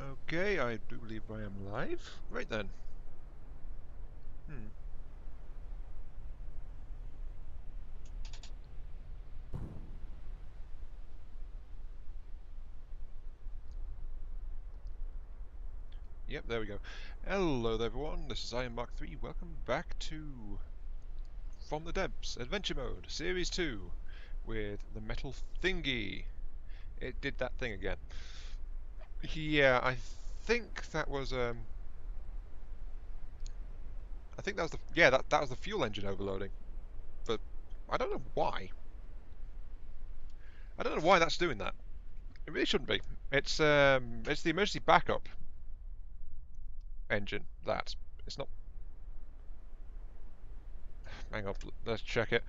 Okay, I do believe I am live. Right then. Hmm. Yep, there we go. Hello there everyone, this is I am Mark 3. Welcome back to From the Depths Adventure Mode, Series 2, with the metal thingy. It did that thing again. Yeah, I think that was I think that was the that was the fuel engine overloading. But I don't know why. I don't know why that's doing that. It really shouldn't be. It's the emergency backup engine that. It's not. Hang on, let's check it.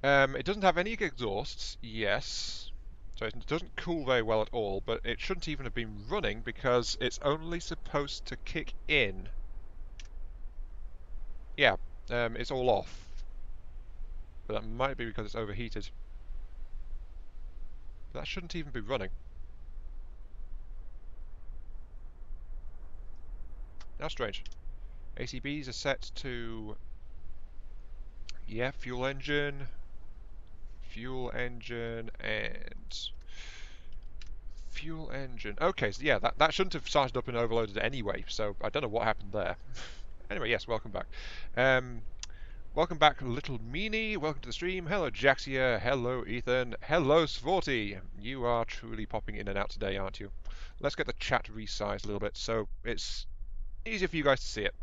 It doesn't have any exhausts, yes. So it doesn't cool very well at all, but it shouldn't even have been running because it's only supposed to kick in. Yeah, it's all off. But that might be because it's overheated. That shouldn't even be running. How strange. ACBs are set to, yeah, fuel engine, and fuel engine. Okay, so yeah, that shouldn't have started up and overloaded anyway, so I don't know what happened there. Anyway, yes, welcome back. Um, Welcome back, little meanie. Welcome to the stream. Hello, Jaxia. Hello, Ethan. Hello, Svorty. You are truly popping in and out today, aren't you? Let's get the chat resized a little bit so it's easier for you guys to see it.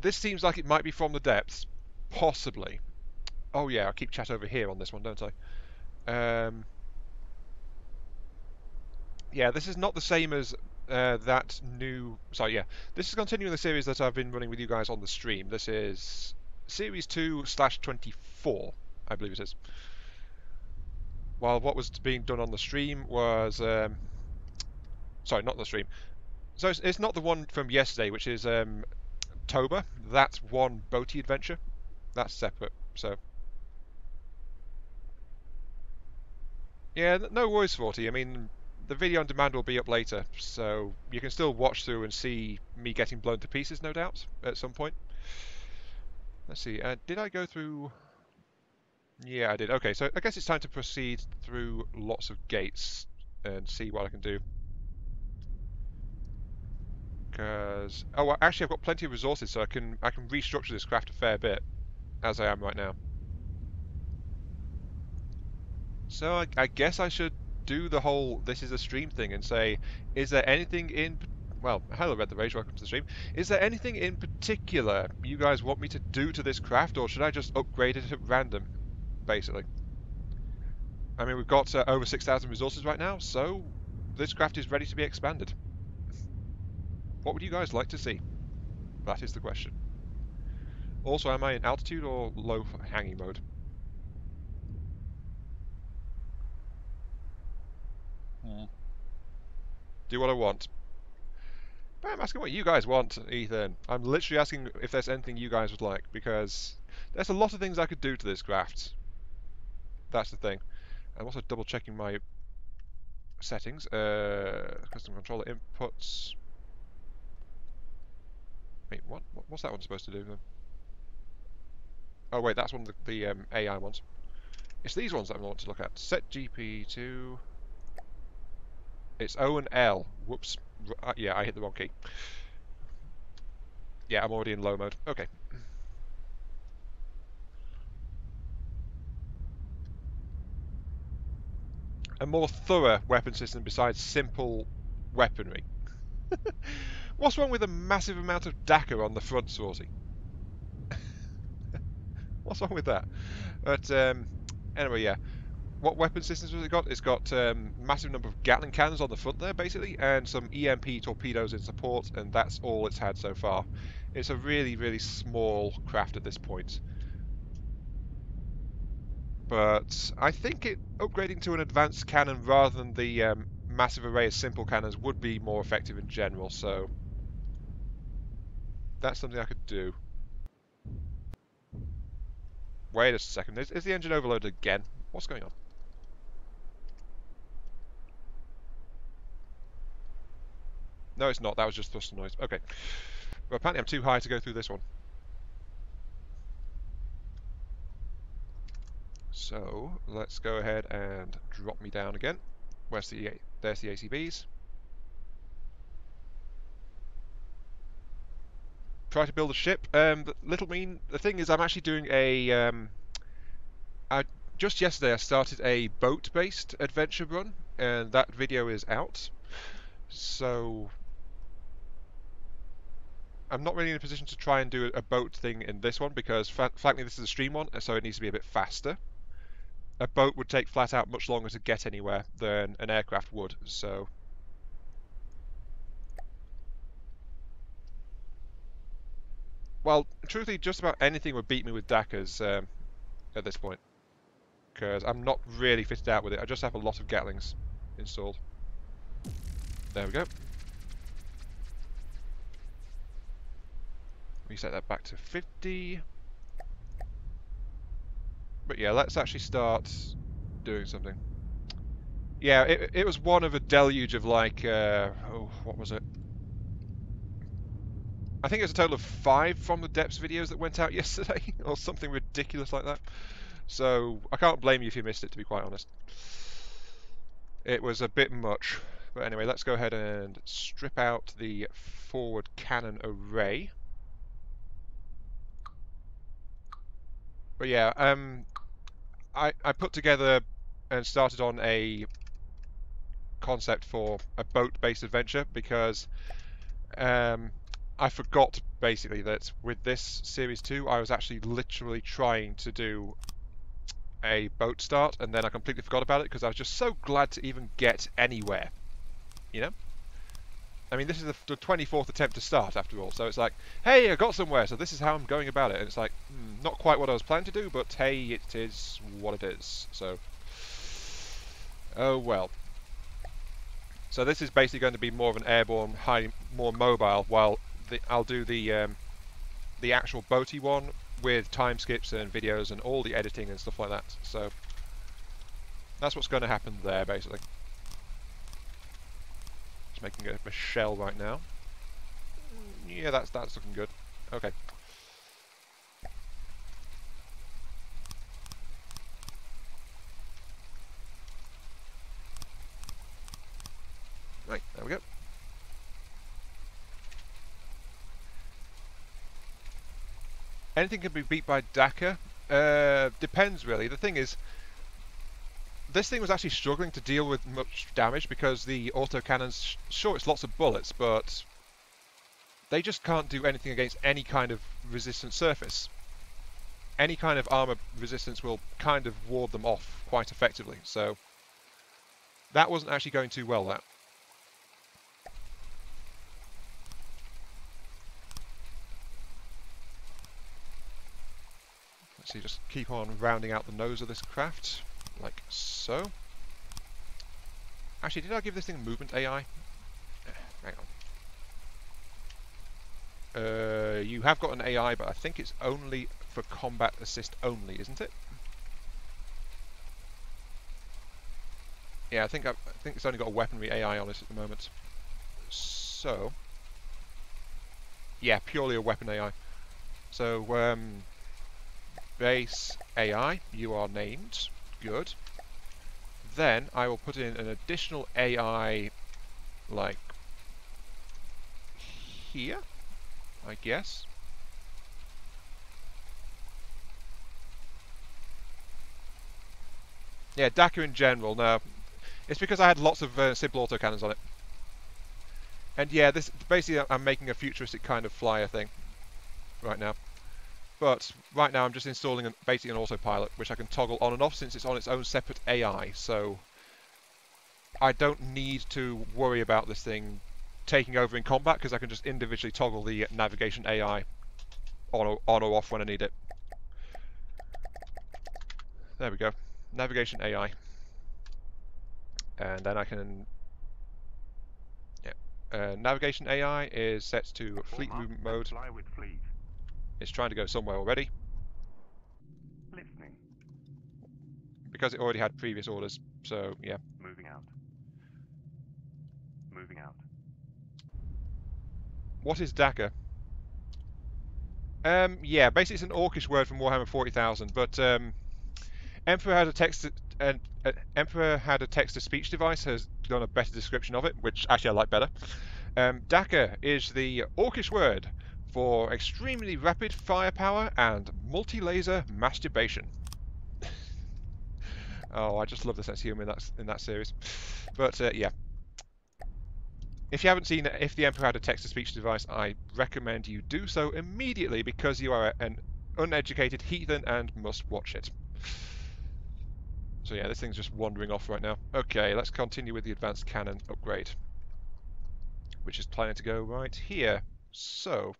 This seems like it might be from the depths. Possibly. Oh, yeah, I keep chat over here on this one, don't I? Yeah, this is not the same as that new. Sorry, yeah, this is continuing the series that I've been running with you guys on the stream. This is series 2/24, I believe it is. While what was being done on the stream was, sorry, not the stream. So it's not the one from yesterday, which is Toba. That's one boaty adventure. That's separate. So yeah, no worries, 40. I mean, the video on demand will be up later, so you can still watch through and see me getting blown to pieces, no doubt, at some point. Let's see. Did I go through? Yeah, I did. Okay, so I guess it's time to proceed through lots of gates and see what I can do. Because well, actually, I've got plenty of resources, so I can restructure this craft a fair bit as I am right now. So I guess I should do the whole "this is a stream" thing and say, is there anything in well, hello Red the Rage, welcome to the stream. Is there anything in particular you guys want me to do to this craft, or should I just upgrade it at random, basically? I mean, we've got over 6,000 resources right now, so this craft is ready to be expanded. What would you guys like to see? That is the question. Also, am I in altitude or low hanging mode? Hmm. Do what I want. But I'm asking what you guys want, Ethan. I'm literally asking if there's anything you guys would like, because there's a lot of things I could do to this craft. That's the thing. I'm also double checking my settings. Custom controller inputs. Wait, what? What's that one supposed to do then? Oh wait, that's one of the AI ones. It's these ones that I want to look at. Set GP to. It's O and L. Whoops. Yeah, I hit the wrong key. Yeah, I'm already in low mode. Okay. A more thorough weapon system besides simple weaponry. What's wrong with a massive amount of DACA on the front, Sworty? What's wrong with that? But anyway, yeah. What weapon systems has it got? It's got massive number of Gatling cannons on the front there, basically, and some EMP torpedoes in support, and that's all it's had so far. It's a really, really small craft at this point. But I think upgrading to an advanced cannon rather than the massive array of simple cannons would be more effective in general, so that's something I could do. Wait a second, is the engine overloaded again? What's going on? No, it's not. That was just thrust noise. Okay. Well, apparently I'm too high to go through this one. So let's go ahead and drop me down again. There's the ACBs. Try to build a ship. The thing is, I'm actually doing I, just yesterday I started a boat-based adventure run, and that video is out. So I'm not really in a position to try and do a boat thing in this one because, frankly, this is a stream one, so it needs to be a bit faster. A boat would take flat out much longer to get anywhere than an aircraft would. So, well, truthfully, just about anything would beat me with Dakas at this point because I'm not really fitted out with it. I just have a lot of Gatlings installed. There we go. Reset that back to 50. But yeah, let's actually start doing something. Yeah, it was one of a deluge of like, oh, what was it? I think it was a total of 5 From the Depths videos that went out yesterday, or something ridiculous like that. So I can't blame you if you missed it, to be quite honest. It was a bit much. But anyway, let's go ahead and strip out the forward cannon array. But yeah, I put together and started on a concept for a boat-based adventure because I forgot basically that with this series 2 I was actually literally trying to do a boat start and then I completely forgot about it because I was just so glad to even get anywhere, you know? I mean, this is the 24th attempt to start after all, so it's like, hey, I got somewhere, so this is how I'm going about it. And it's like, not quite what I was planning to do, but hey, it is what it is. So, oh well. So this is basically going to be more of an airborne, more mobile, while I'll do the actual boaty one with time skips and videos and all the editing and stuff like that. So that's what's going to happen there, basically. Just making a shell right now. Yeah, that's looking good. Okay. Right, there we go. Anything can be beat by Daka. Depends, really. The thing is, this thing was actually struggling to deal with much damage because the autocannons, sure, it's lots of bullets, but they just can't do anything against any kind of resistant surface. Any kind of armor resistance will kind of ward them off quite effectively, so that wasn't actually going too well, that. Let's see, just keep on rounding out the nose of this craft, like so. Actually, did I give this thing movement AI? Hang on. You have got an AI, but I think it's only for combat assist only, isn't it? Yeah, I think it's only got a weaponry AI on it at the moment. So, yeah, purely a weapon AI. So, base AI, you are named. Good. Then I will put in an additional AI, like here, I guess. Yeah, Daka in general. No, it's because I had lots of simple autocannons on it. And yeah, this basically I'm making a futuristic kind of flyer thing right now. But right now I'm just installing basically an autopilot, which I can toggle on and off since it's on its own separate AI. So I don't need to worry about this thing taking over in combat because I can just individually toggle the navigation AI on or off when I need it. There we go. Navigation AI. And then I can... Yeah. Navigation AI is set to fleet movement mode. Fly with fleet. It's trying to go somewhere already. Listening. Because it already had previous orders, so yeah. Moving out. Moving out. What is Daka? Yeah, basically it's an Orcish word from Warhammer 40,000, but Emperor had a text and Emperor had a text-to-speech device has done a better description of it, which actually I like better. Daka is the Orcish word for extremely rapid firepower and multi-laser masturbation. Oh, I just love the sense of humour in that series. But yeah, if you haven't seen If the Emperor Had a Text-to-Speech Device, I recommend you do so immediately because you are an uneducated heathen and must watch it. So yeah, this thing's just wandering off right now. Okay, let's continue with the advanced cannon upgrade, which is planning to go right here. So,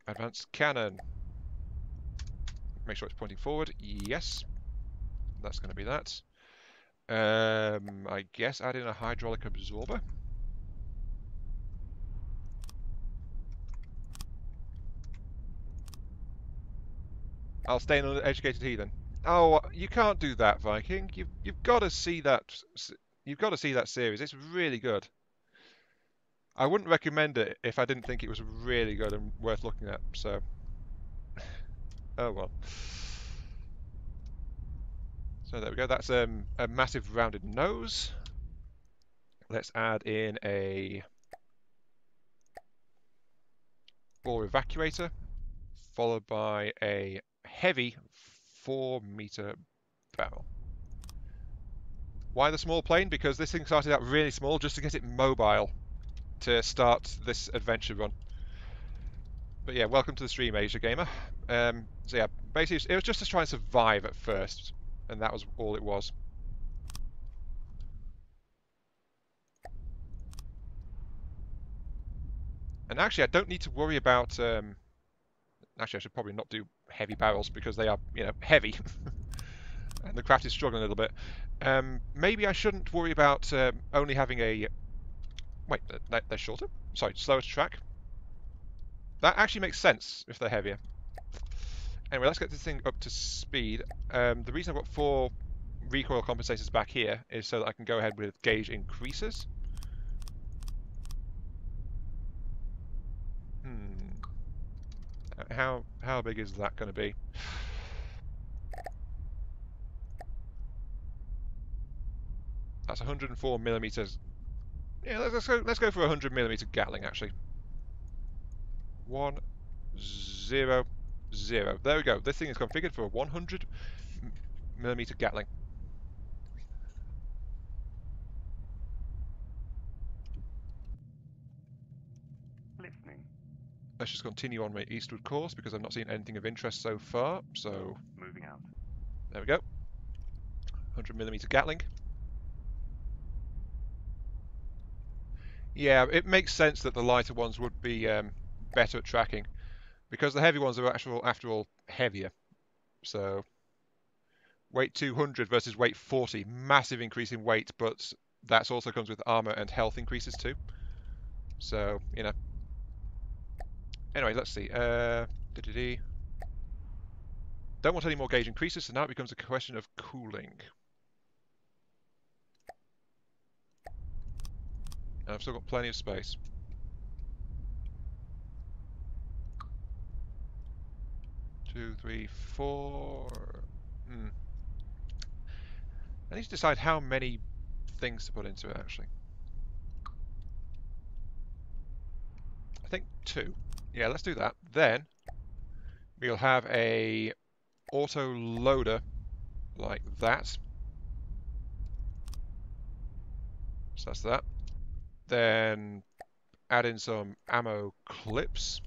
advanced cannon. Make sure it's pointing forward. Yes, that's going to be that. I guess add in a hydraulic absorber. I'll stay an uneducated heathen. Oh, you can't do that, Viking. You've got to see that. You've got to see that series. It's really good. I wouldn't recommend it if I didn't think it was really good and worth looking at. So, oh well. So there we go. That's a massive rounded nose. Let's add in a bore evacuator, followed by a heavy 4-meter barrel. Why the small plane? Because this thing started out really small just to get it mobile to start this adventure run. But yeah, welcome to the stream, Asia Gamer. So yeah, basically it was just to try and survive at first, and that was all it was. And actually, I don't need to worry about. Actually, I should probably not do heavy barrels because they are, heavy, and the craft is struggling a little bit. Maybe I shouldn't worry about only having a. Wait, they're shorter. Sorry, slower to track. That actually makes sense if they're heavier. Anyway, let's get this thing up to speed. The reason I've got 4 recoil compensators back here is so that I can go ahead with gauge increases. How big is that going to be? That's 104 millimeters. Yeah, let's go for 100 millimeter Gatling actually. 1 0 0. There we go. This thing is configured for a 100 millimeter Gatling. Listening. Let's just continue on my eastward course because I've not seen anything of interest so far. So Moving out. there we go. 100 millimeter Gatling. Yeah, it makes sense that the lighter ones would be better at tracking because the heavy ones are after all heavier. So weight 200 versus weight 40, massive increase in weight, but that also comes with armor and health increases too. So, Anyway, let's see. Don't want any more gauge increases, so now it becomes a question of cooling. And I've still got plenty of space. Two, three, four. I need to decide how many things to put into it, actually. I think 2. Yeah, let's do that. Then we'll have a auto loader like that. So that's that. Then add in some ammo clips.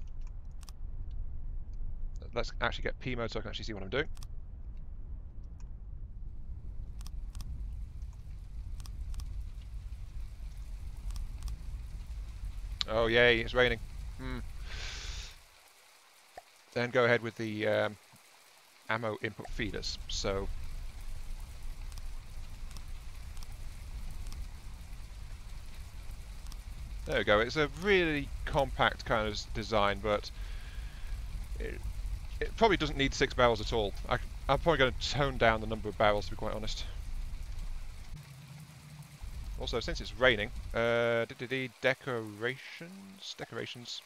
Let's actually get P mode so I can actually see what I'm doing. Oh yay, it's raining. Then go ahead with the ammo input feeders. So there we go. It's a really compact kind of design, but it probably doesn't need 6 barrels at all. I'm probably going to tone down the number of barrels, to be quite honest. Also, since it's raining, decorations? Decorations.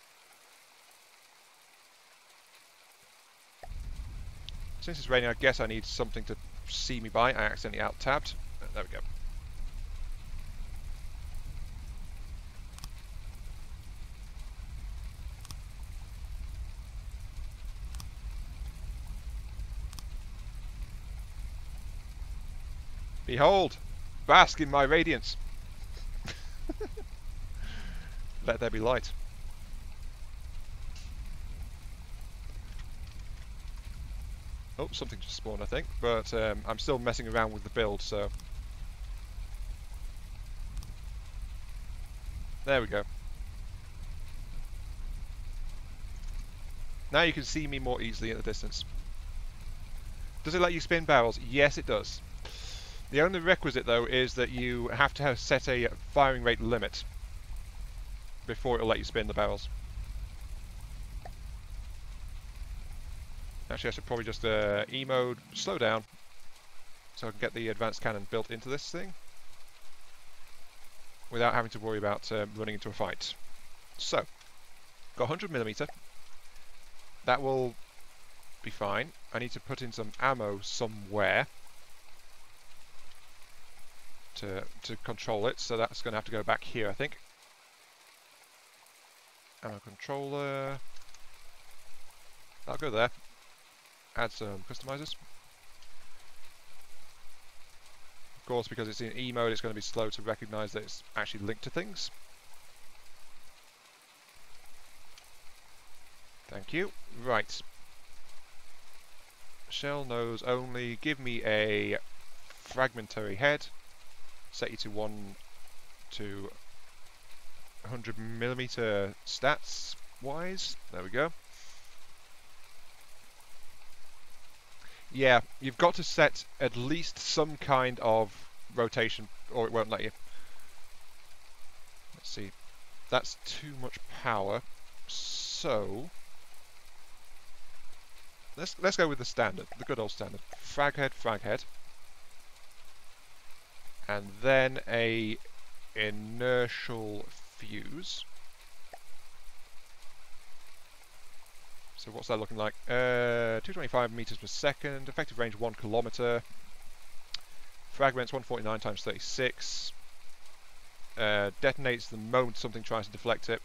Since it's raining, I guess I need something to see me by. I accidentally alt-tabbed. There we go. Behold! Bask in my radiance! Let there be light. Oh, something just spawned, I think, but I'm still messing around with the build, so... There we go. Now you can see me more easily at the distance. Does it let you spin barrels? Yes, it does. The only requisite, though, is that you have to set a firing rate limit before it'll let you spin the barrels. Actually, I should probably just E-mode, slow down, so I can get the advanced cannon built into this thing without having to worry about running into a fight. So, got 100mm. That will be fine. I need to put in some ammo somewhere to control it, so that's going to have to go back here, I think. Ammo controller. That'll go there. Add some customizers. Of course, because it's in E mode, it's going to be slow to recognize that it's actually linked to things. Thank you. Right. Shell nose only. Give me a fragmentary head. Set you to 100mm stats wise. There we go. Yeah, you've got to set at least some kind of rotation or it won't let you. Let's see. That's too much power. So let's go with the standard, the good old standard. Frag head. And then a inertial fuse. So what's that looking like? 225 meters per second, effective range 1 kilometer, fragments 149 times 36, detonates the moment something tries to deflect it,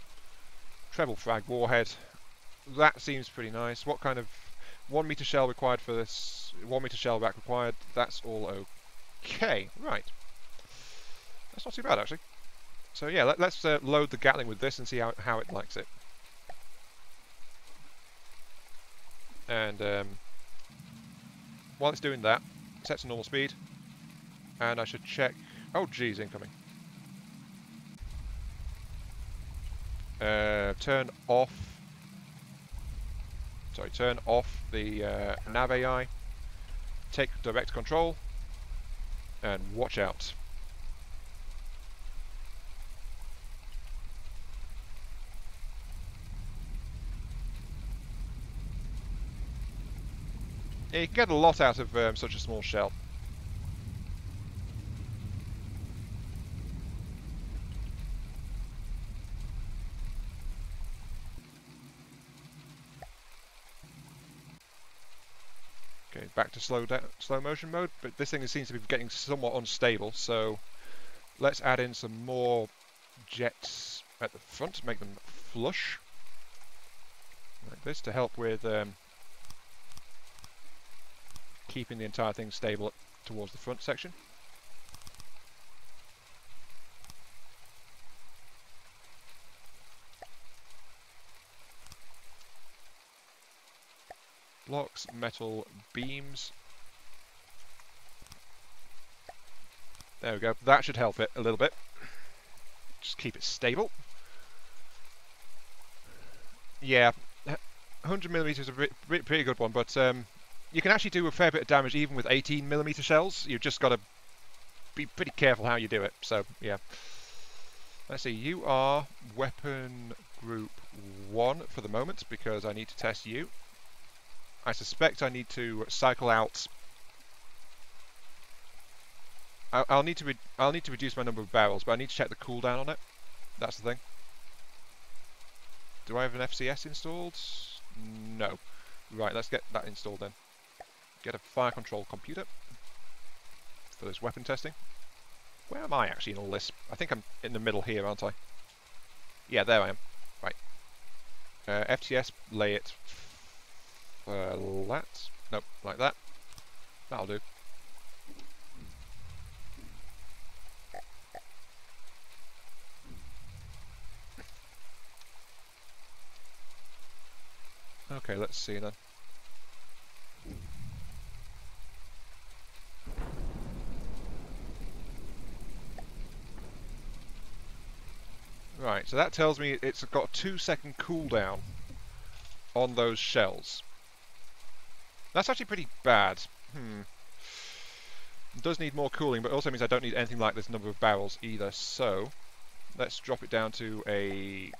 treble frag warhead. That seems pretty nice. What kind of 1 meter shell required for this? 1 meter shell rack required. That's all okay. Right. That's not too bad actually. So yeah, let's load the Gatling with this and see how it likes it. And while it's doing that, set to normal speed, and I should check. Oh, geez, incoming. Turn off. Sorry, turn off the nav AI. Take direct control, and watch out. Yeah, you can get a lot out of such a small shell. Okay, back to slow motion mode, but this thing seems to be getting somewhat unstable, so let's add in some more jets at the front to make them flush. Like this, to help with keeping the entire thing stable towards the front section. Blocks, metal, beams. There we go. That should help it a little bit. Just keep it stable. Yeah, 100mm is a pretty good one, but you can actually do a fair bit of damage even with 18mm shells. You've just got to be pretty careful how you do it. So, yeah. Let's see, you are weapon group 1 for the moment, because I need to test you. I suspect I need to cycle out I'll need to reduce my number of barrels, but I need to check the cooldown on it. That's the thing. Do I have an FCS installed? No. Right, let's get that installed then. Get a fire control computer for this weapon testing. Where am I actually in all this? I think I'm in the middle here, aren't I? Yeah, there I am. Right. FTS, lay it flat. Nope, like that. That'll do. Okay, let's see then. Right, so that tells me it's got a 2-second cooldown on those shells. That's actually pretty bad. It does need more cooling, but it also means I don't need anything like this number of barrels either. So, let's drop it down to a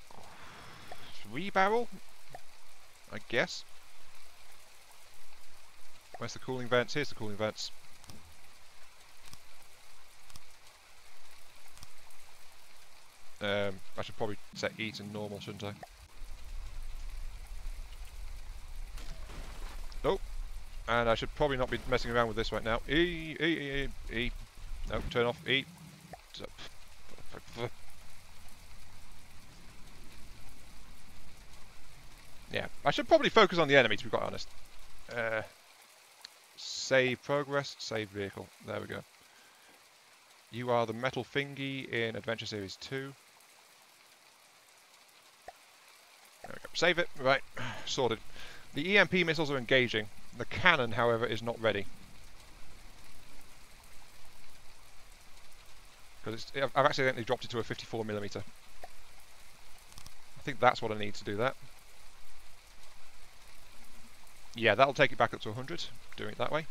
3-barrel, I guess. Where's the cooling vents? Here's the cooling vents. I should probably set E to normal, shouldn't I? Nope. And I should probably not be messing around with this right now. E. No, turn off E. Yeah, I should probably focus on the enemy, to be quite honest. Save progress, save vehicle. There we go. You are the metal thingy in Adventure Series 2. There we go. Save it. Right. Sorted. The EMP missiles are engaging. The cannon, however, is not ready. Because I've accidentally dropped it to a 54mm. I think that's what I need to do that. Yeah, that'll take it back up to 100, doing it that way.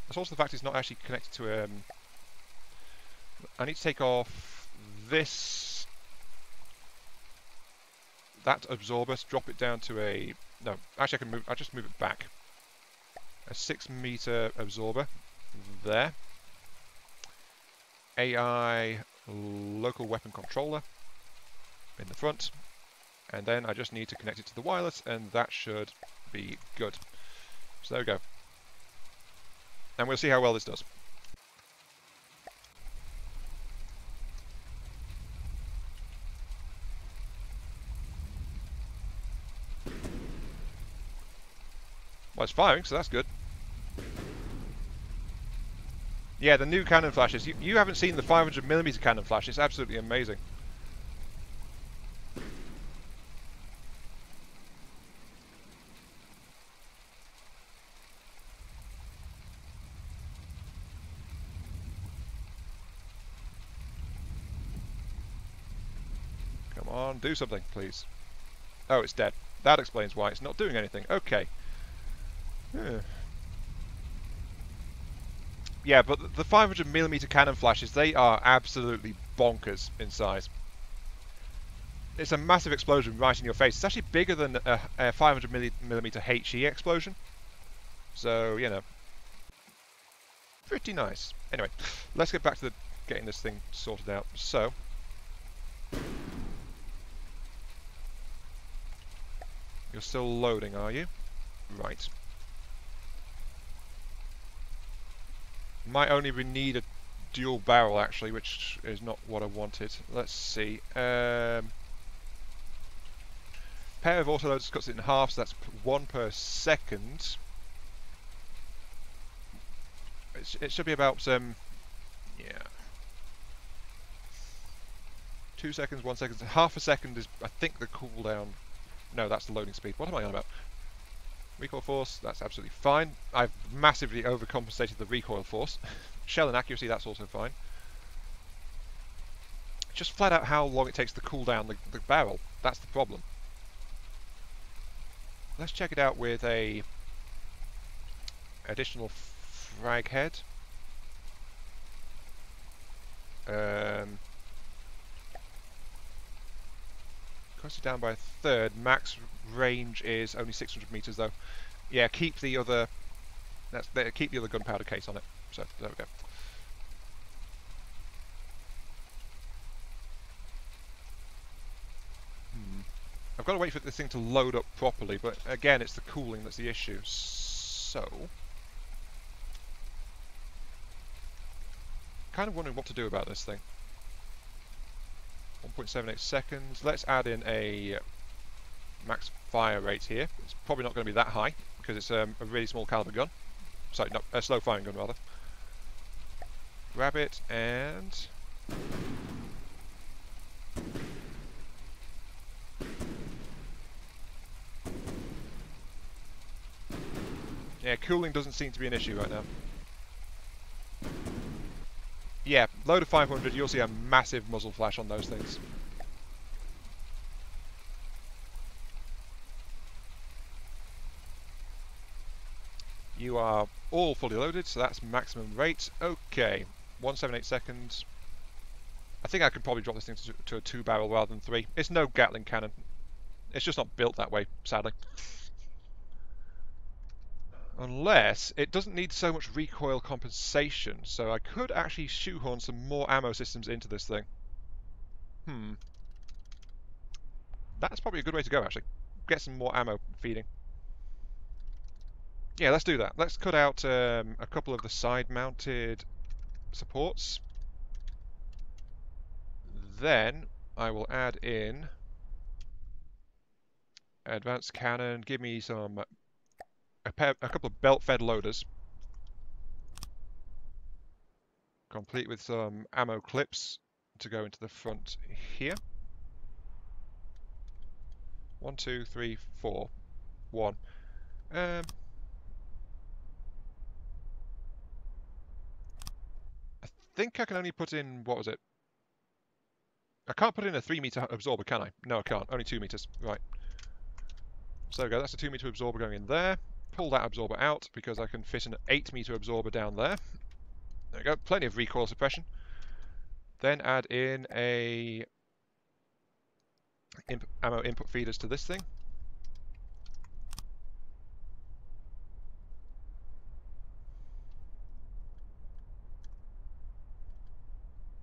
That's also the fact it's not actually connected to I need to take off this, that absorber, drop it down to a, no, actually I'll just move it back. A 6-meter absorber, there. AI local weapon controller in the front, and then I just need to connect it to the wireless, and that should be good. So there we go. And we'll see how well this does. Well, it's firing, so that's good. Yeah, the new cannon flashes. You haven't seen the 500mm cannon flash. It's absolutely amazing. Come on, do something, please. Oh, it's dead. That explains why it's not doing anything. Okay. Yeah, but the 500mm cannon flashes, they are absolutely bonkers in size. It's a massive explosion right in your face. It's actually bigger than a 500mm HE explosion. So, you know, pretty nice. Anyway, let's get back to getting this thing sorted out. So, you're still loading, are you? Right. Might only need a dual barrel, actually, which is not what I wanted. Let's see. Pair of autoloaders cuts it in half, so that's 1 per second. It should be about, yeah. 2 seconds, 1 second. Half a second is, I think, the cooldown. No, that's the loading speed. What am I on about? Recoil force, that's absolutely fine. I've massively overcompensated the recoil force. Shell and accuracy, that's also fine. Just flat out how long it takes to cool down the barrel. That's the problem. Let's check it out with a additional frag head. Cuts it down by a third. Max range is only 600 meters, though. Yeah, keep the other. Keep the other gunpowder case on it. So there we go. got to wait for this thing to load up properly, but again, it's the cooling that's the issue. So, kind of wondering what to do about this thing. 1.78 seconds. Let's add in a max fire rate here. It's probably not going to be that high because it's a really small caliber gun. Sorry, not a slow firing gun rather. Grab it and yeah, cooling doesn't seem to be an issue right now. Yeah, load of 500, you'll see a massive muzzle flash on those things. You are all fully loaded, so that's maximum rate. Okay, 178 seconds. I think I could probably drop this thing to a 2-barrel rather than 3. It's no Gatling cannon. It's just not built that way, sadly. Unless it doesn't need so much recoil compensation, so I could actually shoehorn some more ammo systems into this thing. That's probably a good way to go, actually. Get some more ammo feeding. Yeah, let's do that. Let's cut out a couple of the side-mounted supports. Then I will add in advanced cannon. Give me some a couple of belt-fed loaders, complete with some ammo clips to go into the front here. 1, 2, 3, 4. 1. I think I can only put in, what was it? I can't put in a 3-meter absorber, can I? No, I can't. Only 2 meters. Right. So there we go. That's a 2-meter absorber going in there. Pull that absorber out because I can fit an 8-meter absorber down there. There we go. Plenty of recoil suppression. Then add in a ammo input feeders to this thing.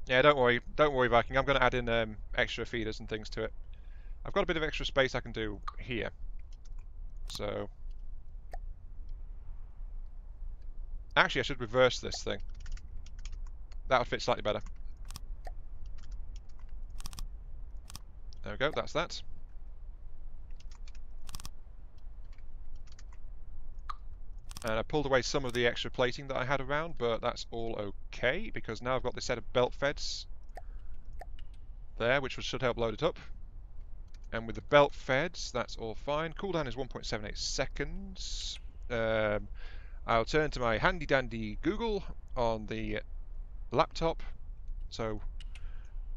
Yeah, don't worry, Viking. I'm going to add in extra feeders and things to it. I've got a bit of extra space I can do here. So, actually, I should reverse this thing. That would fit slightly better. There we go. That's that. And I pulled away some of the extra plating that I had around, but that's all okay because now I've got this set of belt feds there, which should help load it up. And with the belt feds, that's all fine. Cooldown is 1.78 seconds. I'll turn to my handy dandy Google on the laptop. So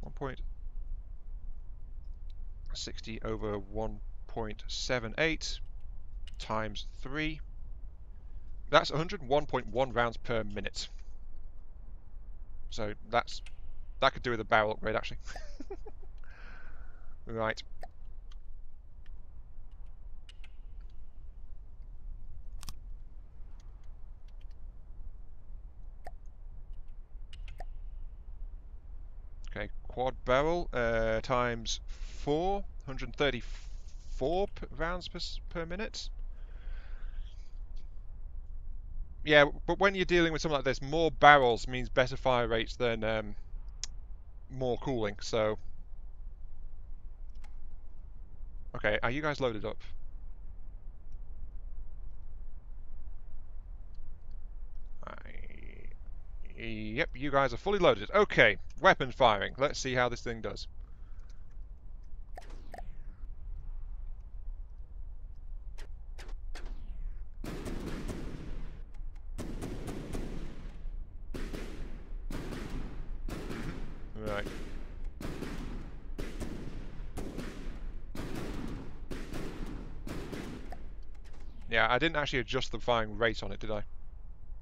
1.60 over 1.78 times 3. That's 101.1 rounds per minute. So that could do with a barrel upgrade actually. Right. Okay, quad barrel times 4, 134 rounds per minute. Yeah, but when you're dealing with something like this, more barrels means better fire rates than more cooling. So, okay, are you guys loaded up? Yep, you guys are fully loaded. Okay, weapon firing. Let's see how this thing does. Right. Yeah, I didn't actually adjust the firing rate on it, did I?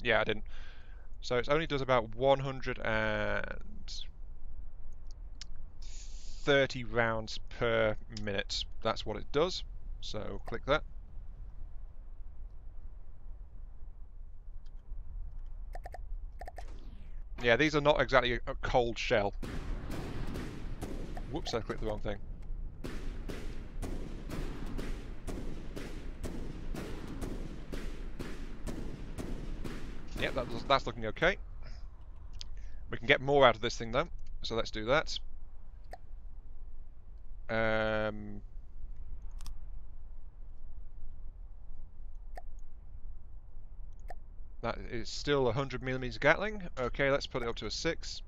Yeah, I didn't. So it only does about 130 rounds per minute. That's what it does. So click that. Yeah, these are not exactly a cold shell. Whoops, I clicked the wrong thing. Yep, that's looking okay. We can get more out of this thing though, so let's do that. That is still 100mm Gatling. Okay, let's put it up to a 6.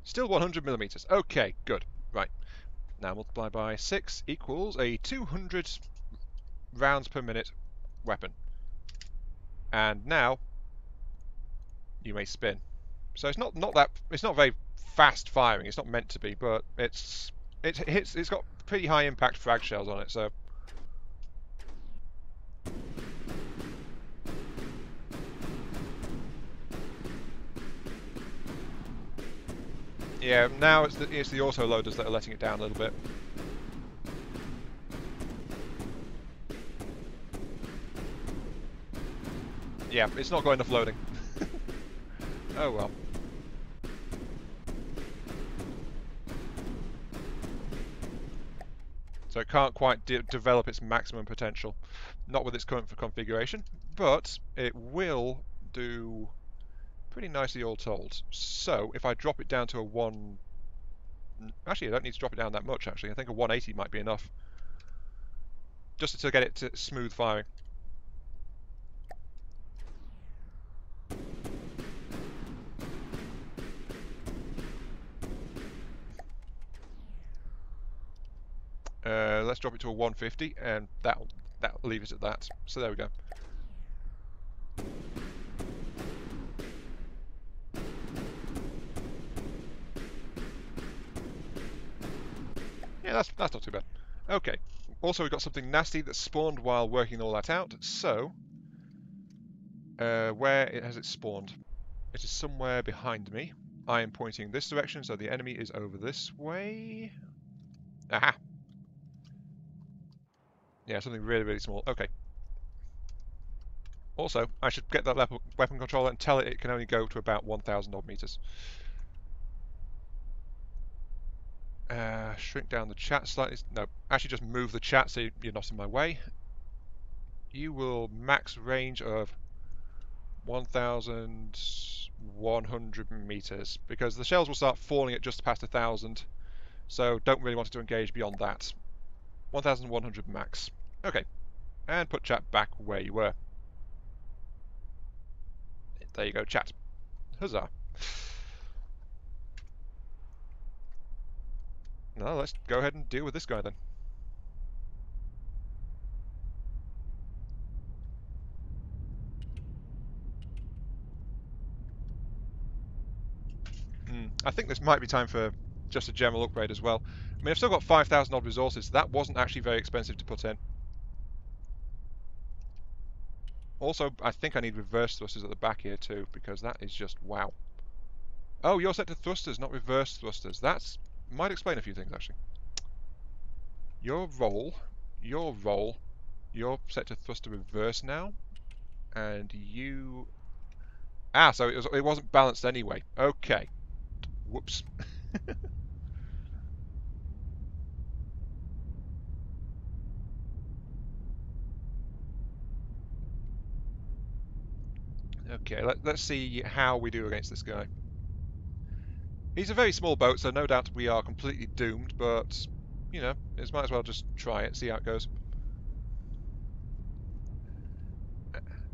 Still 100mm. Okay, good. Right. Now multiply by 6 equals a 200 rounds per minute weapon. And now you may spin. So it's not very fast firing. It's not meant to be, but it's got pretty high impact frag shells on it. So yeah, now it's the auto loaders that are letting it down a little bit. Yeah, it's not got enough loading. Oh well. So it can't quite develop its maximum potential. Not with its current configuration, but it will do pretty nicely all told. So if I drop it down to a 1... Actually, I don't need to drop it down that much, actually. I think a 180 might be enough. Just to get it to smooth firing. Let's drop it to a 150, and that'll leave it at that. So there we go. Yeah, that's not too bad. Okay. Also, we've got something nasty that spawned while working all that out. So, where has it spawned? It is somewhere behind me. I am pointing this direction, so the enemy is over this way. Aha! Yeah, something really, really small. Okay. Also, I should get that weapon controller and tell it can only go to about 1,000 odd meters. Shrink down the chat slightly. No, actually just move the chat so you're not in my way. You will max range of 1,100 meters because the shells will start falling at just past 1,000. So don't really want it to engage beyond that. 1,100 max. Okay, and put chat back where you were. There you go, chat. Huzzah. Now let's go ahead and deal with this guy then. I think this might be time for just a general upgrade as well. I mean, I've still got 5,000 odd resources, so that wasn't actually very expensive to put in. Also, I think I need reverse thrusters at the back here too, because that is just wow. Oh, you're set to thrusters, not reverse thrusters. That might explain a few things, actually. Your roll, you're set to thruster reverse now, and you... Ah, so it wasn't balanced anyway. Okay. Whoops. Okay, let's see how we do against this guy. He's a very small boat, so no doubt we are completely doomed, but, you know, it might as well just try it, see how it goes.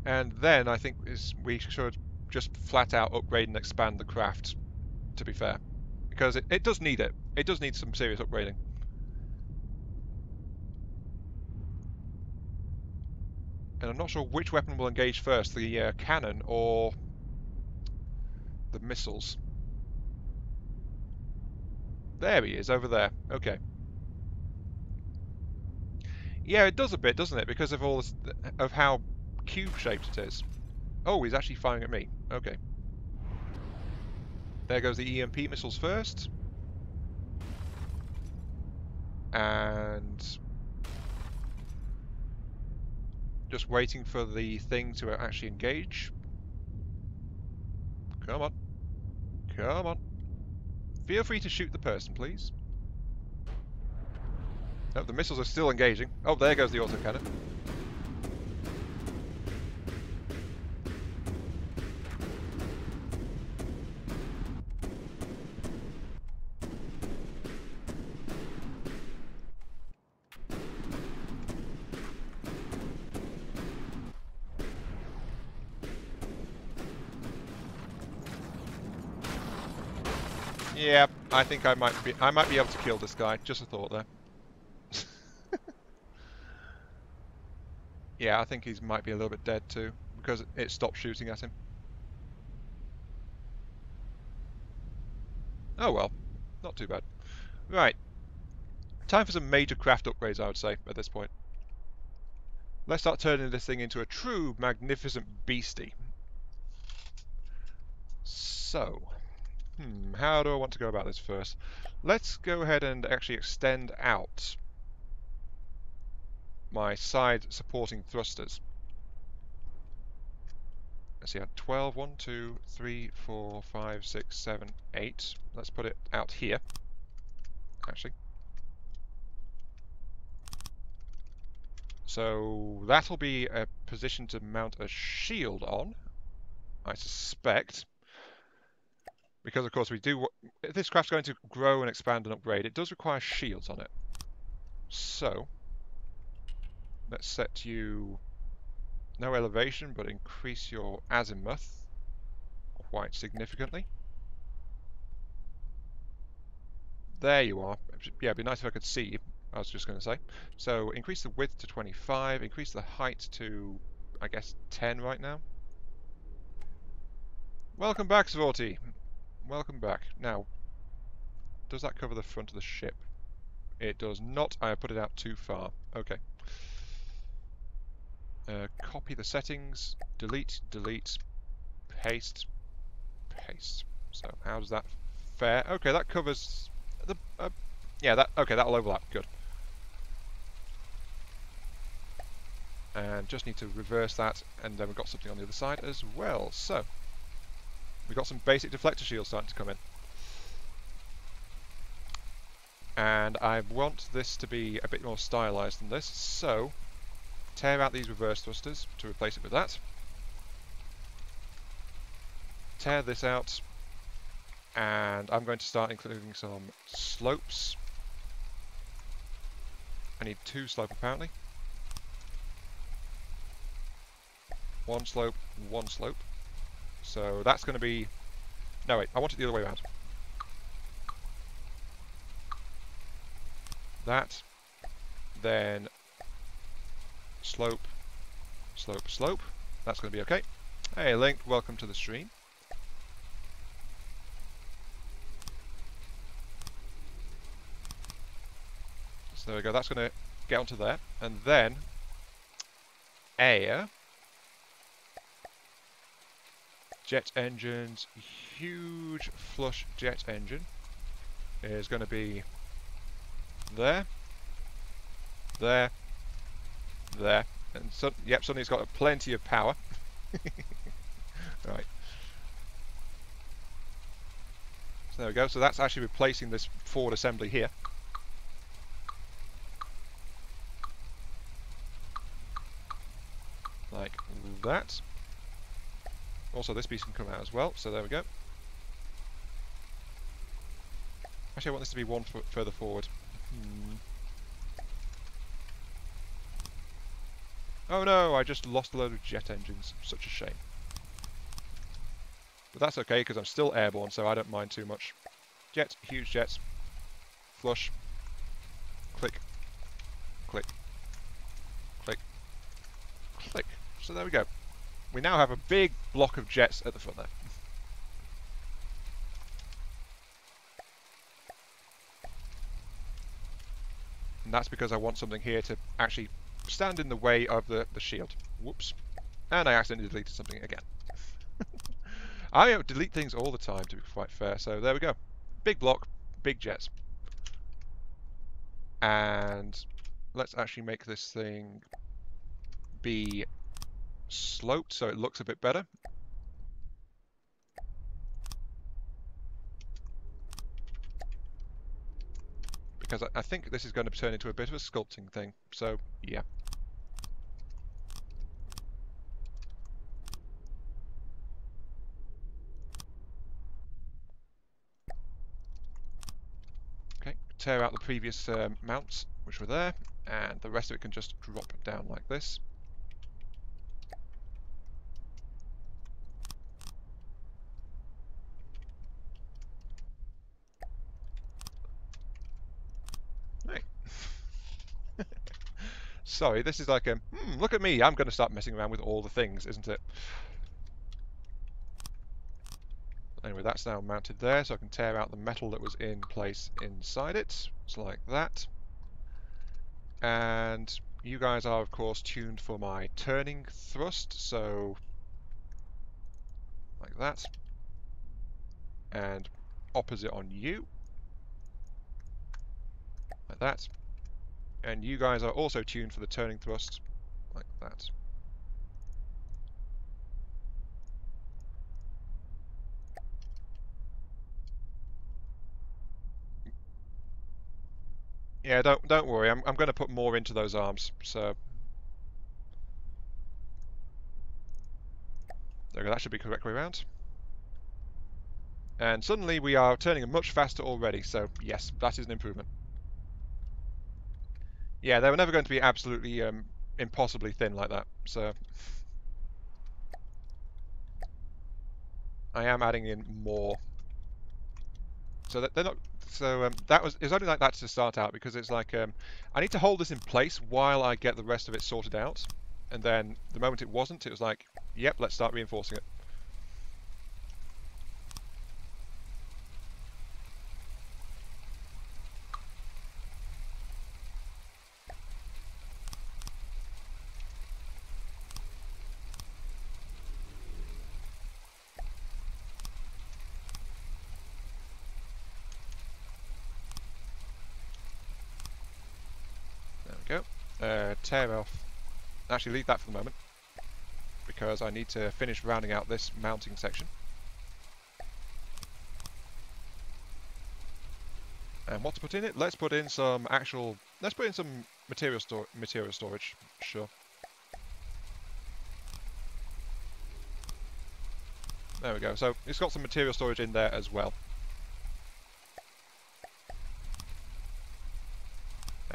And then I think we should just flat out upgrade and expand the craft, to be fair. Because it does need it. It does need some serious upgrading. And I'm not sure which weapon will engage first, the cannon or the missiles. There he is, over there. Okay. Yeah, it does a bit, doesn't it? Because of all this, of how cube-shaped it is. Oh, he's actually firing at me. Okay. There goes the EMP missiles first. And just waiting for the thing to actually engage. Come on. Come on. Feel free to shoot the person, please. Oh, the missiles are still engaging. Oh, there goes the autocannon. Yeah, I think I might be able to kill this guy. Just a thought there. Yeah, I think he might be a little bit dead too because it stopped shooting at him. Oh well, not too bad. Right, time for some major craft upgrades, I would say, at this point. Let's start turning this thing into a true magnificent beastie. So, how do I want to go about this first? Let's go ahead and actually extend out my side supporting thrusters. Let's see, 12, 1, 2, 3, 4, 5, 6, 7, 8. Let's put it out here, actually. So that'll be a position to mount a shield on, I suspect. Because, of course, if this craft's going to grow and expand and upgrade, it does require shields on it. So, let's set you no elevation, but increase your azimuth quite significantly. There you are. Yeah, it'd be nice if I could see you, I was just going to say. So, increase the width to 25, increase the height to, I guess, 10 right now. Welcome back, Svorti. Welcome back. Now, does that cover the front of the ship? It does not. I have put it out too far. Okay. Copy the settings. Delete, delete, paste, paste. So how does that fare? Okay, that covers the. Yeah, that. Okay, that'll overlap. Good. And just need to reverse that, and then we've got something on the other side as well. So we've got some basic deflector shields starting to come in. And I want this to be a bit more stylized than this, so tear out these reverse thrusters to replace it with that. Tear this out, and I'm going to start including some slopes. I need 2 slope apparently. 1 slope, 1 slope. So that's going to be... No, wait, I want it the other way around. That, then slope, slope, slope. That's going to be okay. Hey, Link, welcome to the stream. So there we go, that's going to get onto there. And then air, jet engines, huge flush jet engine is going to be there, there, there. And so, yep, suddenly it's got plenty of power. Right. So there we go. So that's actually replacing this forward assembly here. Like that. Also, this piece can come out as well. So there we go. Actually, I want this to be 1 foot further forward. Oh no, I just lost a load of jet engines. Such a shame. But that's okay, because I'm still airborne, so I don't mind too much. Jets, huge jets. Flush. Click. Click. Click. Click. So there we go. We now have a big block of jets at the front there. And that's because I want something here to actually stand in the way of the shield. Whoops. And I accidentally deleted something again. I delete things all the time, to be quite fair. So there we go. Big block, big jets. And let's actually make this thing be sloped so it looks a bit better. Because I think this is going to turn into a bit of a sculpting thing. So, yeah. Okay, tear out the previous mounts, which were there, and the rest of it can just drop down like this. Sorry, this is like a, look at me, I'm going to start messing around with all the things, isn't it? Anyway, that's now mounted there, so I can tear out the metal that was in place inside it. It's like that. And you guys are, of course, tuned for my turning thrust, so like that. And opposite on you, like that. And you guys are also tuned for the turning thrust, like that. Yeah, don't worry. I'm going to put more into those arms. So there we go. That should be the correct way around. And suddenly we are turning much faster already. So yes, that is an improvement. Yeah, they were never going to be absolutely impossibly thin like that. So I am adding in more. So that they're not. So that was it's only like that to start out because it's like I need to hold this in place while I get the rest of it sorted out. And then the moment it wasn't, it was like, yep, let's start reinforcing it. There we go. Tear off. Actually, leave that for the moment because I need to finish rounding out this mounting section. And what to put in it? Let's put in some actual. Let's put in some material storage. Sure. There we go. So it's got some material storage in there as well.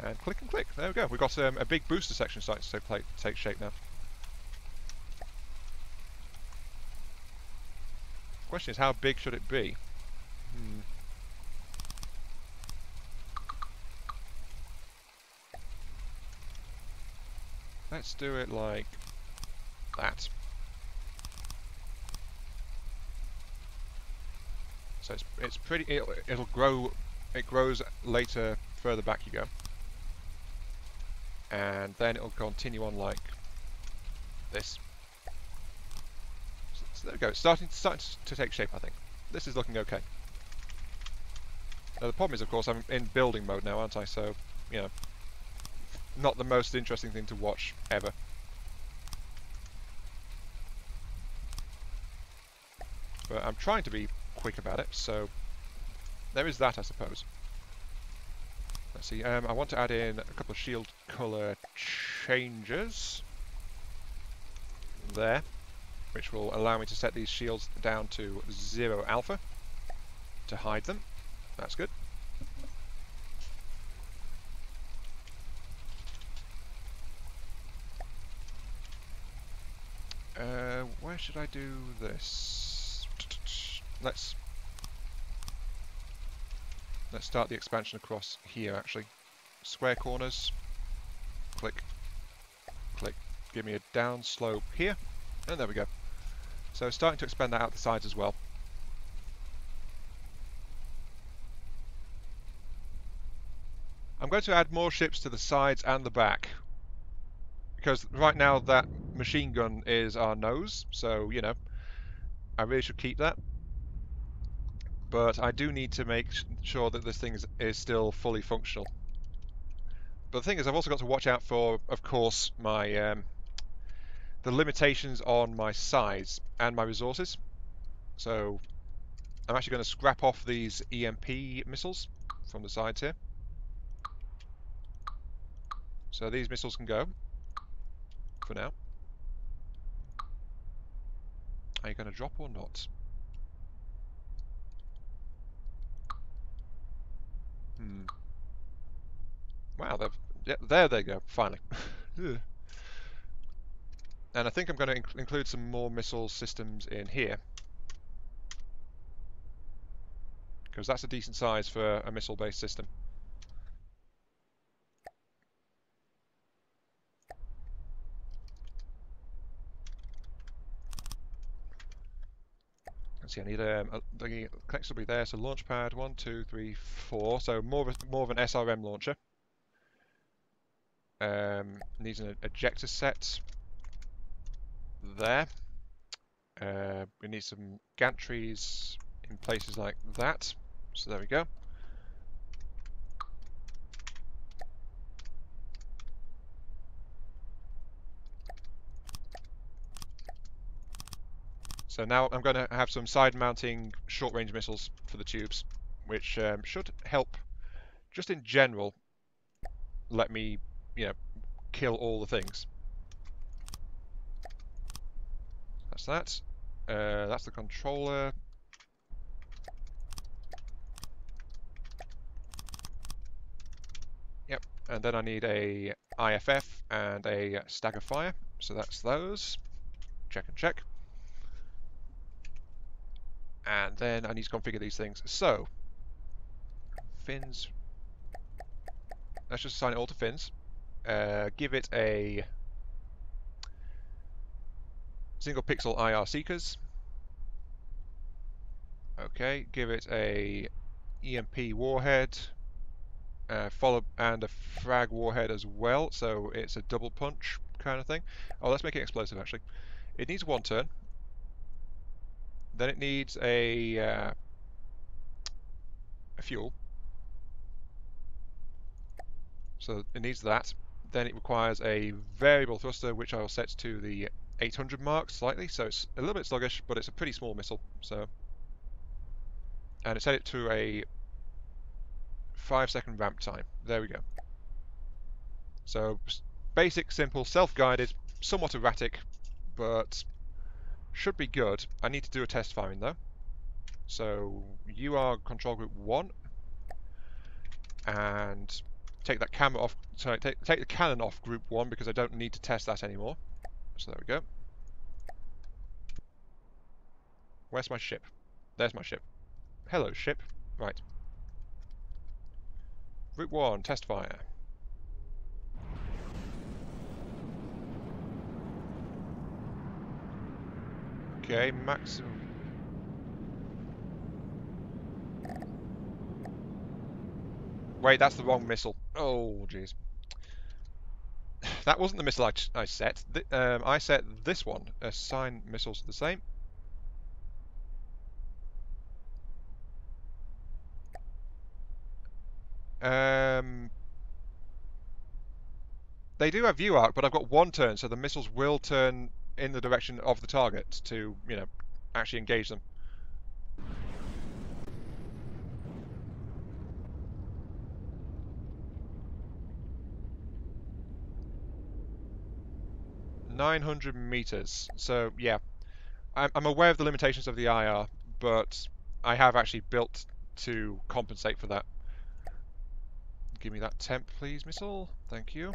And click and click. There we go. We've got a big booster section starting to take shape now. Question is, how big should it be? Let's do it like that. So it's pretty. It'll grow. It grows later, further back you go, and then it'll continue on like this. So there we go. It's starting to take shape. I think this is looking okay. Now the problem is, of course, I'm in building mode now, aren't I? So you know, not the most interesting thing to watch ever. But I'm trying to be quick about it, so there is that, I suppose. Let's see, I want to add in a couple of shield colour changes there, which will allow me to set these shields down to 0 alpha to hide them. That's good. Where should I do this? Let's start the expansion across here, actually. Square corners. Click. Click. Give me a down slope here. And there we go. So starting to expand that out the sides as well. I'm going to add more ships to the sides and the back. Because right now that machine gun is our nose, so, you know, I really should keep that. But I do need to make sure that this thing is still fully functional. But the thing is, I've also got to watch out for, of course, my the limitations on my size and my resources. So I'm actually going to scrap off these EMP missiles from the sides here. So these missiles can go for now. Are you going to drop or not? Wow, yeah, there they go, finally. And I think I'm going to include some more missile systems in here. Because that's a decent size for a missile-based system. let's see, I need the connector will be there. So launch pad 1, 2, 3, 4. So more of an SRM launcher. Needs an ejector set there. We need some gantries in places like that. So there we go. So now I'm going to have some side mounting short range missiles for the tubes, which should help just in general let me, you know, kill all the things. That's that. That's the controller. Yep. And then I need a IFF and a stagger fire. So that's those. Check and check. And then I need to configure these things. So, fins. Let's just assign it all to fins. Give it a single pixel IR seekers. Okay, give it a EMP warhead, followed and a frag warhead as well. So it's a double punch kind of thing. Oh, let's make it explosive actually. It needs one turn. Then it needs a fuel. So it needs that. Then it requires a variable thruster, which I will set to the 800 mark slightly. So it's a little bit sluggish, but it's a pretty small missile. So, and it set it to a 5-second ramp time. There we go. So basic, simple, self-guided, somewhat erratic, but should be good. I need to do a test firing though. So you are control group 1, and take that camera off. Sorry, take the cannon off group 1 because I don't need to test that anymore. So there we go. Where's my ship? There's my ship. Hello, ship. Right. Group 1, test fire. Okay, maximum. Wait, that's the wrong missile. Oh, jeez. That wasn't the missile I set. I set this one. Assign missiles the same. They do have view arc, but I've got one turn, so the missiles will turn in the direction of the target to, you know, actually engage them. $900 meters. So yeah, I'm aware of the limitations of the IR, but I have actually built to compensate for that. Give me that temp, please, missile. Thank you.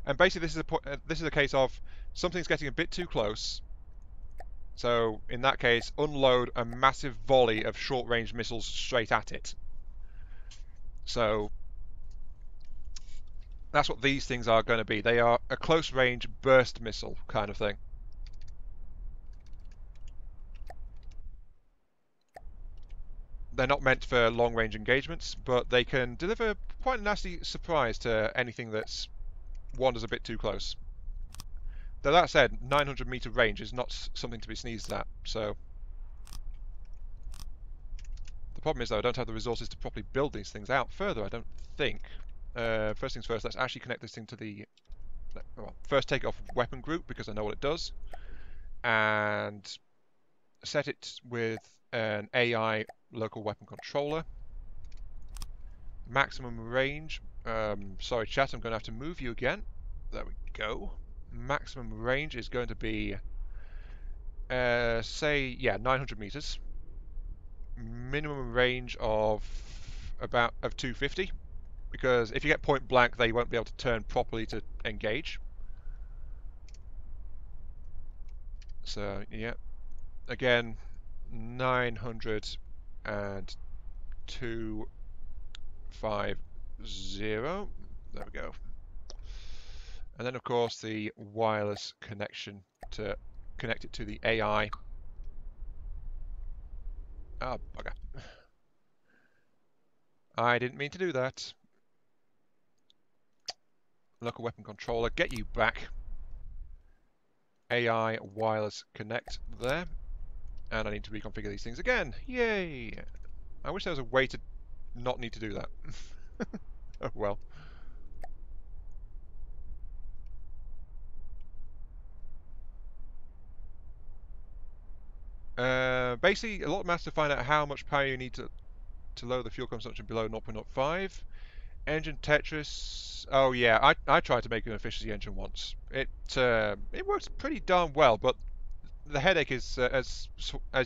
And basically, this is a case of something's getting a bit too close. So in that case, unload a massive volley of short-range missiles straight at it. So that's what these things are going to be. They are a close-range burst missile kind of thing. They're not meant for long-range engagements, but they can deliver quite a nasty surprise to anything that's wanders a bit too close. Though that said, 900-meter range is not something to be sneezed at, so... The problem is, though, I don't have the resources to properly build these things out further, I don't think. First things first, let's actually connect this thing to the... Well, first take it off weapon group, because I know what it does. And set it with an AI local weapon controller. Maximum range. Sorry, chat, I'm going to have to move you again. There we go. Maximum range is going to be, say, yeah, 900 meters. Minimum range of 250, because if you get point blank, they won't be able to turn properly to engage. So yeah, again, 902.50. There we go. And then, of course, the wireless connection to connect it to the AI. Ah, bugger. I didn't mean to do that. Local weapon controller, get you back. AI wireless connect there. And I need to reconfigure these things again. Yay! I wish there was a way to not need to do that. Oh well. Basically, a lot matters to find out how much power you need to lower the fuel consumption below 0.05. Engine Tetris. Oh yeah, I tried to make an efficiency engine once. It works pretty darn well, but the headache is as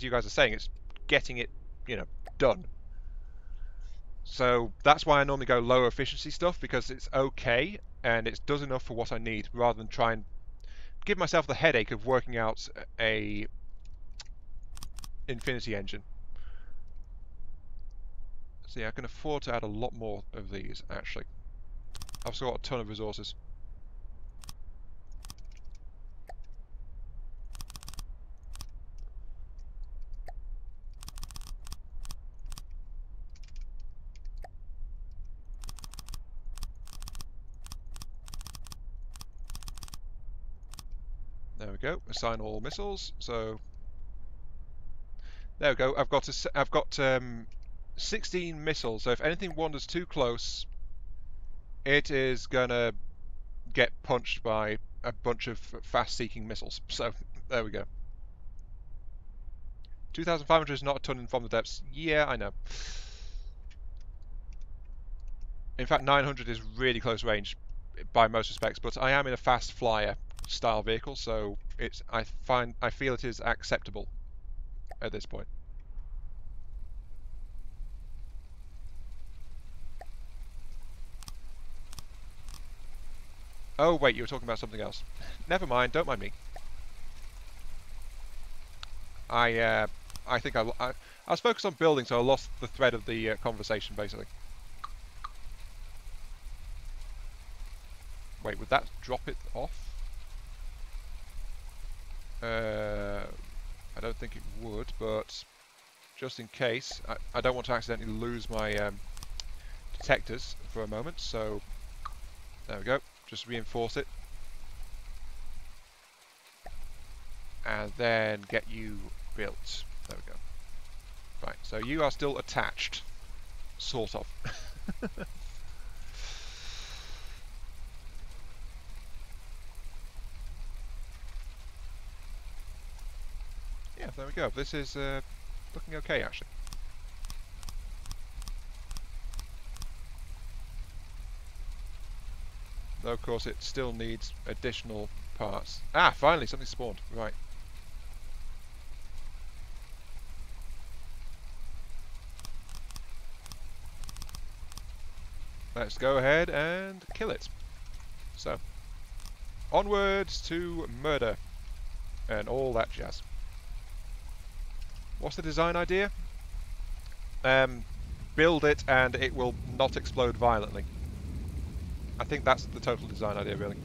you guys are saying, it's getting it, you know, done. So that's why I normally go lower efficiency stuff because it's okay and it does enough for what I need, rather than try and give myself the headache of working out a infinity engine. So yeah, I can afford to add a lot more of these actually. I've still got a ton of resources. There we go. Assign all missiles. So there we go. I've got 16 missiles. So if anything wanders too close, it is gonna get punched by a bunch of fast-seeking missiles. So there we go. 2,500 is not a ton from the depths. Yeah, I know. In fact, 900 is really close range by most respects, but I am in a fast flyer style vehicle, so I feel it is acceptable at this point. Oh wait, you were talking about something else. Never mind, don't mind me. I uh, I think I was focused on building, so I lost the thread of the conversation basically. Wait, would that drop it off? I don't think it would, but just in case, I don't want to accidentally lose my detectors for a moment, so there we go. Just reinforce it. And then get you built. There we go. Right, so you are still attached. Sort of. Yeah, there we go. This is looking okay, actually. Though, of course, it still needs additional parts. Ah, finally, something spawned. Right. Let's go ahead and kill it. So, onwards to murder and all that jazz. What's the design idea? Build it and it will not explode violently. I think that's the total design idea, really.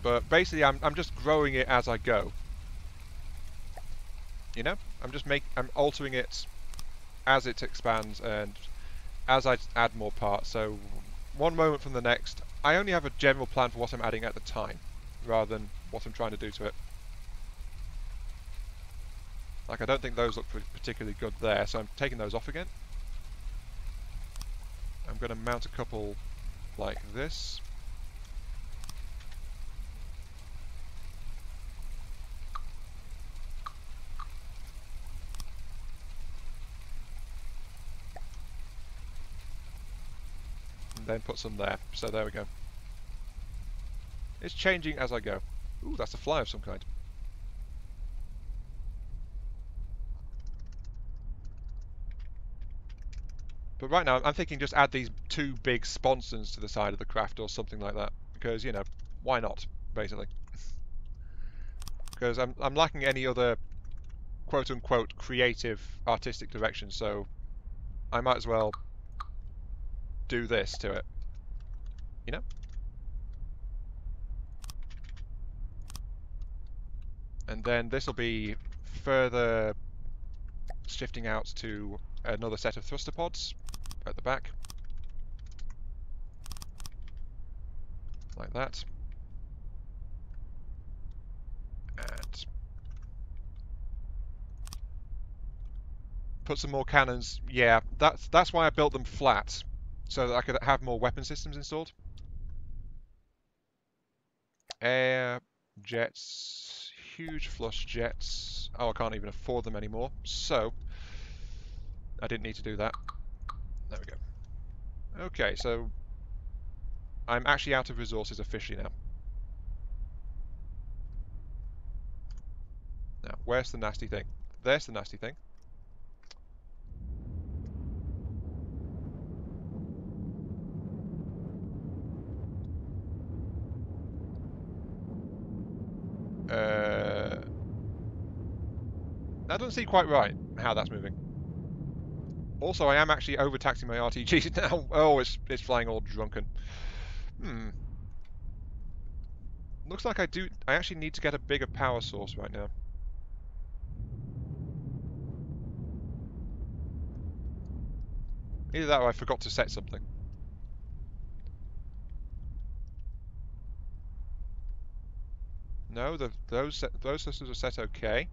But basically, I'm just growing it as I go. You know, I'm altering it as it expands and as I add more parts. So one moment from the next, I only have a general plan for what I'm adding at the time, rather than what I'm trying to do to it. Like, I don't think those look particularly good there, so I'm taking those off again. I'm going to mount a couple like this. And then put some there. So there we go. It's changing as I go. Ooh, that's a fly of some kind. But right now, I'm thinking just add these two big sponsons to the side of the craft or something like that. Because, you know, why not, basically? Because I'm lacking any other quote-unquote creative, artistic direction, so I might as well do this to it. You know? And then this will be further shifting out to another set of thruster pods at the back, like that. And put some more cannons. Yeah, that's why I built them flat, so that I could have more weapon systems installed. Air jets, huge flush jets. Oh, I can't even afford them anymore. So I didn't need to do that. There we go. Okay, so I'm actually out of resources officially now. Now, where's the nasty thing? There's the nasty thing. That doesn't seem quite right, how that's moving. Also, I am actually overtaxing my RTGs now. Oh, it's flying all drunken. Hmm. Looks like I actually need to get a bigger power source right now. Either that or I forgot to set something. No, those systems are set okay.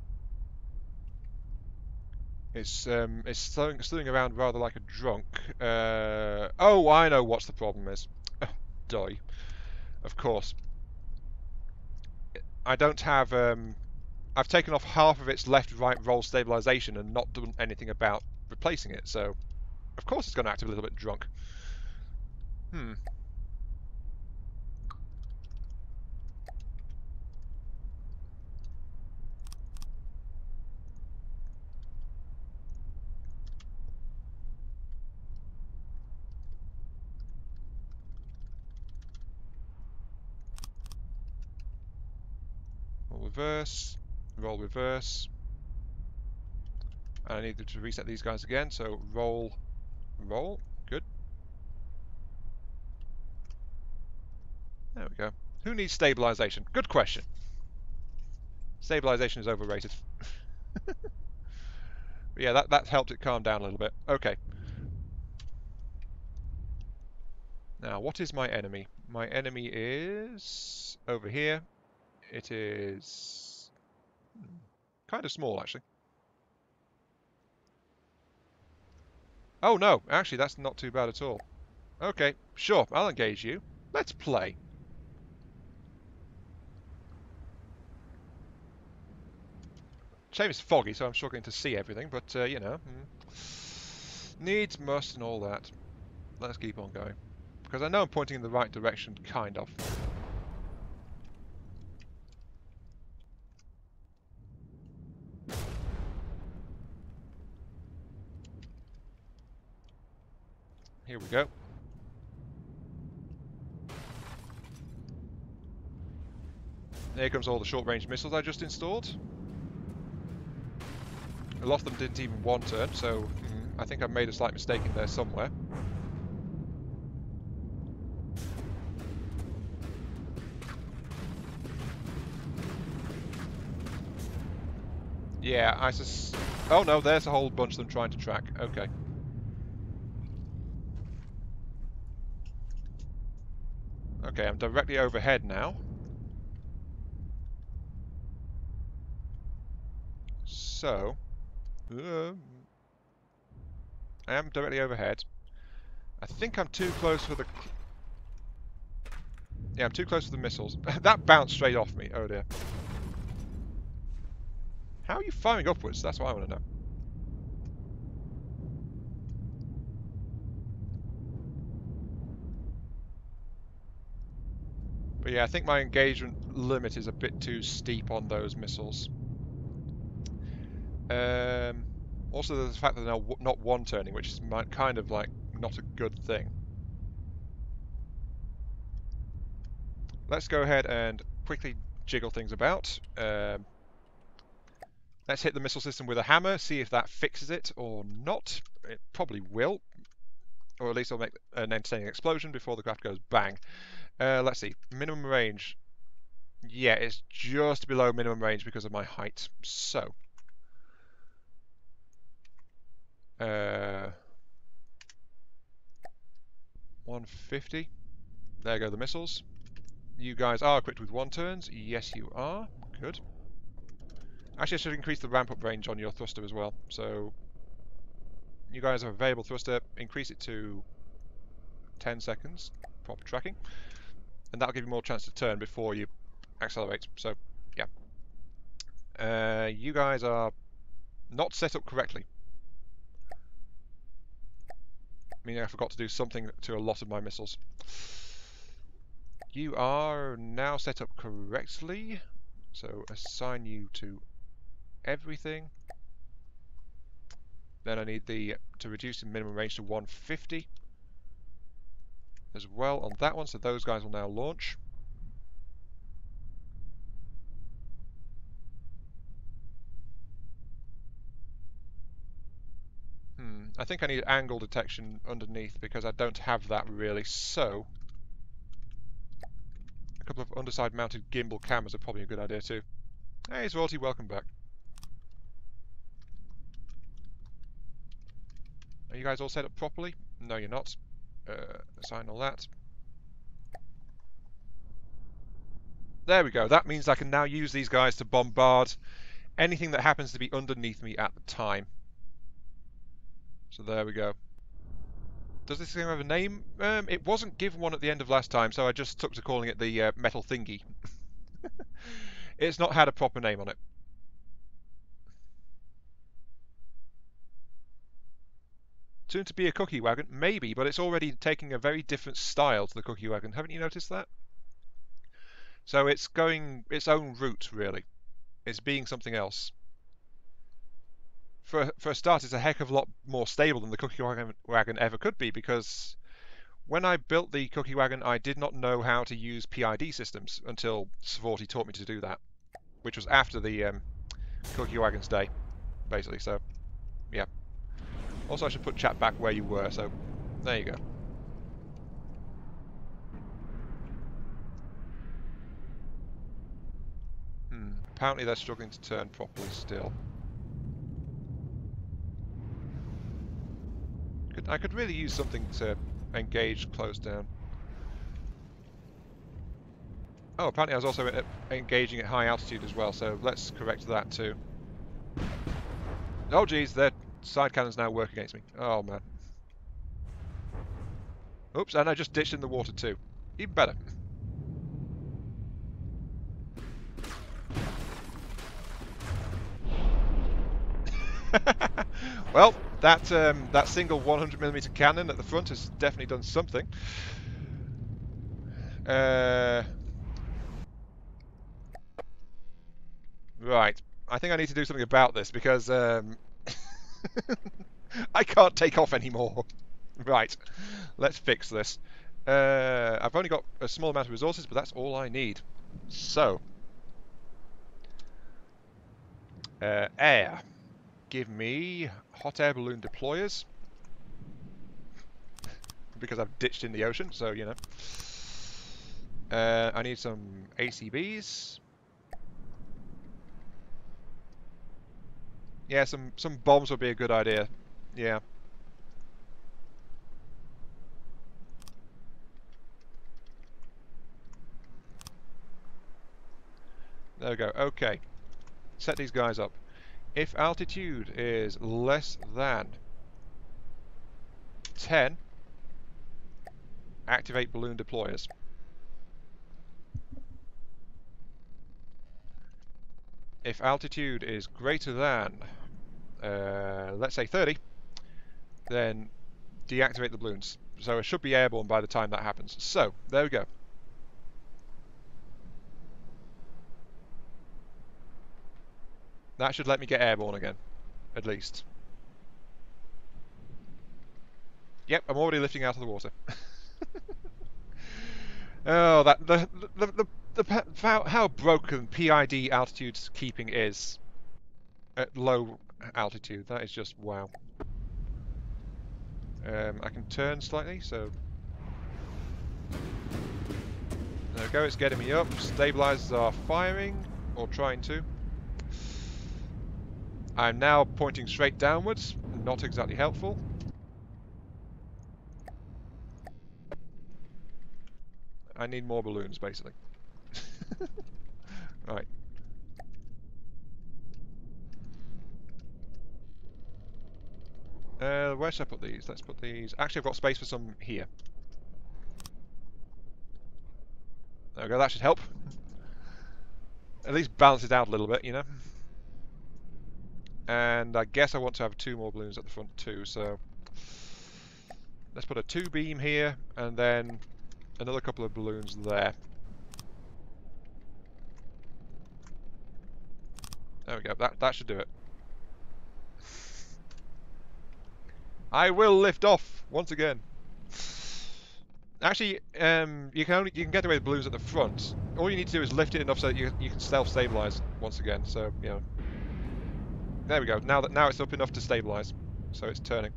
It's slewing around rather like a drunk. Oh, I know what's the problem is. Oh, die. Of course. I don't have I've taken off half of its left-right roll stabilization and not done anything about replacing it, so of course it's going to act a little bit drunk. Hmm. Roll reverse, roll reverse. And I needed to reset these guys again, so roll, roll. Good. There we go. Who needs stabilization? Good question. Stabilization is overrated. But yeah, that helped it calm down a little bit. Okay. Now, what is my enemy? My enemy is over here. It is kind of small, actually. Oh, no. Actually, that's not too bad at all. Okay, sure. I'll engage you. Let's play. Shame it's foggy, so I'm struggling to see everything, but, you know. Needs, must, and all that. Let's keep on going. Because I know I'm pointing in the right direction, kind of. Here we go. Here comes all the short-range missiles I just installed. A lot of them didn't even one turn, so I think I've made a slight mistake in there somewhere. Yeah, oh no, there's a whole bunch of them trying to track. Okay. Okay, I'm directly overhead now. So, I am directly overhead. I think I'm too close for the... Yeah, I'm too close for the missiles. That bounced straight off me. Oh dear. How are you firing upwards? That's what I want to know. But yeah, I think my engagement limit is a bit too steep on those missiles. Um, Also, there's the fact that they're not one-turning, which is kind of like not a good thing. Let's go ahead and quickly jiggle things about. Let's hit the missile system with a hammer, see if that fixes it or not. It probably will, or at least it'll make an entertaining explosion before the craft goes bang. Let's see, minimum range. Yeah, it's just below minimum range because of my height. So, 150. There go the missiles. You guys are equipped with 1 turns. Yes, you are. Good. Actually, I should increase the ramp-up range on your thruster as well. So, you guys have a variable thruster. Increase it to 10 seconds. Proper tracking. And that'll give you more chance to turn before you accelerate. So, yeah. You guys are not set up correctly. Meaning I forgot to do something to a lot of my missiles. You are now set up correctly. So, assign you to everything. Then I need to reduce the minimum range to 150 as well on that one, so those guys will now launch. I think I need angle detection underneath because I don't have that really, so a couple of underside mounted gimbal cameras are probably a good idea too. Hey, Zvorty, welcome back. Are you guys all set up properly? No, you're not. Assign all that. There we go. That means I can now use these guys to bombard anything that happens to be underneath me at the time. So there we go. Does this thing have a name? It wasn't given one at the end of last time, so I just took to calling it the metal thingy. It's not had a proper name on it. Soon to be a cookie wagon? Maybe, but it's already taking a very different style to the cookie wagon. Haven't you noticed that? So it's going its own route, really. It's being something else. For a start, it's a heck of a lot more stable than the cookie wagon ever could be, because when I built the cookie wagon, I did not know how to use PID systems until Svorty taught me to do that, which was after the cookie wagon's day, basically. So, yeah. Also, I should put chat back where you were, so there you go. Apparently they're struggling to turn properly still. I could really use something to engage close down. Oh, apparently I was also engaging at high altitude as well, so let's correct that too. Oh geez, their side cannons now work against me. Oh man. Oops, and I just ditched in the water too. Even better. Well, that single 100mm cannon at the front has definitely done something. Right. I think I need to do something about this because I can't take off anymore. Right. Let's fix this. I've only got a small amount of resources, but that's all I need. So, air. Give me hot air balloon deployers. Because I've ditched in the ocean, so, you know. I need some ACBs. Yeah, some bombs would be a good idea. Yeah. There we go. Okay. Set these guys up. If altitude is less than 10, activate balloon deployers. If altitude is greater than, let's say 30, then deactivate the balloons. So it should be airborne by the time that happens. So, there we go. That should let me get airborne again, at least. Yep, I'm already lifting out of the water. Oh, that how broken PID altitude keeping is at low altitude. That is just wow. I can turn slightly, so There we go, it's getting me up. Stabilizers are firing, or trying to. I'm now pointing straight downwards, not exactly helpful. I need more balloons, basically. Right. Where should I put these? Let's put these... Actually, I've got space for some here. There we go, that should help. At least balance it out a little bit, you know. And I guess I want to have 2 more balloons at the front too, so... Let's put a 2 beam here, and then another couple of balloons there. There we go, that should do it. I will lift off once again. Actually, you can get away with balloons at the front. All you need to do is lift it enough so that you can self-stabilize once again. So you know, there we go. Now it's up enough to stabilize, so it's turning.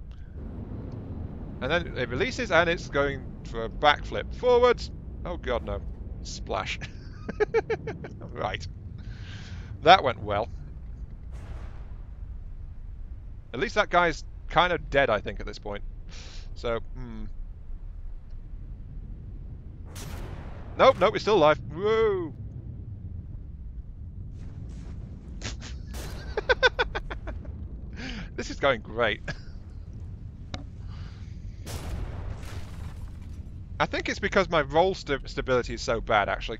And then it releases, and it's going for a backflip forwards. Oh god, no! Splash. Right, that went well. At least that guy's kind of dead, I think, at this point. So, Nope, nope, he's still alive. Whoa! This is going great. I think it's because my roll stability is so bad, actually.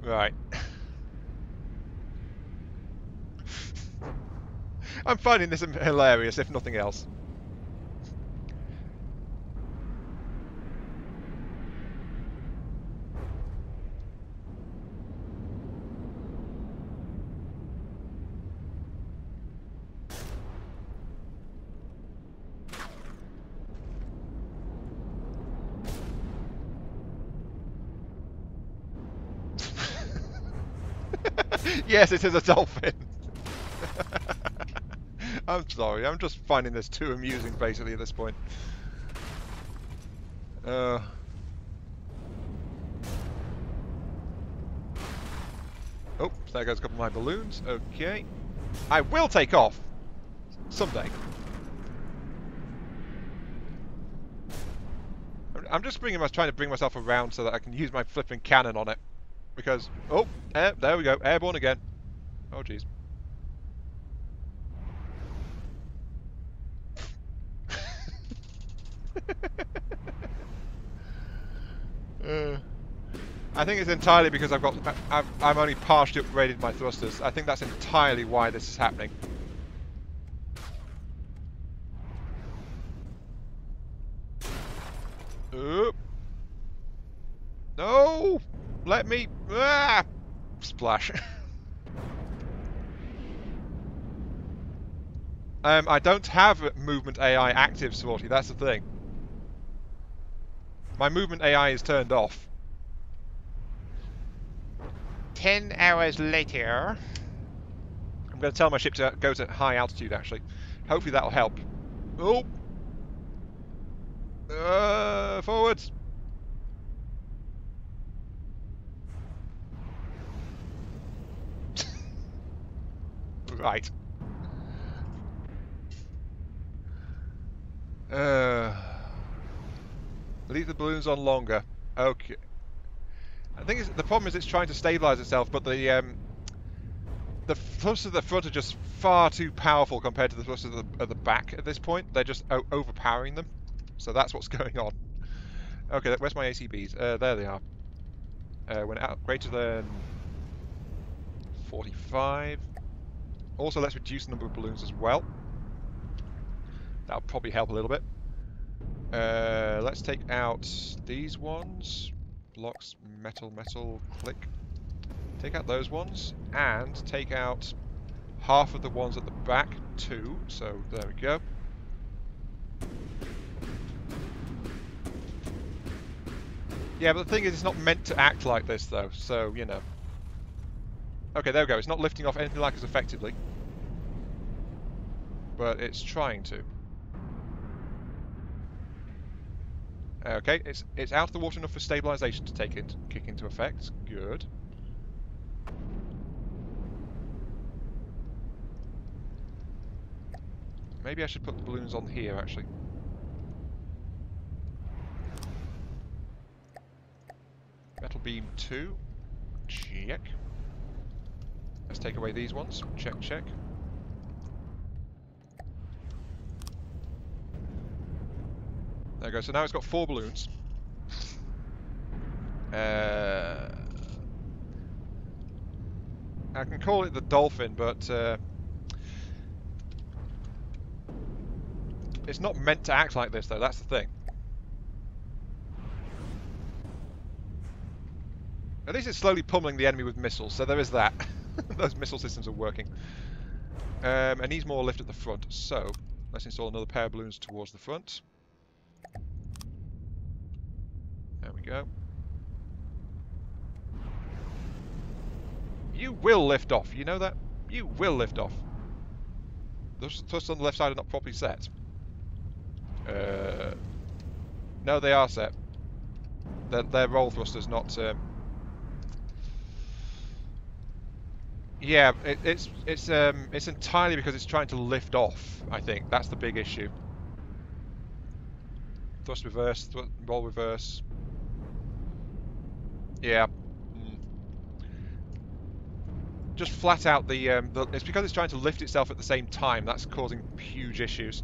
Right. I'm finding this hilarious, if nothing else. Yes, it is a dolphin. I'm sorry, I'm just finding this too amusing, basically, at this point. Oh, there goes a couple of my balloons. Okay. I will take off. Someday. I'm just trying to bring myself around so that I can use my flipping cannon on it. Because, there we go, airborne again. Oh, jeez. I think it's entirely because I'm only partially upgraded my thrusters. I think that's entirely why this is happening. No! Let me... Splash. I don't have movement AI active, Sporty, that's the thing. My movement AI is turned off. 10 hours later... I'm going to tell my ship to go to high altitude, actually. Hopefully that'll help. Oh! Forwards! Right. Leave the balloons on longer. Okay. I think the problem is it's trying to stabilize itself, but the thrusters at the front are just far too powerful compared to the thrusters at the back at this point. They're just overpowering them. So that's what's going on. Okay, where's my ACBs? There they are. When out greater than 45. Also, let's reduce the number of balloons as well. That'll probably help a little bit. Let's take out these ones. Blocks, metal, click. Take out those ones, and take out half of the ones at the back, too. So, there we go. Yeah, but the thing is, it's not meant to act like this, though, so, you know. Okay, there we go. It's not lifting off anything like us effectively, but it's trying to. Okay, it's out of the water enough for stabilization to kick into effect. Good. Maybe I should put the balloons on here, actually. Metal beam 2. Check. Let's take away these ones. Check, check. There we go. So now it's got 4 balloons. I can call it the dolphin, but it's not meant to act like this, though. That's the thing. At least it's slowly pummeling the enemy with missiles, so there is that. Those missile systems are working. And needs more lift at the front, so let's install another pair of balloons towards the front. There we go. You will lift off, you know that? You will lift off. Those thrusters on the left side are not properly set. No, they are set. They're roll thrusters, not... Yeah, it's entirely because it's trying to lift off, I think. That's the big issue. Thrust reverse, roll reverse. Yeah. Just flat out it's because it's trying to lift itself at the same time that's causing huge issues.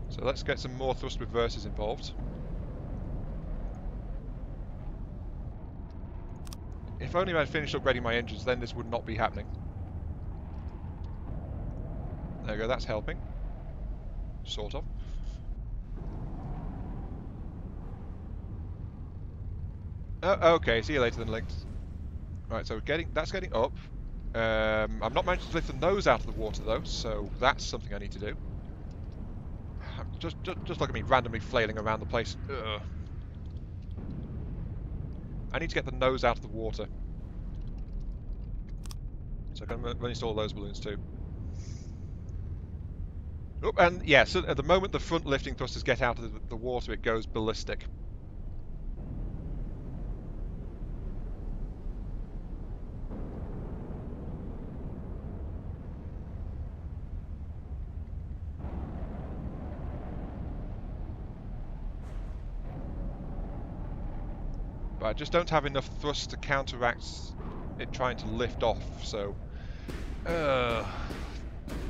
So let's get some more thrust reverses involved. If only I'd finished upgrading my engines, then this would not be happening. There we go, that's helping. Sort of. Oh, okay, see you later then, Linked. Right, so that's getting up. I've not managed to lift the nose out of the water though, so that's something I need to do. Just look at me randomly flailing around the place. Ugh. I need to get the nose out of the water. So I'm going to install those balloons too. Oh, and yeah, so at the moment the front lifting thrusters get out of the water, it goes ballistic. But I just don't have enough thrust to counteract it trying to lift off, so...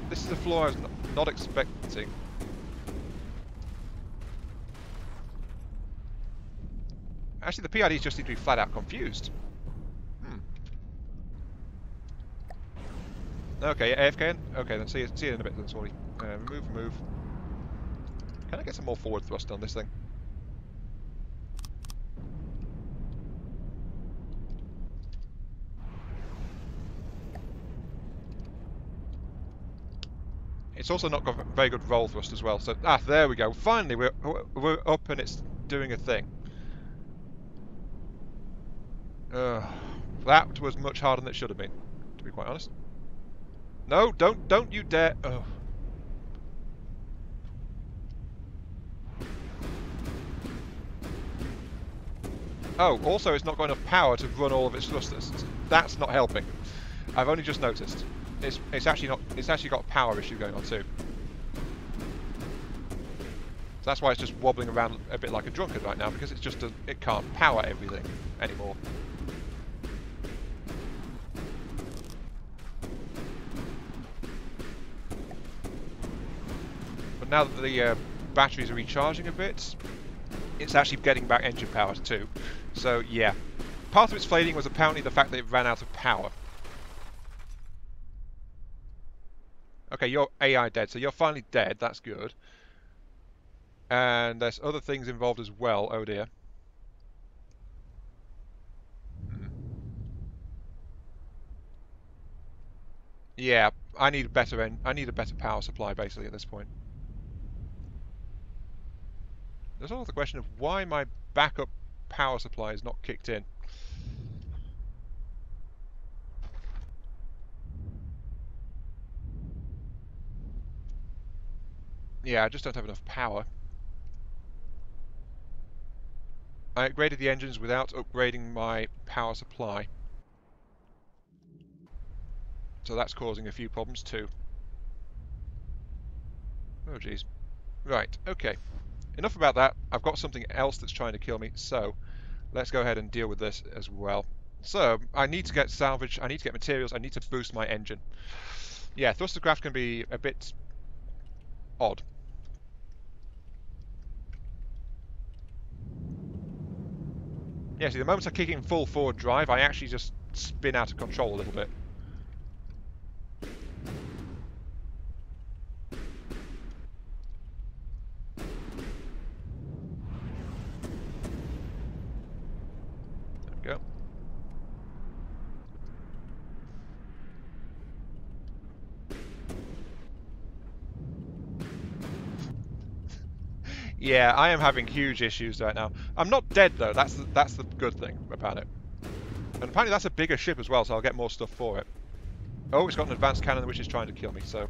this is a flaw I was not expecting. Actually, the PIDs just seem to be flat out confused. Okay, AFK? Okay, then see you in a bit then, sorry. Move. Can I get some more forward thrust on this thing? It's also not got very good roll thrust as well, so... Ah, there we go. Finally, we're up and it's doing a thing. That was much harder than it should have been, to be quite honest. No, don't you dare... Oh. Oh, also it's not got enough power to run all of its thrusters. That's not helping. I've only just noticed. It's actually got a power issue going on too. So that's why it's just wobbling around a bit like a drunkard right now, because it can't power everything anymore. But now that the batteries are recharging a bit, it's actually getting back engine power too. So yeah, part of its flailing was apparently the fact that it ran out of power. Okay, you're AI dead, so you're finally dead, that's good. And there's other things involved as well, oh dear. Yeah, I need a better I need a better power supply basically at this point. There's also the question of why my backup power supply is not kicked in. Yeah, I just don't have enough power. I upgraded the engines without upgrading my power supply. So that's causing a few problems too. Oh jeez. Right, okay. Enough about that. I've got something else that's trying to kill me, so let's go ahead and deal with this as well. So, I need to get salvage, I need to get materials, I need to boost my engine. Yeah, thruster craft can be a bit odd. Yeah, see, the moment I kick it in full forward drive, I actually just spin out of control a little bit. There we go. Yeah, I am having huge issues right now. I'm not dead though. That's the good thing about it. And apparently that's a bigger ship as well, so I'll get more stuff for it. Oh, it's got an advanced cannon which is trying to kill me. So,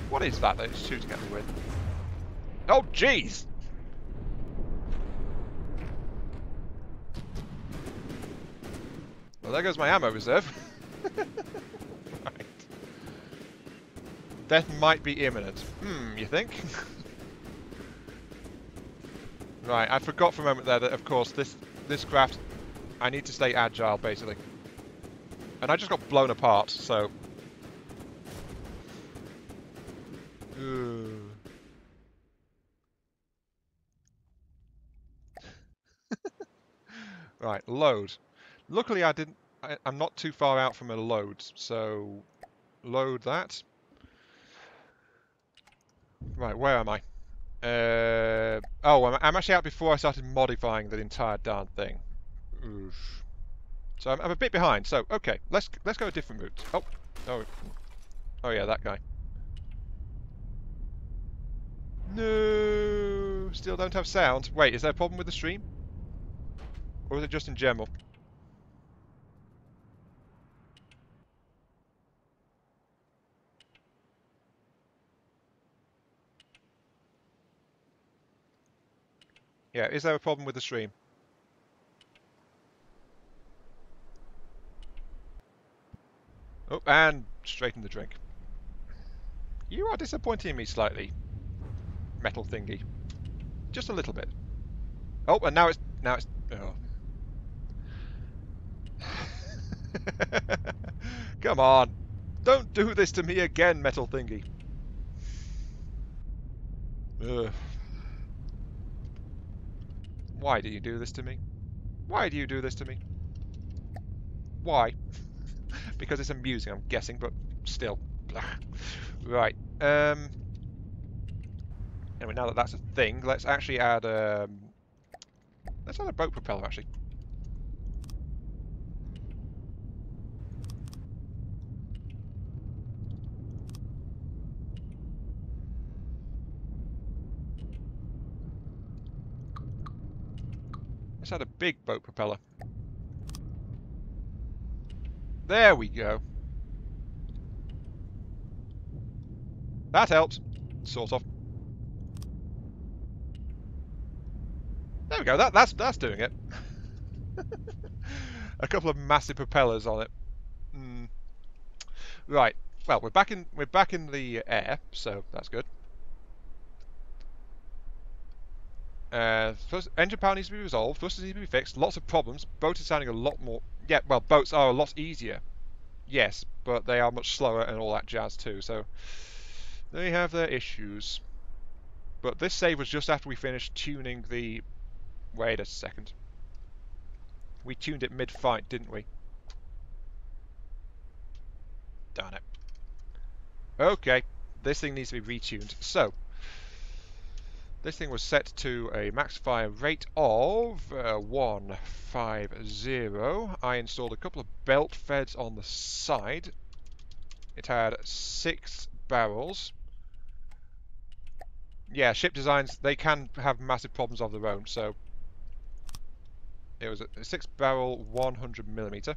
what is that it's shooting at me with? Oh, jeez! Well, there goes my ammo reserve. Right. Death might be imminent. You think? Right, I forgot for a moment there that, of course, this craft, I need to stay agile, basically. And I just got blown apart, so... Ugh. Right, load. Luckily, I didn't... I'm not too far out from a load, so... Load that. Right, where am I? Oh, I'm actually out before I started modifying the entire darn thing. Oof. So I'm a bit behind. So okay, let's go a different route. Oh, oh, oh yeah, that guy. No, still don't have sound. Wait, is there a problem with the stream, or is it just in general? Yeah, is there a problem with the stream? Oh, and straight in the drink. You are disappointing me slightly, metal thingy. Just a little bit. Oh, and now it's. Oh. Come on, don't do this to me again, metal thingy. Ugh. Why do you do this to me? Why do you do this to me? Why? Because it's amusing, I'm guessing, but still. Right. Anyway, now that that's a thing, let's actually add let's add a boat propeller actually. Let's add a big boat propeller. There we go. That helps, sort of. There we go. That's doing it. A couple of massive propellers on it. Mm. Right. Well, we're back in the air, so that's good. First, engine power needs to be resolved. Thrusters need to be fixed. Lots of problems. Boat is sounding a lot more. Yeah, well, boats are a lot easier. Yes, but they are much slower and all that jazz too. So they have their issues. But this save was just after we finished tuning the. Wait a second. We tuned it mid-fight, didn't we? Darn it. Okay, this thing needs to be retuned. So This thing was set to a max fire rate of 150. I installed a couple of belt feds on the side. It had 6 barrels. Yeah, ship designs, they can have massive problems of their own, so it was a 6-barrel 100mm.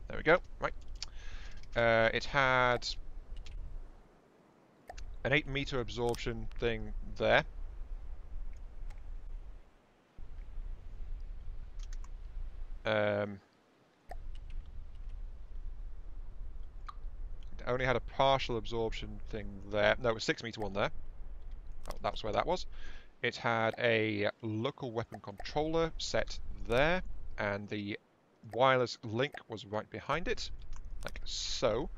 There we go, right. It had an 8-meter absorption thing there. It only had a partial absorption thing there. No, it was 6-meter one there. Oh, that's where that was. It had a local weapon controller set there, and the wireless link was right behind it, like so.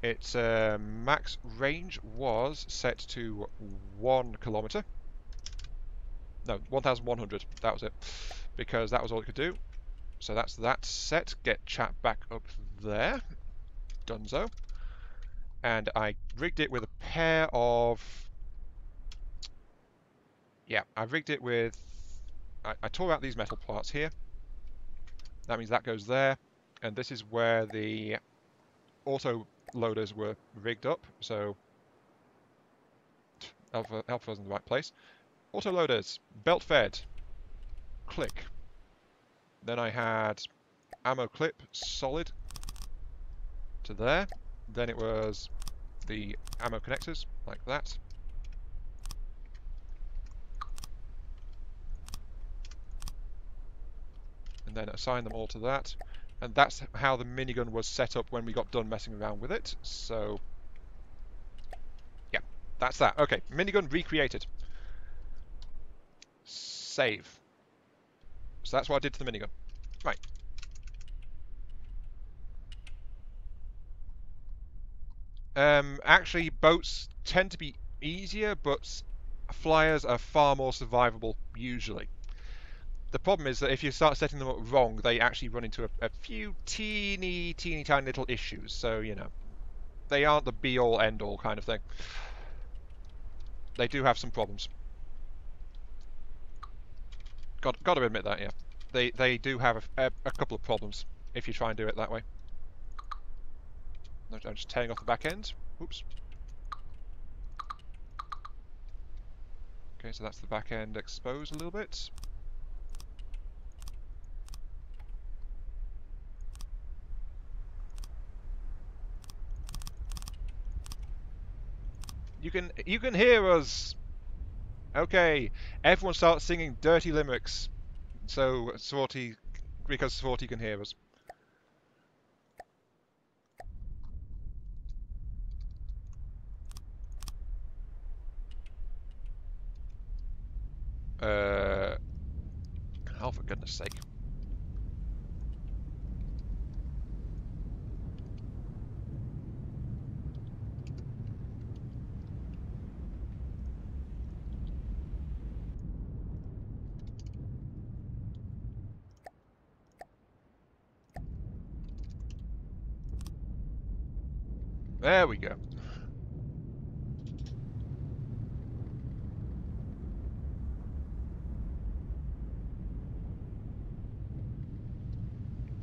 Its max range was set to 1 kilometer. No, 1,100. That was it, because that was all it could do. So that's that set. Get chat back up there. Dunzo. And I rigged it with a pair of... Yeah, I rigged it with... I tore out these metal parts here. That means that goes there. And this is where the auto loaders were rigged up. So Alpha was in the right place. Auto loaders, belt fed, click. Then I had ammo clip solid to there. Then it was the ammo connectors, like that. And then assign them all to that. And that's how the minigun was set up when we got done messing around with it. So, yeah, that's that. Okay, minigun recreated. Save. So that's what I did to the minigun. Right. Actually, boats tend to be easier, but flyers are far more survivable, usually. The problem is that if you start setting them up wrong, they actually run into a few teeny tiny little issues. So, you know, they aren't the be-all, end-all kind of thing. They do have some problems. Got to admit that, yeah. They do have a couple of problems if you try and do it that way. I'm just tearing off the back end. Oops. Okay, so that's the back end exposed a little bit. You can hear us. Okay, everyone starts singing dirty limericks, so Swarty, because Swarty can hear us. Oh, for goodness sake. There we go.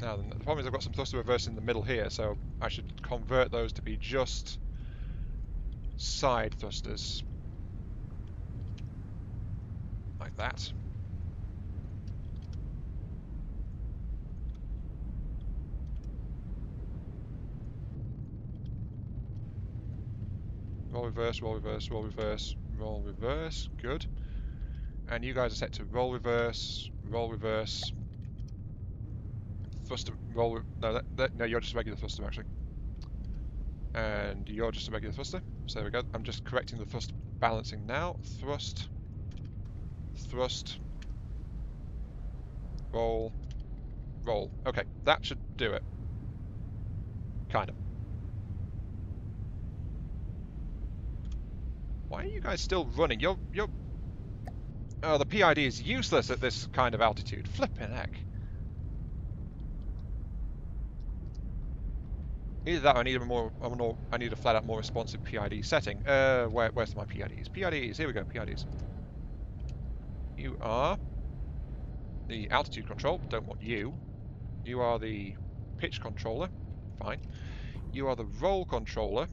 Now, the problem is I've got some thruster reverse in the middle here, so I should convert those to be just side thrusters. Like that. Roll reverse, roll reverse, roll reverse, roll reverse. Good. And you guys are set to roll reverse, thruster, roll. No, no, you're just a regular thruster actually. And you're just a regular thruster. So there we go. I'm just correcting the thrust balancing now. Thrust, thrust, roll, roll. Okay, that should do it. Kind of. Why are you guys still running? You're... Oh, the PID is useless at this kind of altitude. Flippin' heck. Either that or I need a flat out more responsive PID setting. Where's my PIDs? PIDs, here we go, PIDs. You are the altitude control, don't want you. You are the pitch controller, fine. You are the roll controller.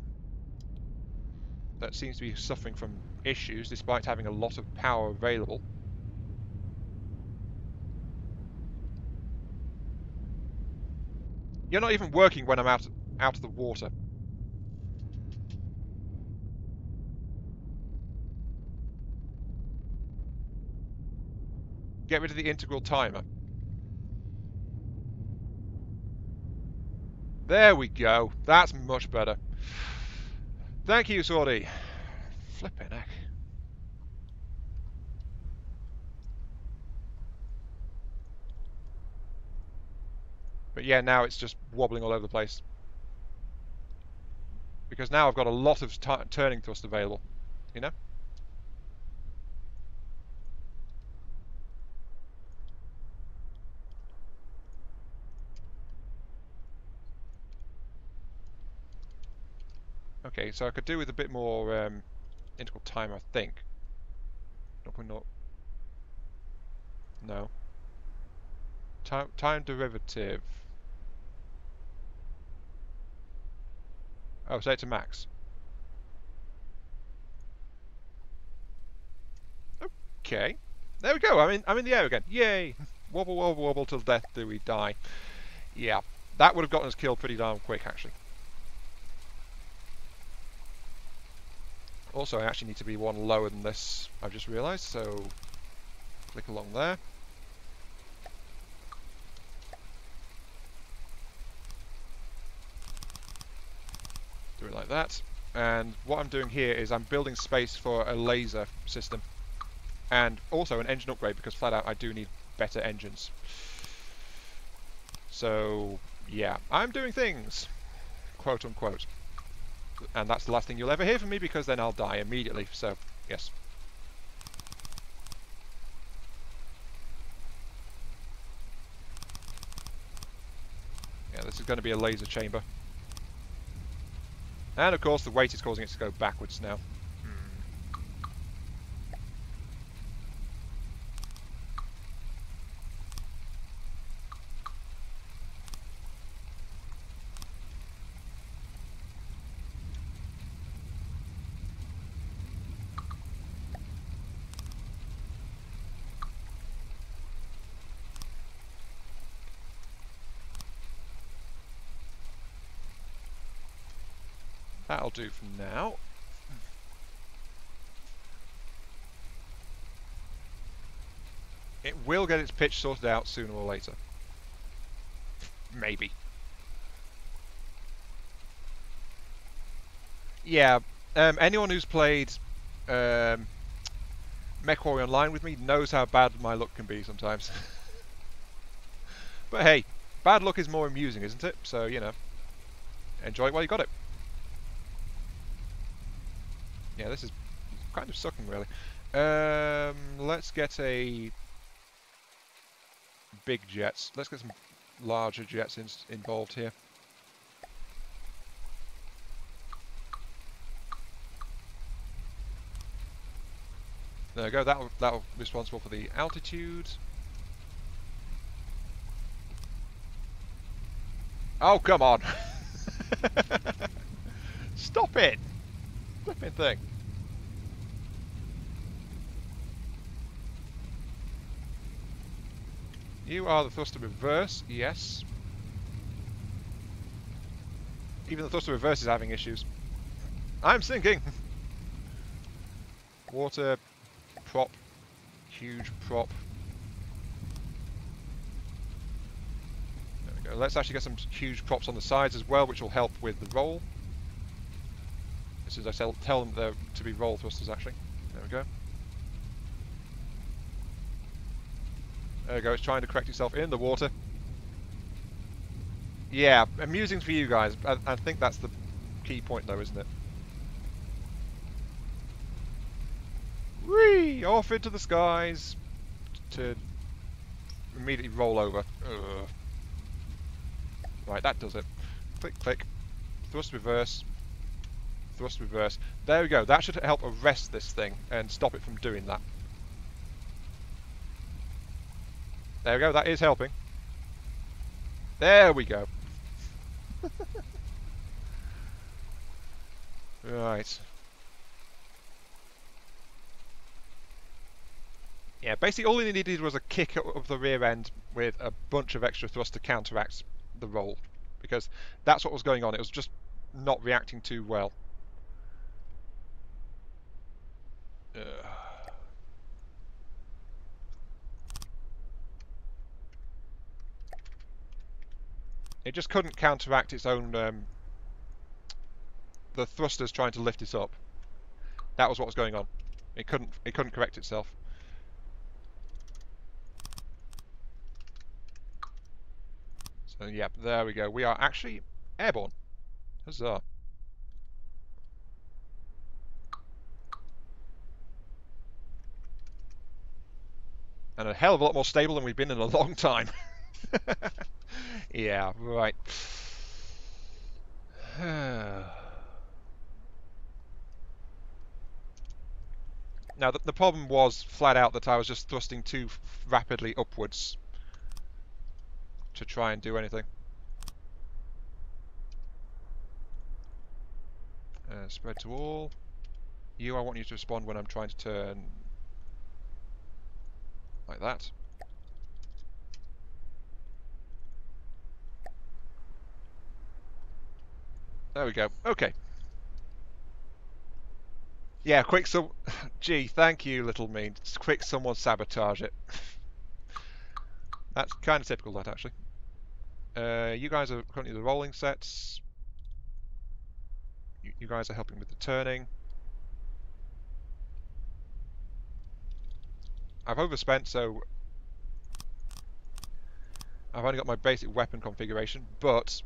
That seems to be suffering from issues despite having a lot of power available. You're not even working when I'm out of the water. Get rid of the integral timer. There we go. That's much better. Thank you, Sordy. Flippin' heck. But yeah, now it's just wobbling all over the place. Because now I've got a lot of turning thrust available. You know? Okay, so I could do with a bit more integral timer, I think. 0.0. No. Time derivative. Oh, set it to max. Okay. There we go. I'm in the air again. Yay! Wobble, wobble, wobble till death do we die. Yeah. That would have gotten us killed pretty darn quick, actually. Also, I actually need to be one lower than this, I've just realised, so click along there. Do it like that. And what I'm doing here is I'm building space for a laser system. And also an engine upgrade, because flat out I do need better engines. So, yeah, I'm doing things, quote unquote. And that's the last thing you'll ever hear from me, because then I'll die immediately, so, yes. Yeah, this is going to be a laser chamber. And of course the weight is causing it to go backwards now. That'll do for now. It will get its pitch sorted out sooner or later. Maybe. Yeah, anyone who's played MechWarrior Online with me knows how bad my luck can be sometimes. But hey, bad luck is more amusing, isn't it? So, you know, enjoy it while you got it. Yeah, this is kind of sucking, really. Let's get a big jets. Let's get some larger jets involved here. There we go. That'll be responsible for the altitude. Oh, come on! Stop it! Flipping thing. You are the thruster reverse, yes. Even the thruster reverse is having issues. I'm sinking! Water, prop, huge prop. There we go. Let's actually get some huge props on the sides as well, which will help with the roll. As I tell them they're to be roll thrusters, actually. There we go. There we go, it's trying to correct itself in the water. Yeah, amusing for you guys. I think that's the key point though, isn't it? Whee! Off into the skies to immediately roll over. Ugh. Right, that does it. Click, click. Thrust reverse. Thrust reverse. There we go. That should help arrest this thing and stop it from doing that. There we go. That is helping. There we go. Right. Yeah, basically all he needed was a kick of the rear end with a bunch of extra thrust to counteract the roll. Because that's what was going on. It was just not reacting too well. It just couldn't counteract its own the thrusters trying to lift it up. That was what was going on. It couldn't correct itself. So yeah, there we go. We are actually airborne. Huzzah. And a hell of a lot more stable than we've been in a long time. Yeah, right. Now, the problem was flat out that I was just thrusting too rapidly upwards to try and do anything. Spread to all. I want you to respond when I'm trying to turn like that. There we go. Okay. Yeah, quick some... Gee, thank you, little mean. Quick someone sabotage it. That's kind of typical, that, actually. You guys are currently the rolling sets. You guys are helping with the turning. I've overspent, so I've only got my basic weapon configuration, but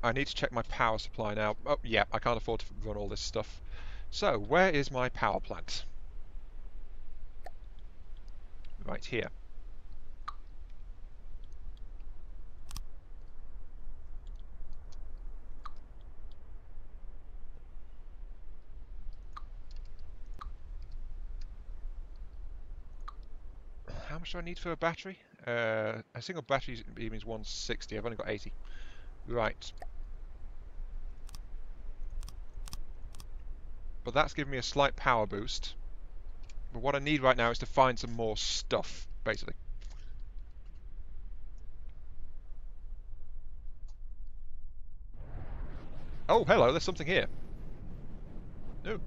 I need to check my power supply now. Oh, yeah, I can't afford to run all this stuff. So, where is my power plant? Right here. How much do I need for a battery? A single battery means 160. I've only got 80. Right. But that's giving me a slight power boost. But what I need right now is to find some more stuff, basically. Oh, hello, there's something here. Oh,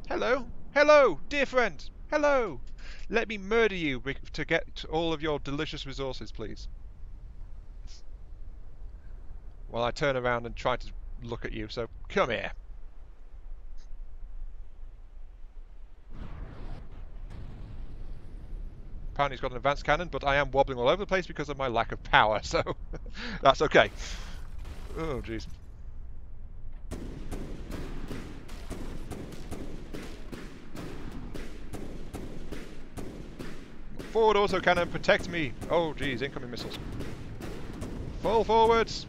hello. Hello, dear friend. Hello. Let me murder you to get all of your delicious resources, please. While I turn around and try to look at you, so come here. Apparently he's got an advanced cannon, but I am wobbling all over the place because of my lack of power, so that's okay. Oh, jeez. Forward autocannon, protect me! Oh, jeez, incoming missiles. Full forwards!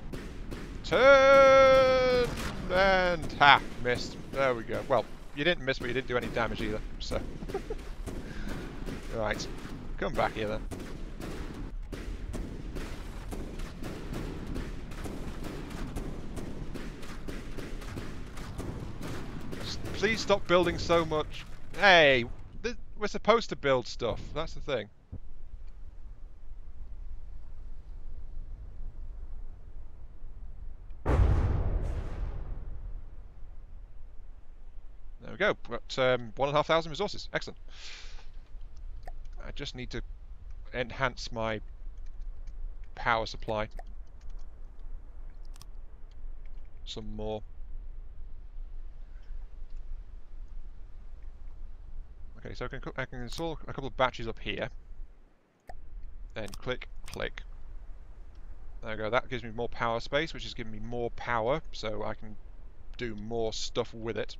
Turn! And ha! Missed. There we go. Well, you didn't miss, but you didn't do any damage either, so... Right. Come back here, then. Please stop building so much. Hey! We're supposed to build stuff. That's the thing. There we go. We've got 1,500 resources. Excellent. I just need to enhance my power supply some more. Okay, so I can install a couple of batteries up here. Then click, click. There we go. That gives me more power space, which is giving me more power, so I can do more stuff with it.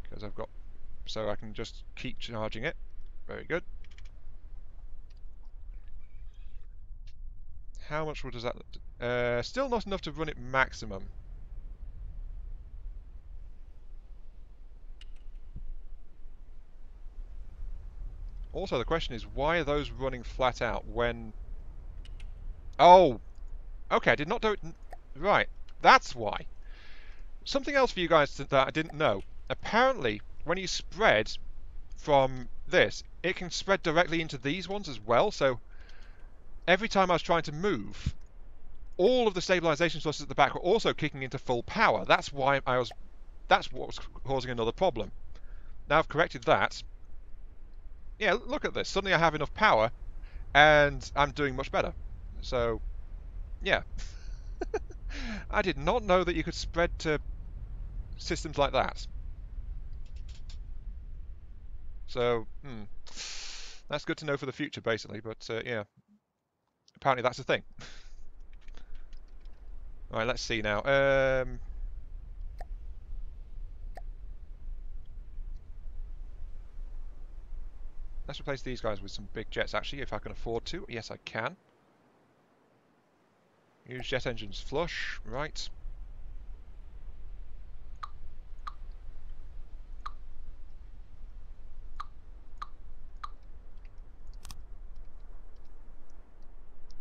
Because I've got... So I can just keep charging it. Very good. How much does that Still not enough to run it maximum. Also, the question is, why are those running flat out when... Oh, okay, I did not do it... Right, that's why. Something else for you guys that I didn't know. Apparently, when you spread from this, it can spread directly into these ones as well, so every time I was trying to move, all of the stabilization sources at the back were also kicking into full power. That's why I was... That's what was causing another problem. Now I've corrected that. Yeah, look at this. Suddenly I have enough power, and I'm doing much better. So, yeah. I did not know that you could spread to systems like that. So, that's good to know for the future, basically. But yeah, apparently that's a thing. All right, let's see now. Let's replace these guys with some big jets, actually, if I can afford to. Yes, I can. Use jet engines flush. Right.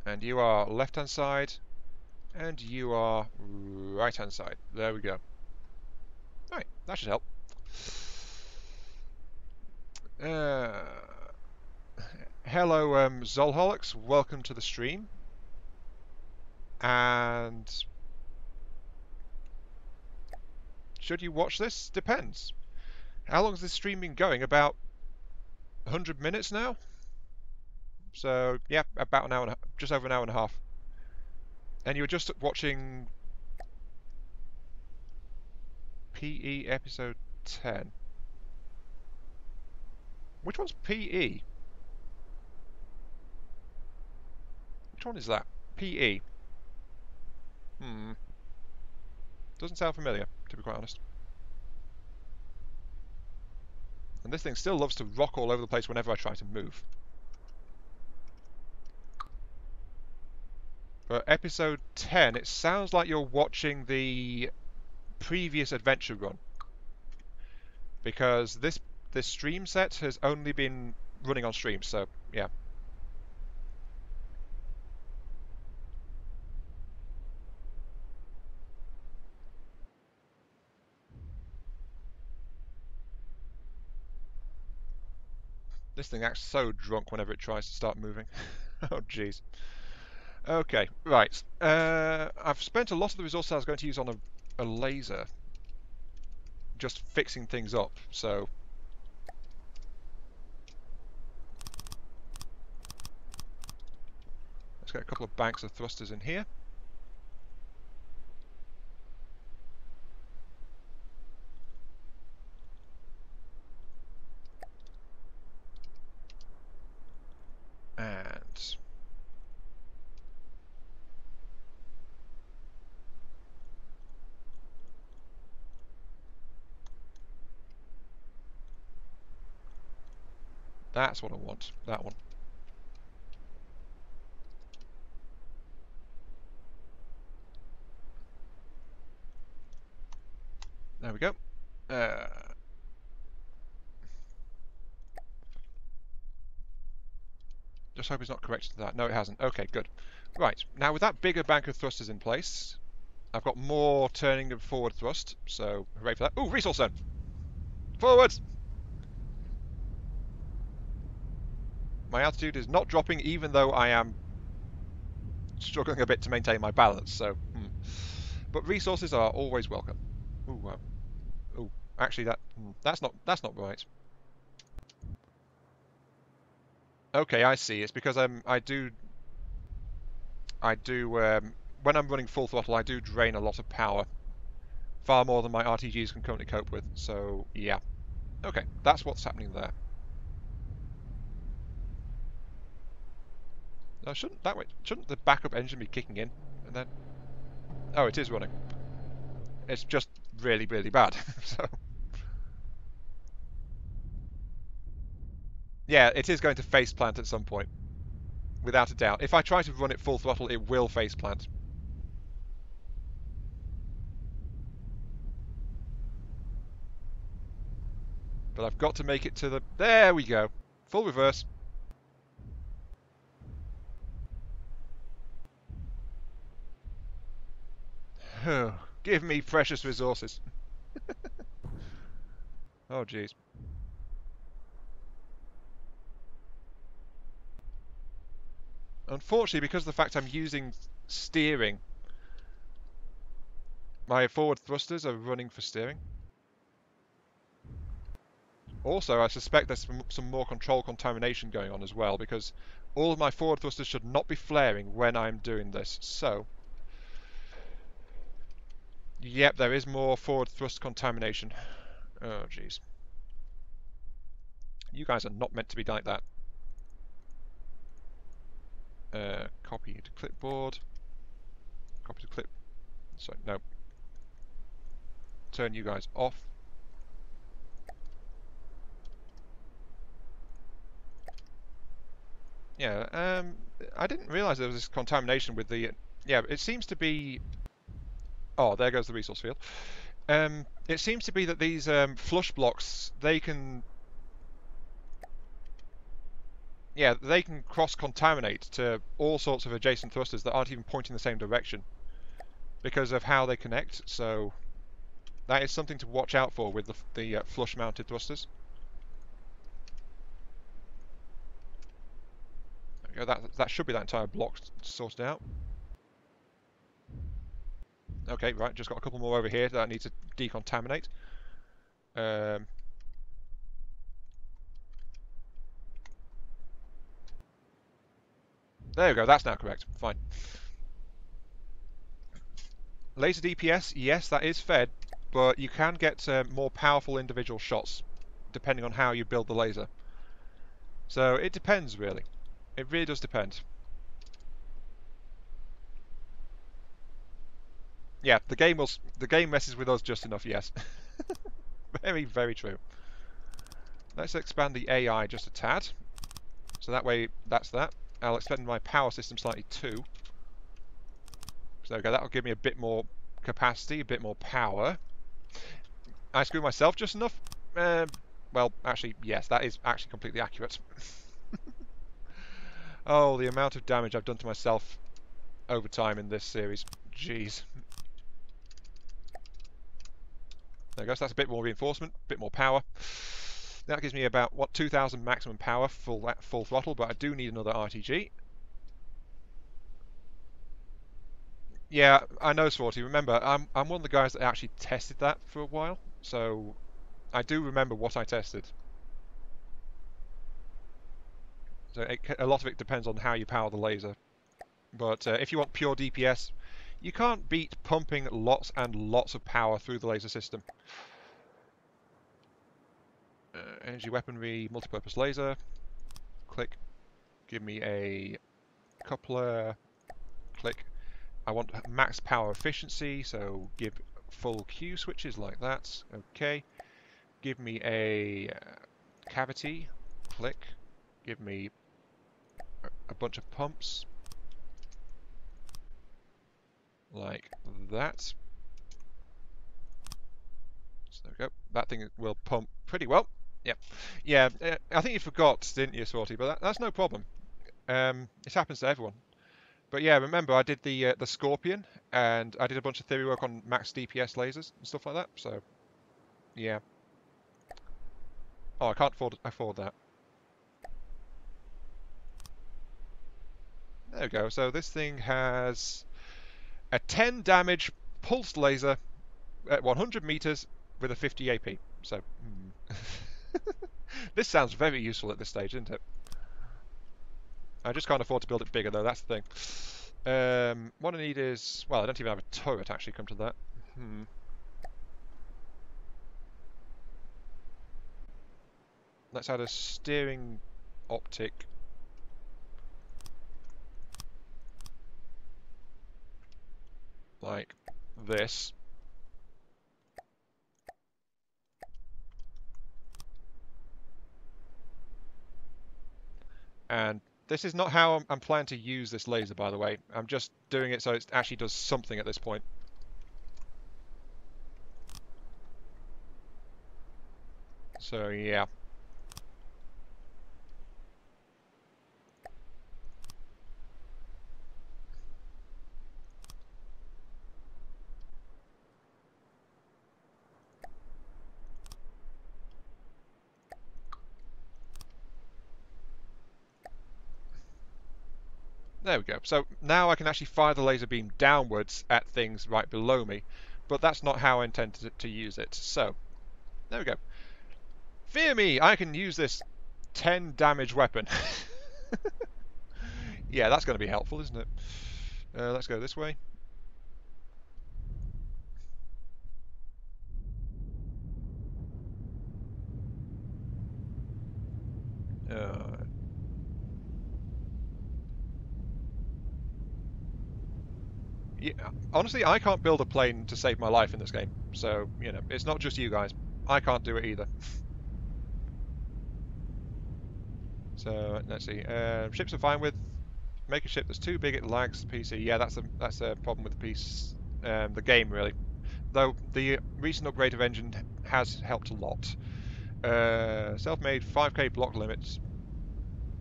And you are left-hand side, and you are right-hand side. There we go. Right, that should help. Uh, Hello, Zolholics. Welcome to the stream. And should you watch this? Depends. How long has this stream been going? About 100 minutes now? So, yeah, about an hour and just over an hour and a half. And you were just watching PE episode 10. Which one's PE? Which one is that? PE. Doesn't sound familiar, to be quite honest. And this thing still loves to rock all over the place whenever I try to move. But episode 10, it sounds like you're watching the previous adventure run. Because this stream set has only been running on stream, so yeah. This thing acts so drunk whenever it tries to start moving. Oh, jeez. Okay, right. I've spent a lot of the resources I was going to use on a laser just fixing things up, so... Let's get a couple of banks of thrusters in here. And... That's what I want, that one. There we go. Just hope it's not corrected to that. No, it hasn't. Okay, good. Right, now with that bigger bank of thrusters in place, I've got more turning and forward thrust, so hooray for that. Ooh, resource zone! Forwards! My altitude is not dropping even though I am struggling a bit to maintain my balance, so... But resources are always welcome. Ooh, ooh, actually that's not right. Okay, I see. It's because when I'm running full throttle, I do drain a lot of power, far more than my RTGs can currently cope with. So yeah, okay, that's what's happening there. Now, shouldn't the backup engine be kicking in? And then, oh, it is running. It's just really, really bad. So yeah, it is going to face plant at some point, without a doubt. If I try to run it full throttle, it will face plant. But I've got to make it to the... There we go. Full reverse. Give me precious resources. Oh, jeez. Unfortunately, because of the fact I'm using steering, my forward thrusters are running for steering. Also, I suspect there's some more control contamination going on as well, because all of my forward thrusters should not be flaring when I'm doing this. So, yep, there is more forward thrust contamination. Oh, jeez. You guys are not meant to be like that. Copy to clipboard. Copy to clip. Sorry, no. Turn you guys off. Yeah, I didn't realise there was this contamination with the... Yeah, it seems to be... Oh, there goes the resource field. It seems to be that these flush blocks, they can... Yeah, they can cross-contaminate to all sorts of adjacent thrusters that aren't even pointing the same direction because of how they connect, so that is something to watch out for with the flush-mounted thrusters. There we go, that should be that entire block sorted out. Okay, right, just got a couple more over here that I need to decontaminate. Um, there we go, that's now correct. Fine. Laser DPS, yes, that is fed, but you can get more powerful individual shots depending on how you build the laser. So it depends, really. It really does depend. Yeah, the game messes with us just enough, yes. Very, very true. Let's expand the AI just a tad. So that way, that's that. I'll expand my power system slightly too. So there we go, that'll give me a bit more capacity, a bit more power. I screw myself just enough? Well, actually, yes, that is actually completely accurate. Oh, the amount of damage I've done to myself over time in this series. Jeez. There we go, so that's a bit more reinforcement, a bit more power. That gives me about, what, 2,000 maximum power full throttle, but I do need another RTG. Yeah, I know, Swarty. Remember, I'm one of the guys that actually tested that for a while, so I do remember what I tested. So a lot of it depends on how you power the laser. But if you want pure DPS, you can't beat pumping lots and lots of power through the laser system. Energy weaponry, multipurpose laser. Click. Give me a coupler. Click. I want max power efficiency, so give full Q switches like that. Okay. Give me a cavity. Click. Give me a bunch of pumps. Like that. So there we go. That thing will pump pretty well. Yep. Yeah, I think you forgot, didn't you, Swarty? But that's no problem. It happens to everyone. But yeah, remember I did the Scorpion, and I did a bunch of theory work on max DPS lasers and stuff like that. So yeah. Oh, I can't afford that. There we go. So this thing has a 10 damage pulsed laser at 100 meters with a 50 AP. So this sounds very useful at this stage, isn't it? I just can't afford to build it bigger though. That's the thing. What I need is, well, I don't even have a turret actually. Come to that. Let's add a steering optic. Like this. And this is not how I'm planning to use this laser, by the way. I'm just doing it so it actually does something at this point. So yeah. There we go. So now I can actually fire the laser beam downwards at things right below me, but that's not how I intend to use it. So, there we go. Fear me, I can use this 10 damage weapon. Yeah, that's going to be helpful, isn't it? Let's go this way. Uh, yeah, honestly, I can't build a plane to save my life in this game. So, you know, it's not just you guys. I can't do it either. So, let's see. Ships are fine with. Make a ship that's too big, it lags the PC. Yeah, that's a problem with the piece, the game really. Though the recent upgrade of engine has helped a lot. Self-made 5k block limits.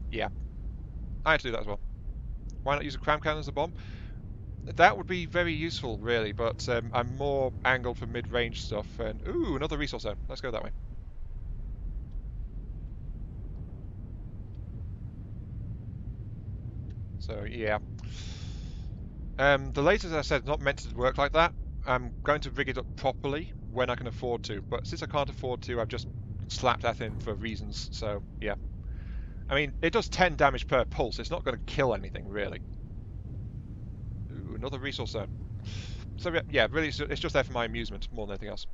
Yeah, I had to do that as well. Why not use a cram cannon as a bomb? That would be very useful, really, but I'm more angled for mid-range stuff. And ooh, another resource zone. Let's go that way. So yeah, the lasers, as I said, not meant to work like that. I'm going to rig it up properly when I can afford to, but since I can't afford to, I've just slapped that in for reasons. So yeah, I mean, it does 10 damage per pulse. It's not going to kill anything really. Ooh, another resource zone. So yeah, really, it's just there for my amusement more than anything else.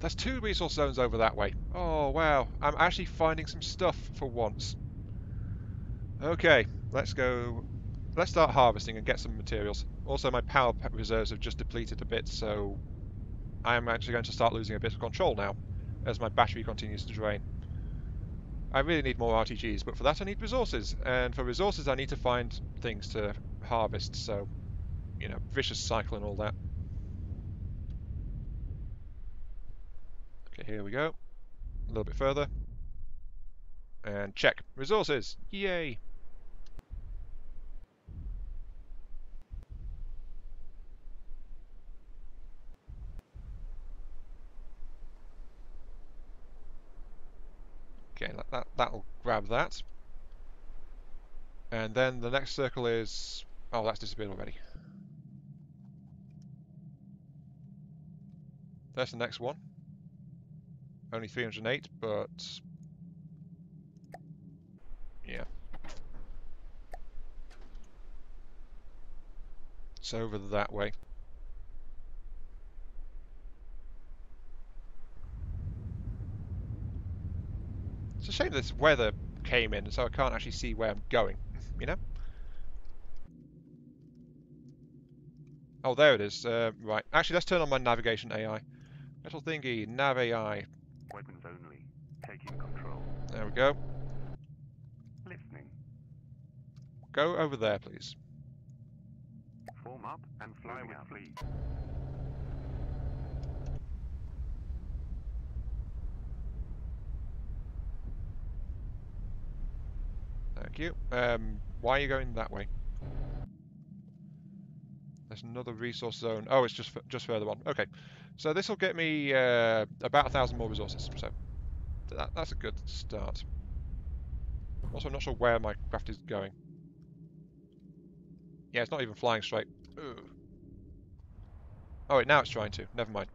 There's 2 resource zones over that way. Oh wow, I'm actually finding some stuff for once. Okay, let's go. Let's start harvesting and get some materials. Also, my power reserves have just depleted a bit, so I'm actually going to start losing a bit of control now as my battery continues to drain. I really need more RTGs, but for that I need resources, and for resources I need to find things to harvest, so, you know, vicious cycle and all that. Okay, here we go. A little bit further. And check. Resources! Yay! Okay, that'll grab that. And then the next circle is... Oh, that's disappeared already. There's the next one. Only 308, but... Yeah. It's over that way. It's a shame this weather came in, so I can't actually see where I'm going, you know? Oh, there it is. Right. Actually, let's turn on my navigation AI. Little thingy, nav AI. Weapons only. Taking control. There we go. Listening. Go over there, please. Form up and fly with fleet. Thank you. Why are you going that way? There's another resource zone. Oh, it's just further on. Okay, so this will get me about 1,000 more resources. So that's a good start. Also, I'm not sure where my craft is going. Yeah, it's not even flying straight. Ugh. Oh wait, now it's trying to. Never mind.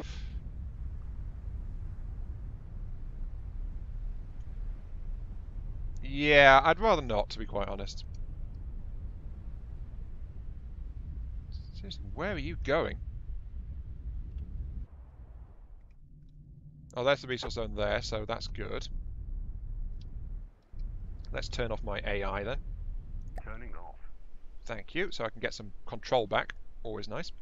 Yeah, I'd rather not, to be quite honest. Seriously, where are you going? Oh, there's the resource zone there, so that's good. Let's turn off my AI then. Turning off. Thank you, so I can get some control back. Always nice.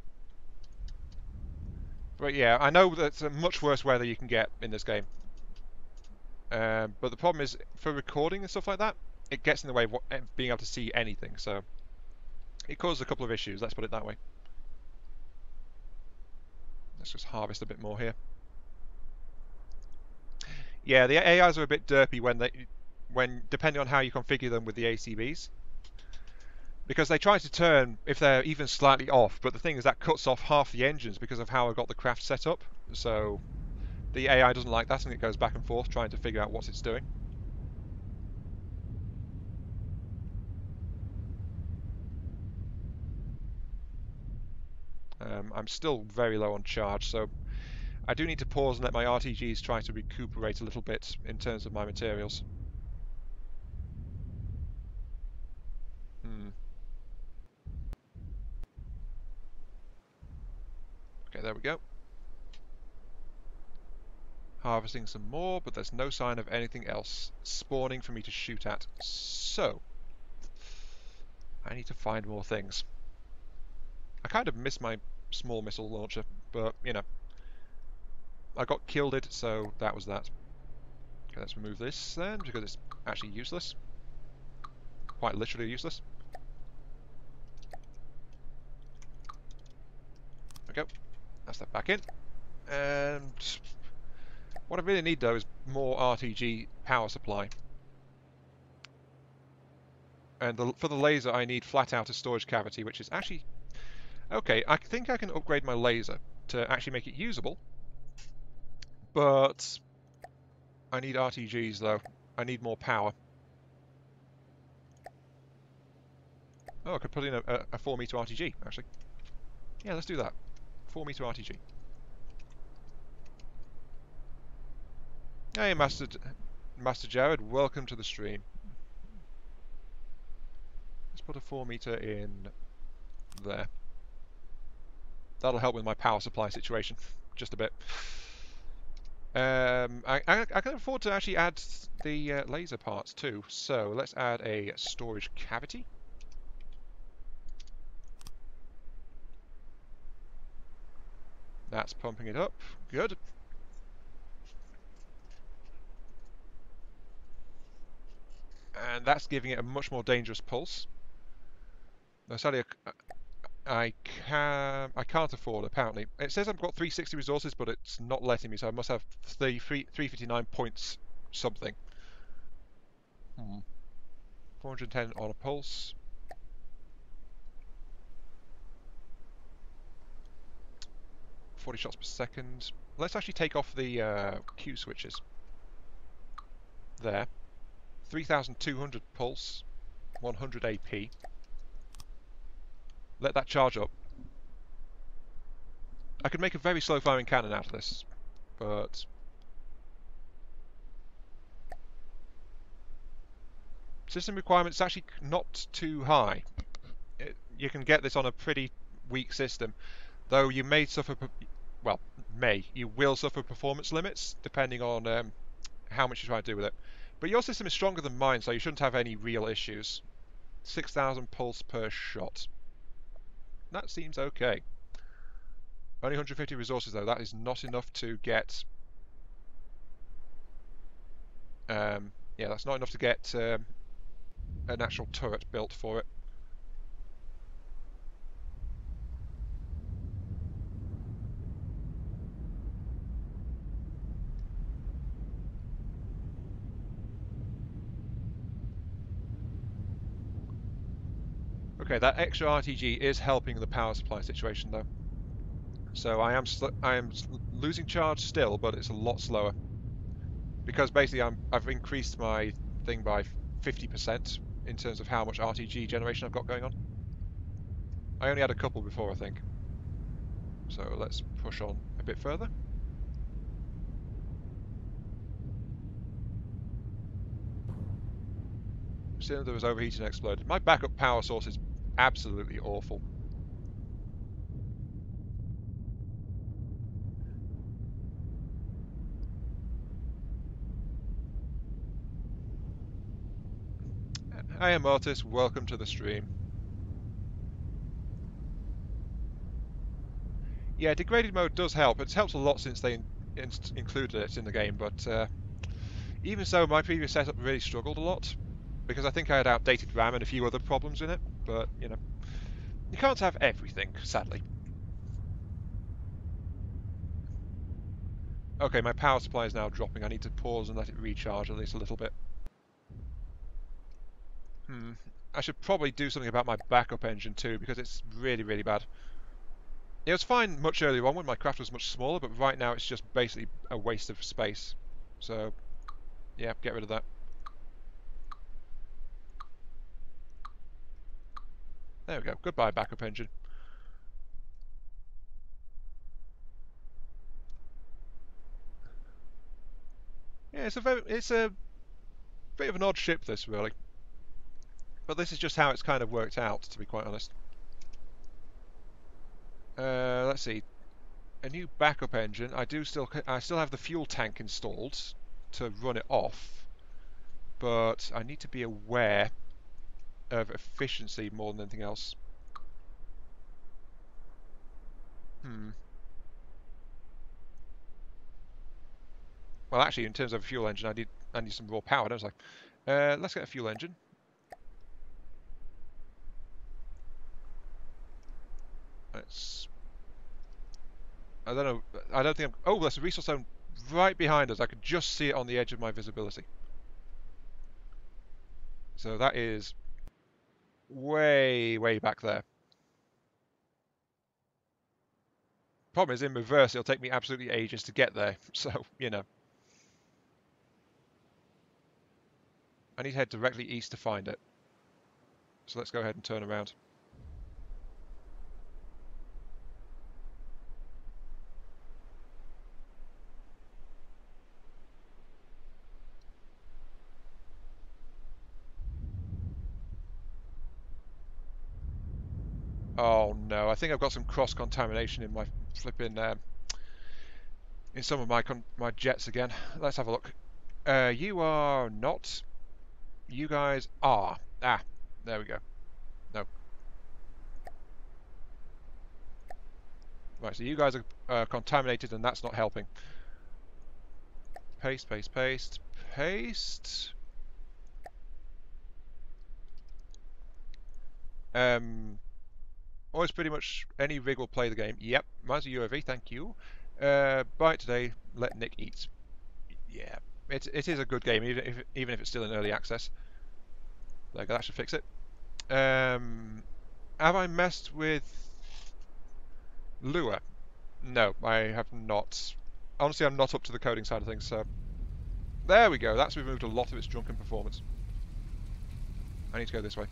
But yeah, I know that's a much worse weather you can get in this game. But the problem is, for recording and stuff like that, it gets in the way of being able to see anything. So it causes a couple of issues. Let's put it that way. Let's just harvest a bit more here. Yeah, the AIs are a bit derpy when depending on how you configure them with the ACBs, because they try to turn if they're even slightly off. But the thing is that cuts off half the engines because of how I got the craft set up. So the AI doesn't like that, and it goes back and forth trying to figure out what it's doing. I'm still very low on charge, so I do need to pause and let my RTGs try to recuperate a little bit in terms of my materials. Hmm. Okay, there we go. Harvesting some more, but there's no sign of anything else spawning for me to shoot at. So, I need to find more things. I kind of miss my small missile launcher, but, you know, I got killed it, so that was that. Okay, let's remove this then, because it's actually useless. Quite literally useless. There we go. That's that back in. And what I really need, though, is more RTG power supply. And for the laser, I need flat outer storage cavity, which is actually... Okay, I think I can upgrade my laser to actually make it usable. But I need RTGs, though. I need more power. Oh, I could put in a 4-meter RTG, actually. Yeah, let's do that. 4-meter RTG. Hey, Master Jared, welcome to the stream. Let's put a 4-meter in there. That'll help with my power supply situation, just a bit. I can afford to actually add the laser parts too, so let's add a storage cavity. That's pumping it up. Good. And that's giving it a much more dangerous pulse. Now, sadly, I can't afford, apparently. It says I've got 360 resources, but it's not letting me, so I must have 359 points something. 410 on a pulse. 40 shots per second. Let's actually take off the Q switches. There. 3,200 pulse. 100 AP. Let that charge up. I could make a very slow firing cannon out of this, but system requirements actually not too high. You can get this on a pretty weak system, though you may suffer, well, you will suffer performance limits depending on how much you try to do with it. But your system is stronger than mine, so you shouldn't have any real issues. 6,000 pulse per shot. That seems okay. Only 150 resources though, that is not enough to get... yeah, that's not enough to get an actual turret built for it. Okay, that extra RTG is helping the power supply situation though. So I am losing charge still, but it's a lot slower. Because basically I've increased my thing by 50% in terms of how much RTG generation I've got going on. I only had a couple before, I think. So let's push on a bit further. Cylinder was overheated and exploded. My backup power source is absolutely awful. I am Otis, welcome to the stream. Yeah, degraded mode does help. It's helped a lot since they included it in the game, but even so, my previous setup really struggled a lot. because I think I had outdated RAM and a few other problems in it, but, you know, you can't have everything, sadly. Okay, my power supply is now dropping. I need to pause and let it recharge at least a little bit. I should probably do something about my backup engine too, because it's really, really bad. It was fine much earlier on when my craft was much smaller, but right now it's just basically a waste of space. So, yeah, get rid of that. There we go. Goodbye, backup engine. Yeah, it's a bit of an odd ship, this, really. But this is just how it's kind of worked out, to be quite honest. Let's see. A new backup engine. I still have the fuel tank installed to run it off, but I need to be aware of efficiency more than anything else. Hmm. Well, actually, in terms of a fuel engine, I need some raw power, don't I? Let's get a fuel engine. Let's. I don't know. I don't think I'm. Oh, there's a resource zone right behind us. I could just see it on the edge of my visibility. So that is way, way back there. Problem is, in reverse, it'll take me absolutely ages to get there. So, you know, I need to head directly east to find it. So let's go ahead and turn around. Oh no, I think I've got some cross-contamination in my flipping in some of my jets again. Let's have a look. You are not. You guys are. Ah, there we go. No. Right, so you guys are contaminated and that's not helping. Paste, paste, paste, paste. Um, always pretty much any rig will play the game. Yep, mine's a UAV, thank you. Buy it today, let Nick eat. Yeah, it is a good game, even if it's still in early access. There you go, that should fix it. Um, have I messed with Lua? No, I have not. Honestly, I'm not up to the coding side of things, so... There we go, that's removed a lot of its drunken performance. I need to go this way.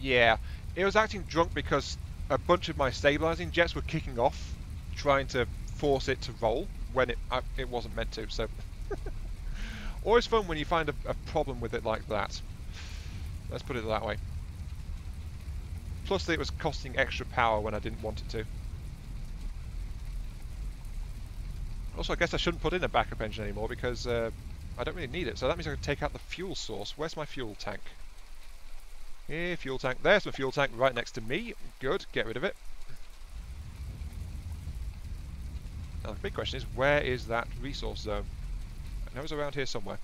Yeah, it was acting drunk because a bunch of my stabilizing jets were kicking off, trying to force it to roll when it wasn't meant to, so... Always fun when you find a problem with it like that. Let's put it that way. Plus it was costing extra power when I didn't want it to. Also, I guess I shouldn't put in a backup engine anymore because I don't really need it. So that means I can take out the fuel source. Where's my fuel tank? Here, fuel tank. There's my fuel tank right next to me. Good, get rid of it. Now the big question is, where is that resource zone? I know it's around here somewhere.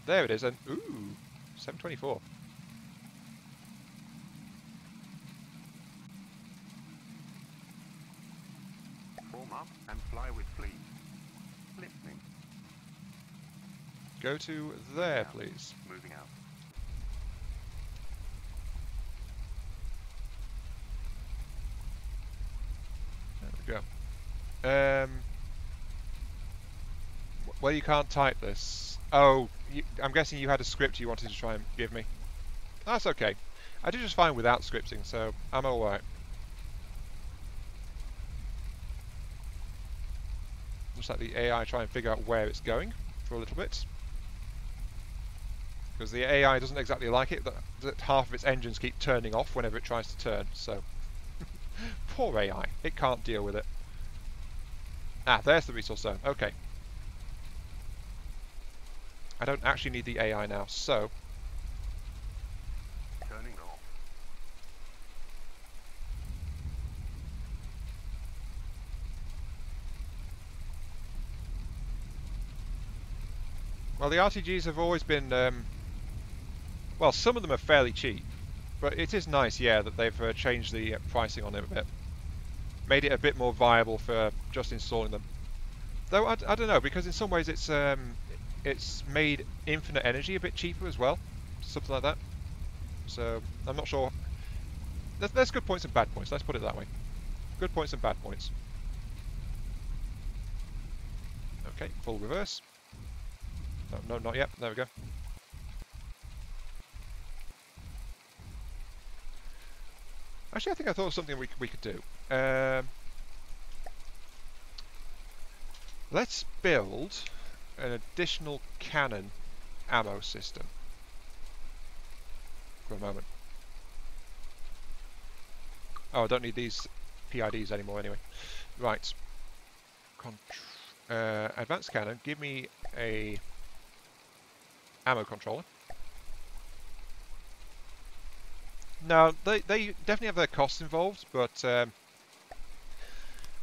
There it is, and ooh, 724. Form up and fly with fleet. Listening. Go to there, please. Moving out. There we go. Well, you can't type this. Oh, I'm guessing you had a script you wanted to try and give me. That's okay. I did just fine without scripting, so I'm alright. Just let the AI try and figure out where it's going for a little bit. Because the AI doesn't exactly like it that half of its engines keep turning off whenever it tries to turn, so... Poor AI, it can't deal with it. Ah, there's the resource zone, okay. I don't actually need the AI now, so... Turning off. Well, the RTGs have always been, well, some of them are fairly cheap, but it is nice, yeah, that they've changed the pricing on them a bit. Made it a bit more viable for just installing them. Though I don't know, because in some ways it's made infinite energy a bit cheaper as well, something like that. So I'm not sure. There's good points and bad points. Let's put it that way. Good points and bad points. Okay, full reverse. No, no, not yet. There we go. Actually, I think I thought of something we could do. Let's build an additional cannon ammo system for a moment. Oh, I don't need these PIDs anymore anyway. Right. Advanced cannon. Give me a ammo controller. No, they definitely have their costs involved, but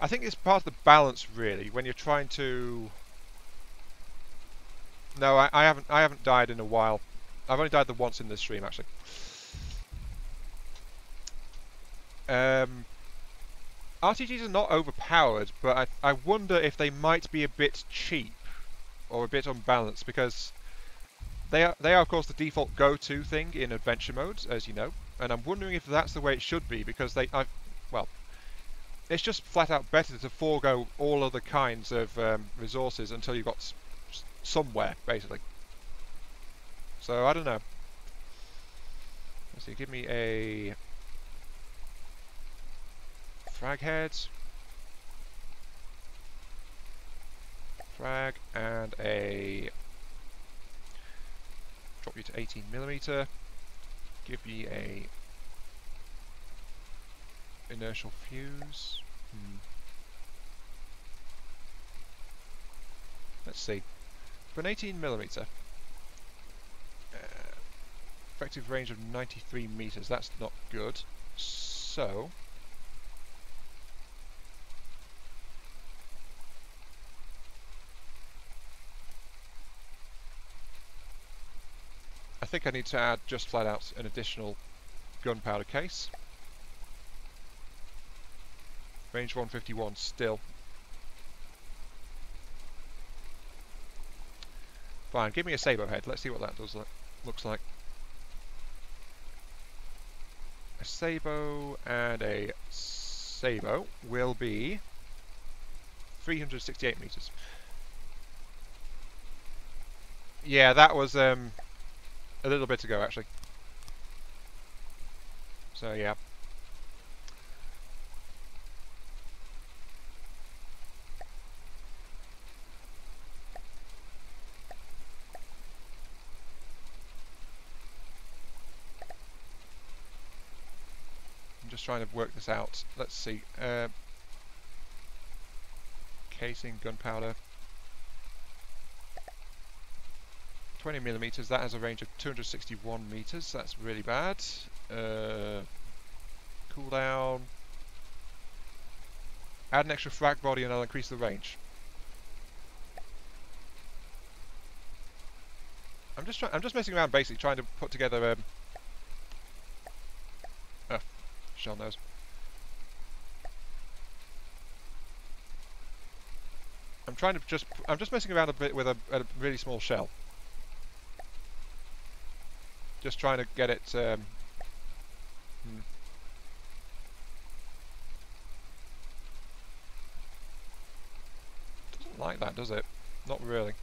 I think it's part of the balance really when you're trying to. No, I haven't died in a while. I've only died the once in this stream actually. RTGs are not overpowered, but I wonder if they might be a bit cheap or a bit unbalanced because they are of course the default go-to thing in adventure modes, as you know, and I'm wondering if that's the way it should be because well, it's just flat out better to forego all other kinds of resources until you've got somewhere basically. So I don't know. Let's see. Give me a frag head, frag, and a drop you to 18mm. Give me a inertial fuse. Let's see. For an 18mm, effective range of 93 meters. That's not good. So I think I need to add just flat out an additional gunpowder case. Range 151 still. Fine, give me a sabot head. Let's see what that looks like. A sabot and a sabot will be 368 meters. Yeah, that was a little bit ago actually. So yeah. Just trying to work this out. Let's see. Casing, gunpowder. 20mm, that has a range of 261 meters. That's really bad. Cooldown. Add an extra frag body and I'll increase the range. I'm just messing around basically trying to put together shell nose. I'm just messing around a bit with a really small shell. Just trying to get it doesn't like that, does it? Not really.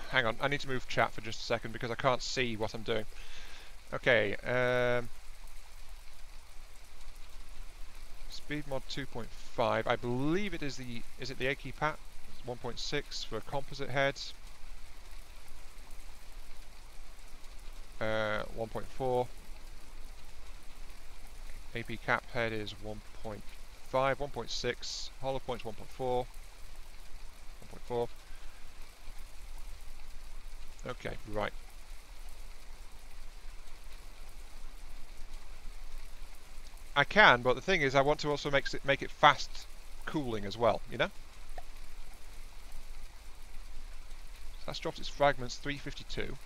Hang on, I need to move chat for just a second because I can't see what I'm doing. Okay, speed mod 2.5. I believe it is the the A-key pat? 1.6 for a composite head. 1.4. AP cap head is 1.5, 1.6. Hollow points 1.4. 1.4. Okay, right. I can, but the thing is, I want to also make it fast cooling as well. You know. So that's dropped its fragments 352.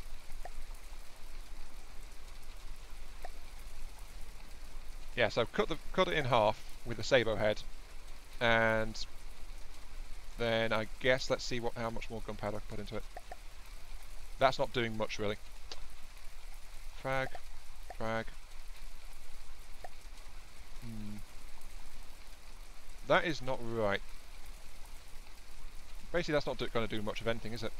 Yeah, so cut it in half with a sabot head, and then I guess let's see how much more gunpowder I can put into it. That's not doing much really. Frag, frag. That is not right. Basically, that's not going to do much of anything, is it?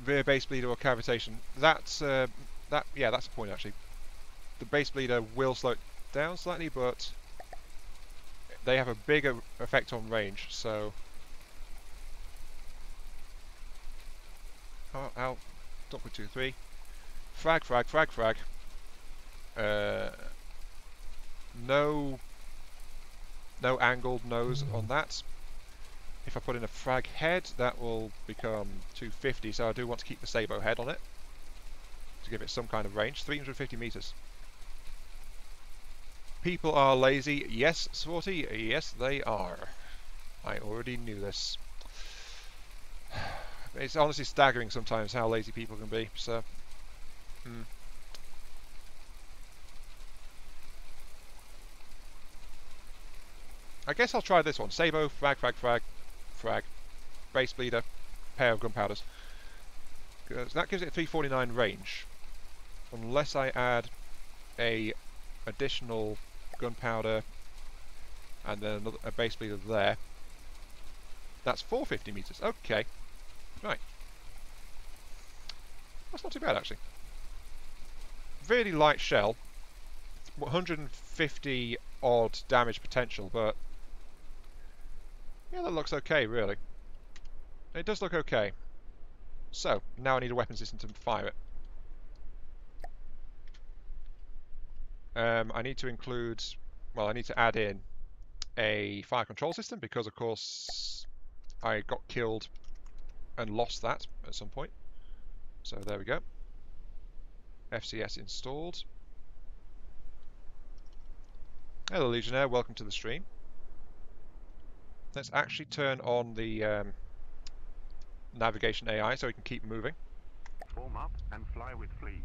Rear base bleeder or cavitation. That's that's a point actually. The base bleeder will slow it down slightly, but they have a bigger effect on range. So, how? 0.23. Frag, frag, frag, frag. Uh, no, no angled nose on that. If I put in a frag head, that will become 250. So I do want to keep the sabot head on it to give it some kind of range. 350 meters. People are lazy. Yes, Swarty. Yes, they are. I already knew this. It's honestly staggering sometimes how lazy people can be. So, I guess I'll try this one. Sabot, frag, frag, frag, frag. Base bleeder, pair of gunpowders. That gives it 349 range. Unless I add a additional gunpowder and then a base bleeder there. That's 450 meters. Okay. Right. That's not too bad actually. Really light shell. 150 odd damage potential, but yeah, that looks okay really. It does look okay. So, now I need a weapon system to fire it. I need to include, well, I need to add in a fire control system because, of course, I got killed and lost that at some point. So there we go. FCS installed. Hello, Legionnaire. Welcome to the stream. Let's actually turn on the navigation AI so we can keep moving. Form up and fly with fleas.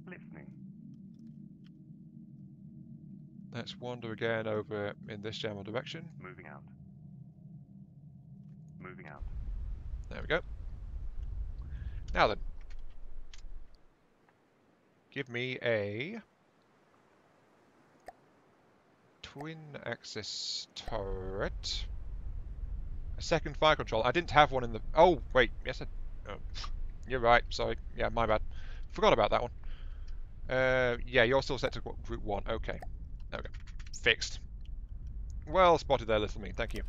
Listening. Let's wander again over in this general direction. Moving out. Moving out. There we go. Now then, give me a twin axis turret. A second fire control. I didn't have one in the... Oh, wait. Yes, oh, you're right. Sorry. Yeah, my bad. Forgot about that one. Yeah, you're still set to Group 1. Okay. There we go. Fixed. Well spotted there, little me. Thank you.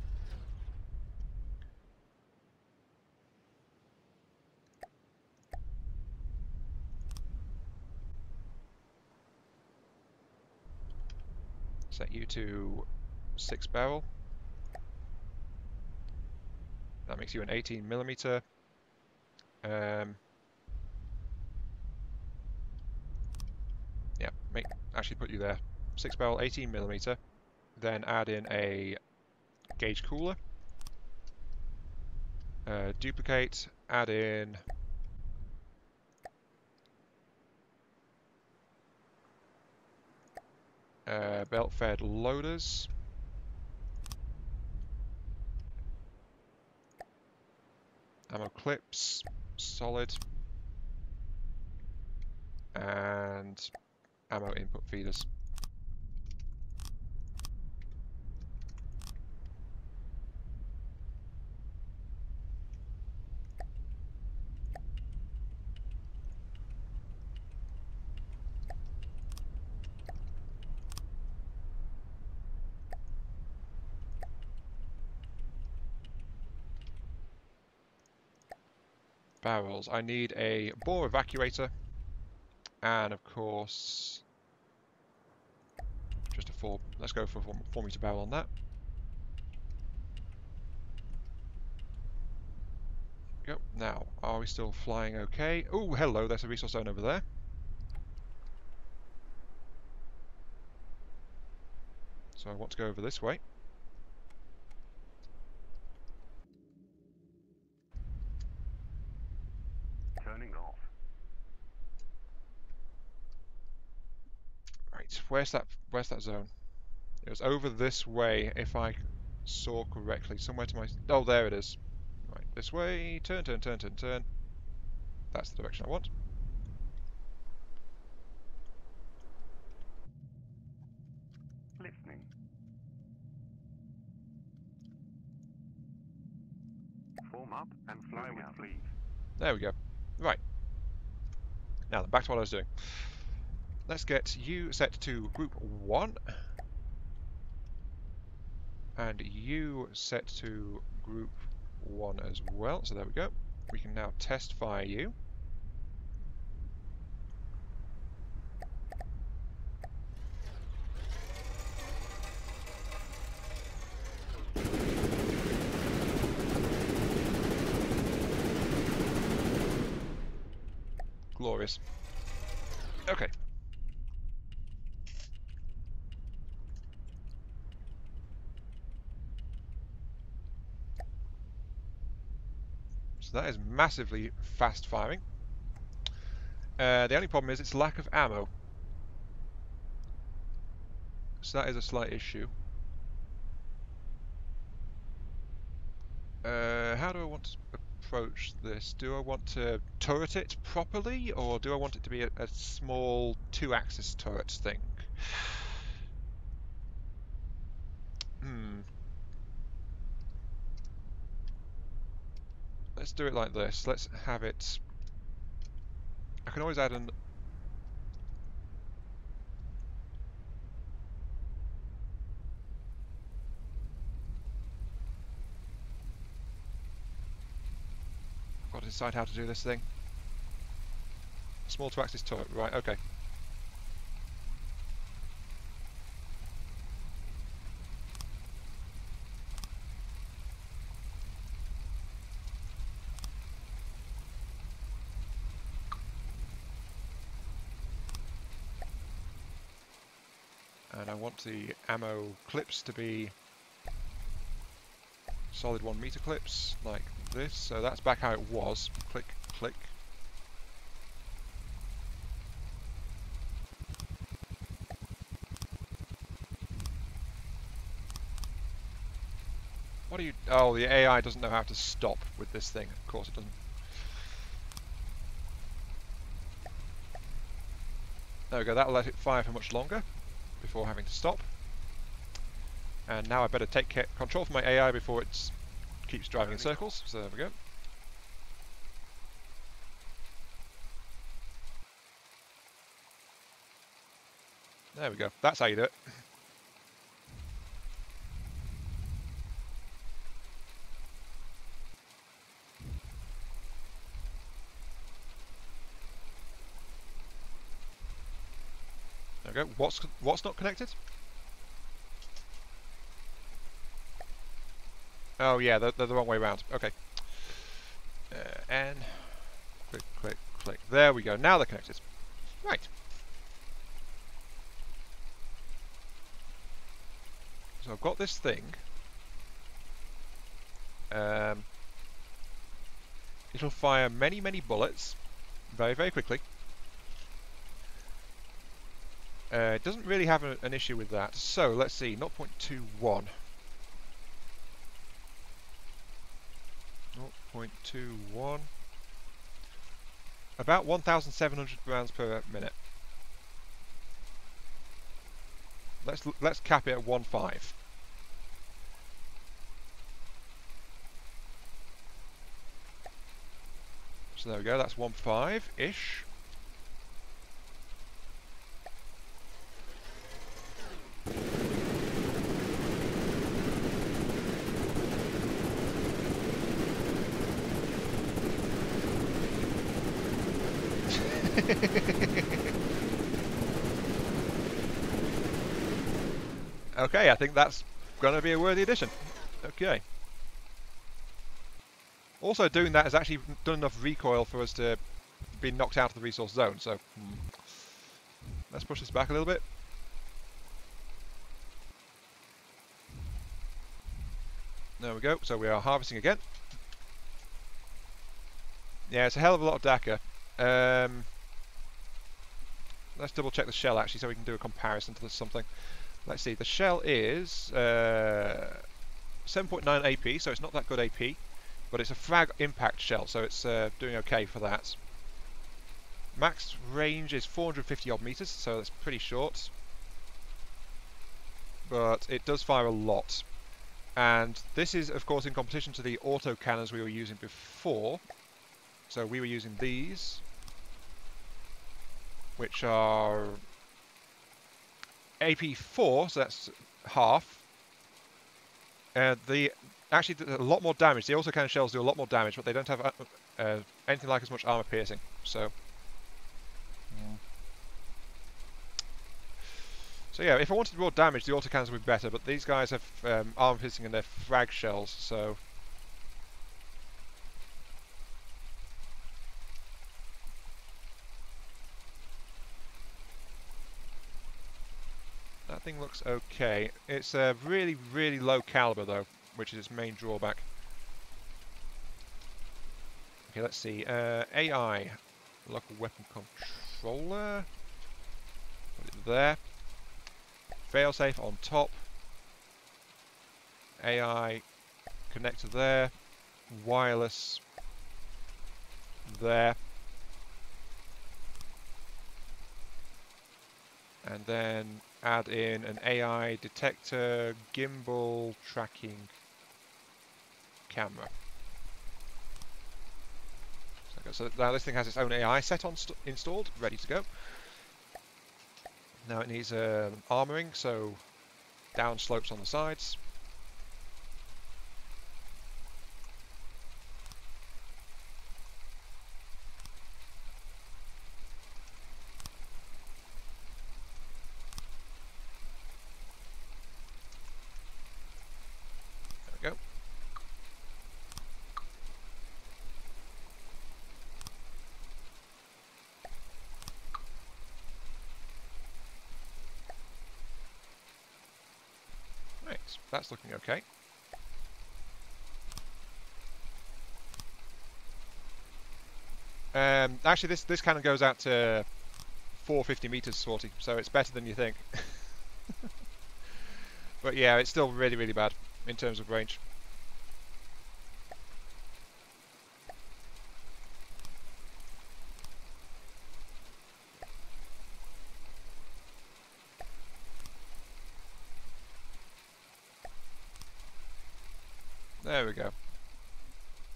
Set you to 6 barrel. That makes you an 18mm. Yeah, actually put you there. 6 barrel, 18mm. Then add in a gauge cooler. Duplicate, add in belt-fed loaders. Ammo clips, solid. And ammo input feeders. Barrels. I need a bore evacuator, and of course, just a 4. Let's go for a 4-meter barrel on that. Go. Now, are we still flying okay? Oh, hello, there's a resource zone over there. So I want to go over this way. Turning off. Right, where's that zone? It was over this way, if I saw correctly. Somewhere to my... Oh, there it is. Right, this way. Turn, turn, turn, turn, turn. That's the direction I want. Listening. Form up and fly with fleet. There we go. Right. Now then, back to what I was doing. Let's get you set to group 1. And you set to group 1 as well. So there we go. We can now test fire you. Glorious. Okay. So that is massively fast firing. The only problem is its lack of ammo. So that is a slight issue. How do I want to approach this? Do I want to turret it properly, or do I want it to be a small 2-axis turret thing? Hmm. Let's do it like this. Let's have it... I can always add an... I've got to decide how to do this thing. Small 2-axis turret, right, okay. And I want the ammo clips to be solid 1 meter clips, like this. So that's back how it was. Click, click. What are you... Oh, the AI doesn't know how to stop with this thing. Of course it doesn't. There we go, that'll let it fire for much longer before having to stop. And now I better take control from my AI before it keeps driving in circles. So there we go. There we go. That's how you do it. There we go. What's not connected? Oh yeah, they're the wrong way around. Okay. And click, click, click. There we go. Now they're connected. Right. So I've got this thing. It'll fire many, many bullets very, very quickly. It doesn't really have an issue with that. So let's see, 0.21. 0.21. About 1,700 rounds per minute. Let's cap it at 1.5. So there we go. That's 1.5-ish. Okay, I think that's going to be a worthy addition. Okay. Also, doing that has actually done enough recoil for us to be knocked out of the resource zone, so let's push this back a little bit. There we go, so we are harvesting again. Yeah, it's a hell of a lot of DACA. Let's double check the shell actually so we can do a comparison to something. Let's see, the shell is 7.9 AP, so it's not that good AP, but it's a frag impact shell, so it's doing okay for that. Max range is 450 odd meters, so that's pretty short. But it does fire a lot. And this is, of course, in competition to the auto cannons we were using before. So we were using these, which are AP4, so that's half. Actually a lot more damage. The autocannon shells do a lot more damage, but they don't have anything like as much armor piercing. So yeah, if I wanted raw damage, the autocannons would be better, but these guys have armor piercing in their frag shells, so that thing looks okay. It's really, really low caliber though, which is its main drawback. Okay, let's see. AI, local weapon controller. Put it there. Failsafe on top. AI connector there. Wireless there. And then add in an AI detector, gimbal, tracking camera. So now this thing has its own AI set on installed, ready to go. Now it needs armoring, so down slopes on the sides. There we go. Right, that's looking okay. Actually, this cannon goes out to 450 meters, Swarty, so it's better than you think. But yeah, it's still really, really bad in terms of range. There we go.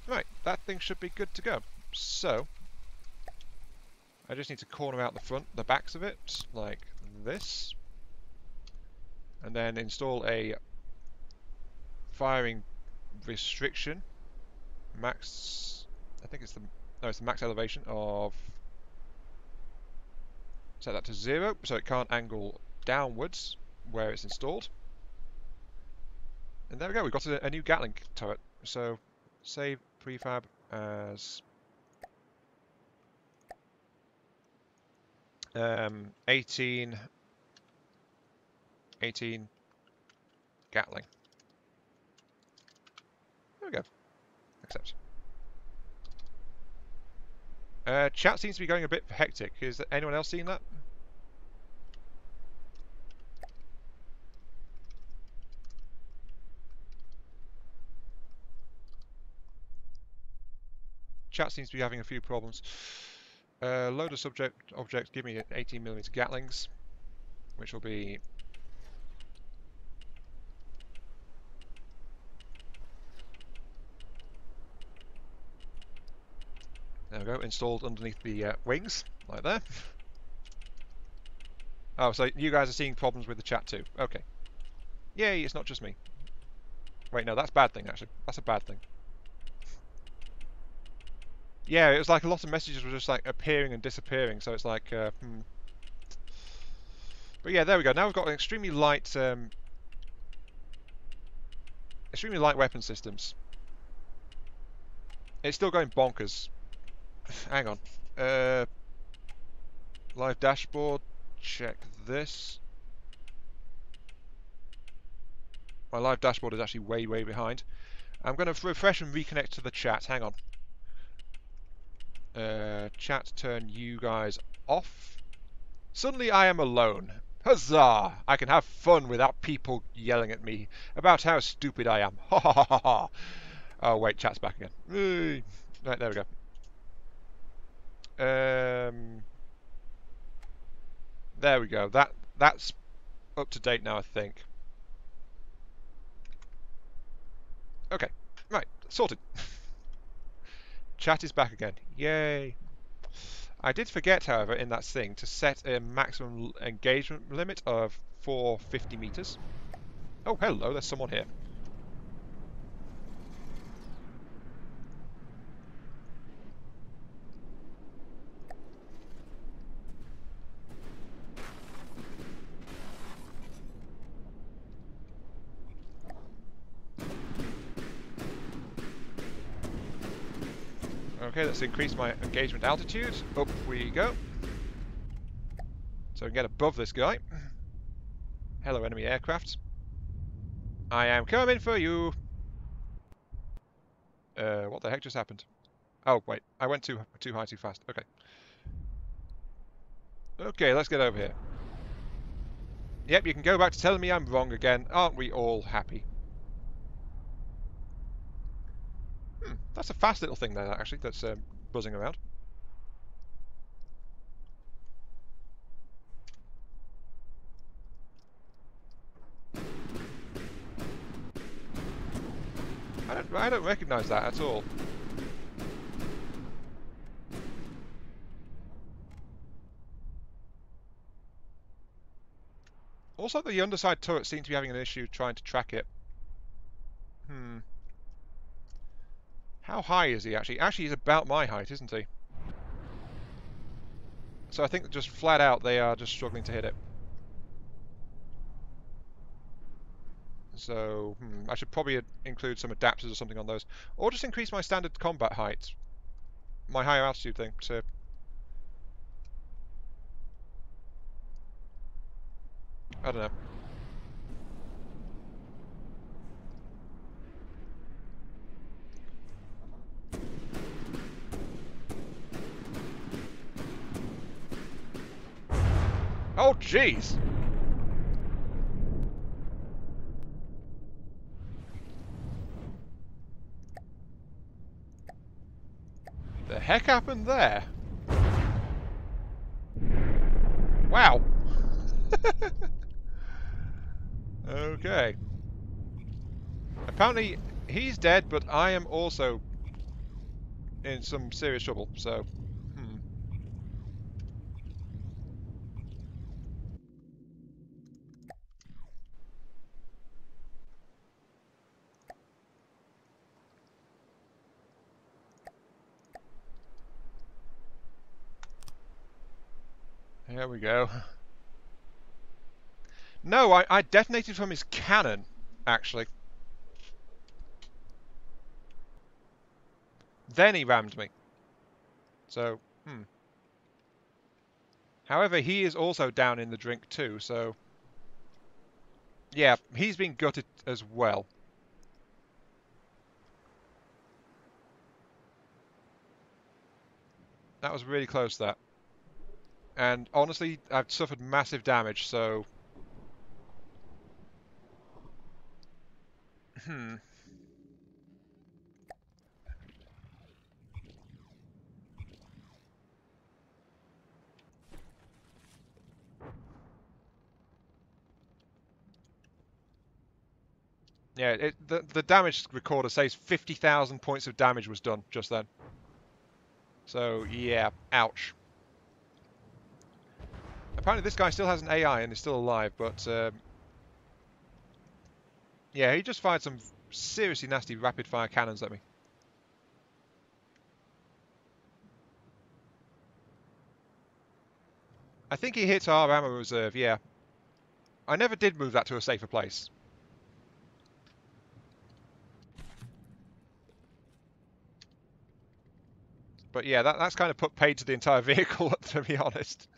Right, that thing should be good to go. So, I just need to corner out the backs of it, like this. And then install a firing restriction. Max, I think it's it's the max elevation of, set that to 0, so it can't angle downwards where it's installed. And there we go, we've got a new Gatling turret. So save prefab as 18 Gatling. There we go. Accept. Chat seems to be going a bit hectic. Is anyone else seeing that? Chat seems to be having a few problems. Load of objects, give me 18mm Gatlings, which will be there we go, installed underneath the wings, like there. Oh, so you guys are seeing problems with the chat too. Okay. Yay, it's not just me. Wait, no, that's a bad thing, actually. That's a bad thing. Yeah, it was like a lot of messages were just like appearing and disappearing, so it's like, But yeah, there we go. Now we've got an extremely light weapon systems. It's still going bonkers. Hang on. Uh, live dashboard. Check this. My live dashboard is actually way, way behind. I'm going to refresh and reconnect to the chat. Hang on. Chat, turn you guys off. Suddenly I am alone. Huzzah! I can have fun without people yelling at me about how stupid I am. Ha ha ha ha ha. Oh wait, chat's back again. Right, there we go. There we go. That's up to date now, I think. Okay, right, sorted. Chat is back again. Yay! I did forget, however, in that thing to set a maximum engagement limit of 450 meters. Oh, hello, there's someone here. Okay, let's increase my engagement altitude. Up we go. So we can get above this guy. Hello, enemy aircraft. I am coming for you. What the heck just happened? Oh, wait. I went too high too fast. Okay. Okay, let's get over here. Yep, you can go back to telling me I'm wrong again. Aren't we all happy? That's a fast little thing there, actually, that's buzzing around. I don't recognise that at all. Also, the underside turret seems to be having an issue trying to track it. How high is he actually? Actually, he's about my height, isn't he? So I think that just flat out they are just struggling to hit it. So I should probably include some adapters or something on those, or just increase my standard combat height, my higher altitude thing to. I don't know. Oh, jeez! The heck happened there? Wow! Okay. Apparently, he's dead, but I am also in some serious trouble, so. Here we go. No, I detonated from his cannon, actually. Then he rammed me. So, However, he is also down in the drink too, so. Yeah, he's been gutted as well. That was really close, that. And honestly, I've suffered massive damage, so. Yeah, the damage recorder says 50,000 points of damage was done just then. So, yeah, ouch. Apparently this guy still has an AI and is still alive, but yeah, he just fired some seriously nasty rapid-fire cannons at me. I think he hit our ammo reserve, yeah. I never did move that to a safer place. But yeah, that's kind of put paid to the entire vehicle, to be honest.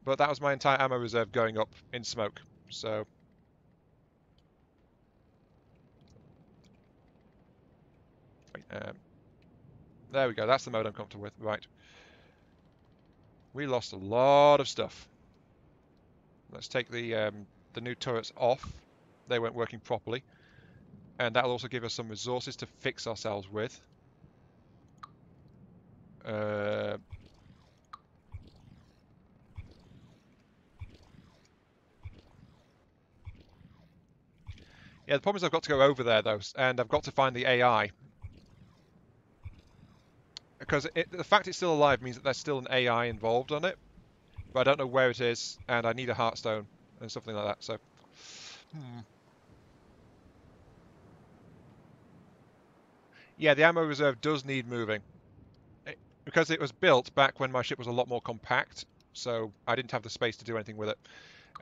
But that was my entire ammo reserve going up in smoke. So there we go. That's the mode I'm comfortable with. Right. We lost a lot of stuff. Let's take the new turrets off. They weren't working properly. And that'll also give us some resources to fix ourselves with. Uh, yeah, the problem is I've got to go over there, though, and I've got to find the AI. Because the fact it's still alive means that there's still an AI involved on it. But I don't know where it is, and I need a heartstone and something like that. So, yeah, the ammo reserve does need moving. Because it was built back when my ship was a lot more compact, so I didn't have the space to do anything with it.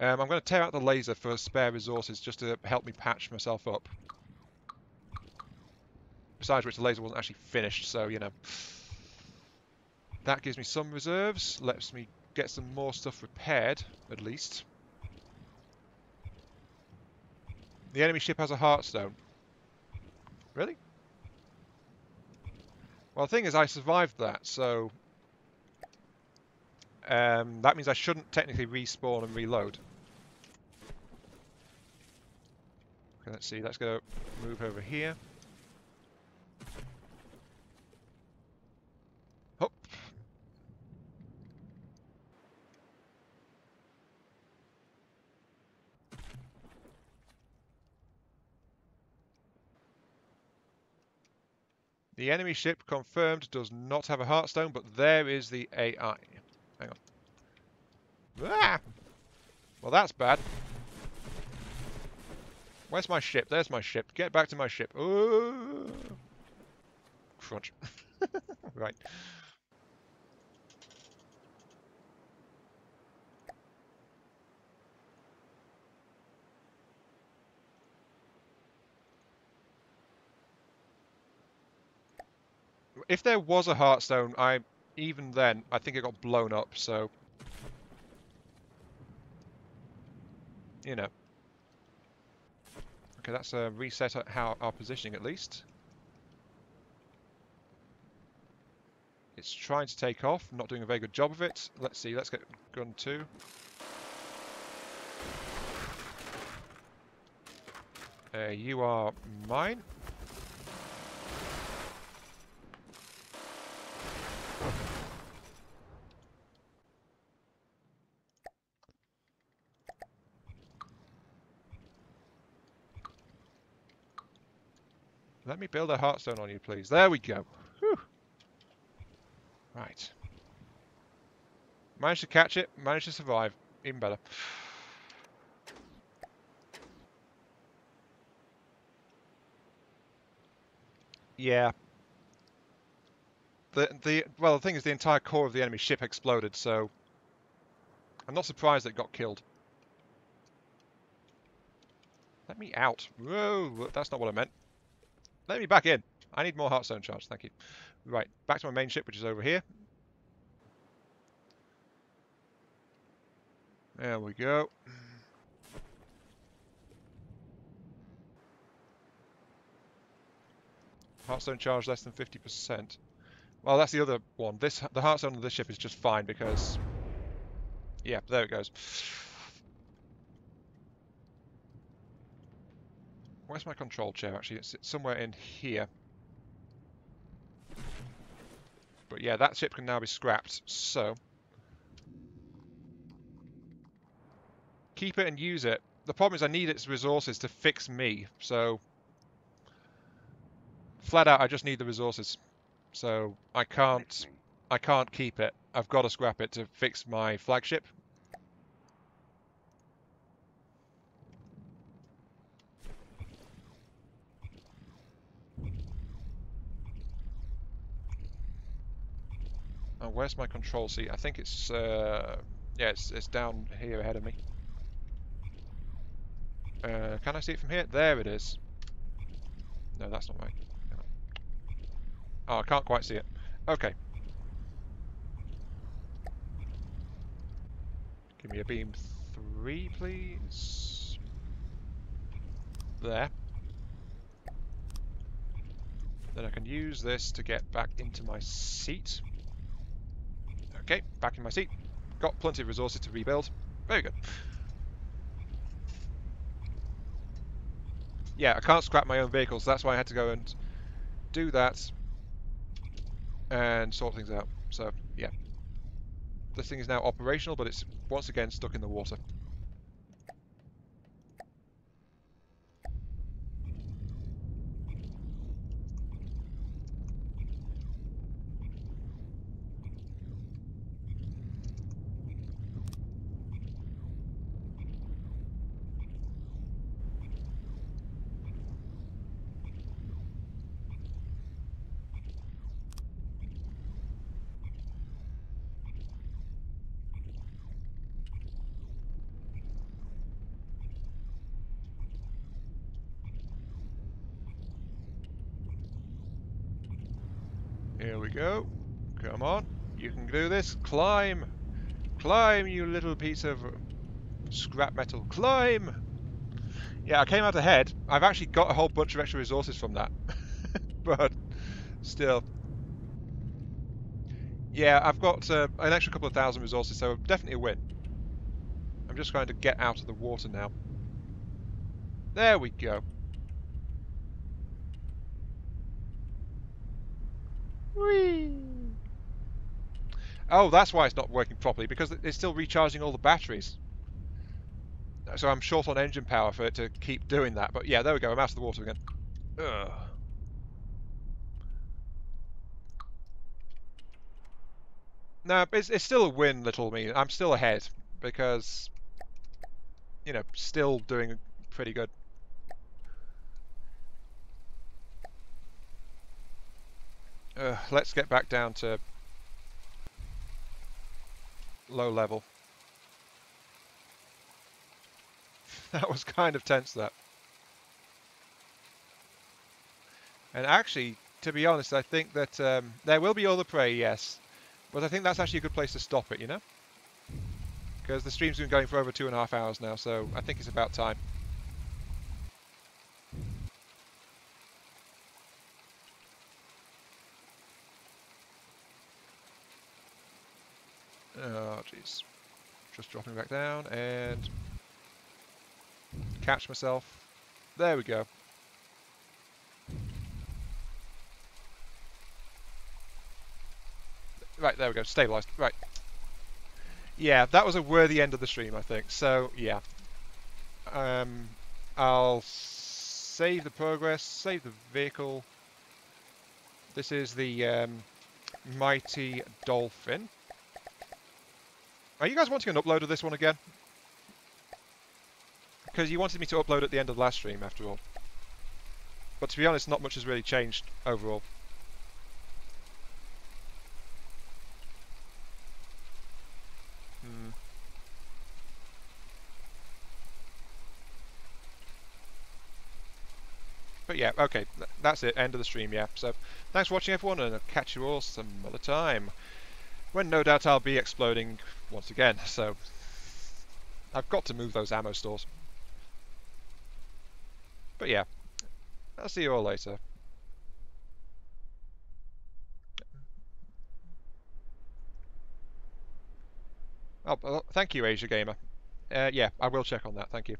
I'm going to tear out the laser for spare resources just to help me patch myself up. Besides which, the laser wasn't actually finished, so, you know. That gives me some reserves, lets me get some more stuff repaired, at least. The enemy ship has a heartstone. Really? Well, the thing is, I survived that, so that means I shouldn't technically respawn and reload. Okay, let's see. Let's go move over here. Hop. The enemy ship confirmed does not have a heartstone, but there is the AI. Hang on. Ah! Well, that's bad. Where's my ship? There's my ship. Get back to my ship. Ooh. Crunch. Right. If there was a heartstone, even then, I think it got blown up, so... You know. Okay, that's a reset at our positioning, at least. It's trying to take off, not doing a very good job of it. Let's see, let's get gun 2. You are mine. Let me build a heartstone on you, please. There we go. Whew. Right. Managed to catch it, managed to survive. Even better. Yeah. Well, the thing is, the entire core of the enemy ship exploded, so I'm not surprised it got killed. Let me out. Whoa, that's not what I meant. Let me back in. I need more heartstone charge, thank you. Right, back to my main ship, which is over here. There we go. Heartstone charge less than 50%. Well, that's the other one. The heartstone of this ship is just fine because... Yeah, there it goes. Where's my control chair, actually? It's somewhere in here. But yeah, that ship can now be scrapped, so... Keep it and use it. The problem is I need its resources to fix me, so... Flat out, I just need the resources. So I can't keep it. I've got to scrap it to fix my flagship. Oh, where's my control seat? I think it's yeah, it's down here ahead of me. Can I see it from here? There it is. No, that's not right. Oh, I can't quite see it. Okay. Give me a beam 3, please. There. Then I can use this to get back into my seat. Okay, back in my seat. Got plenty of resources to rebuild. Very good. Yeah, I can't scrap my own vehicles. That's why I had to go and do that and sort things out. So, yeah. This thing is now operational, but it's once again stuck in the water. Here we go. Come on. You can do this. Climb. Climb, you little piece of scrap metal. Climb! Yeah, I came out ahead. I've actually got a whole bunch of extra resources from that. But still. Yeah, I've got an extra couple of thousand resources, so definitely a win. I'm just trying to get out of the water now. There we go. Whee! Oh, that's why it's not working properly, because it's still recharging all the batteries. So I'm short on engine power for it to keep doing that. But yeah, there we go. I'm out of the water again. Ugh. No, it's still a win, little me. I'm still ahead because, still doing pretty good. Let's get back down to low level. That was kind of tense, that. And actually, to be honest, I think that there will be other prey, yes. But I think that's actually a good place to stop it, Because the stream's been going for over 2.5 hours now, so I think it's about time. Oh, jeez. Just dropping back down and catch myself. There we go. Right, there we go. Stabilised. Right. Yeah, that was a worthy end of the stream, I think. So, yeah. I'll save the progress, save the vehicle. This is the Mighty Dolphin. Are you guys wanting an upload of this one again? Because you wanted me to upload at the end of the last stream, after all. But to be honest, not much has really changed overall. But yeah, okay, that's it, end of the stream, yeah. So, thanks for watching everyone, and I'll catch you all some other time. When no doubt I'll be exploding once again, so I've got to move those ammo stores. But yeah, I'll see you all later. Oh, thank you, Asia Gamer. Yeah, I will check on that, thank you.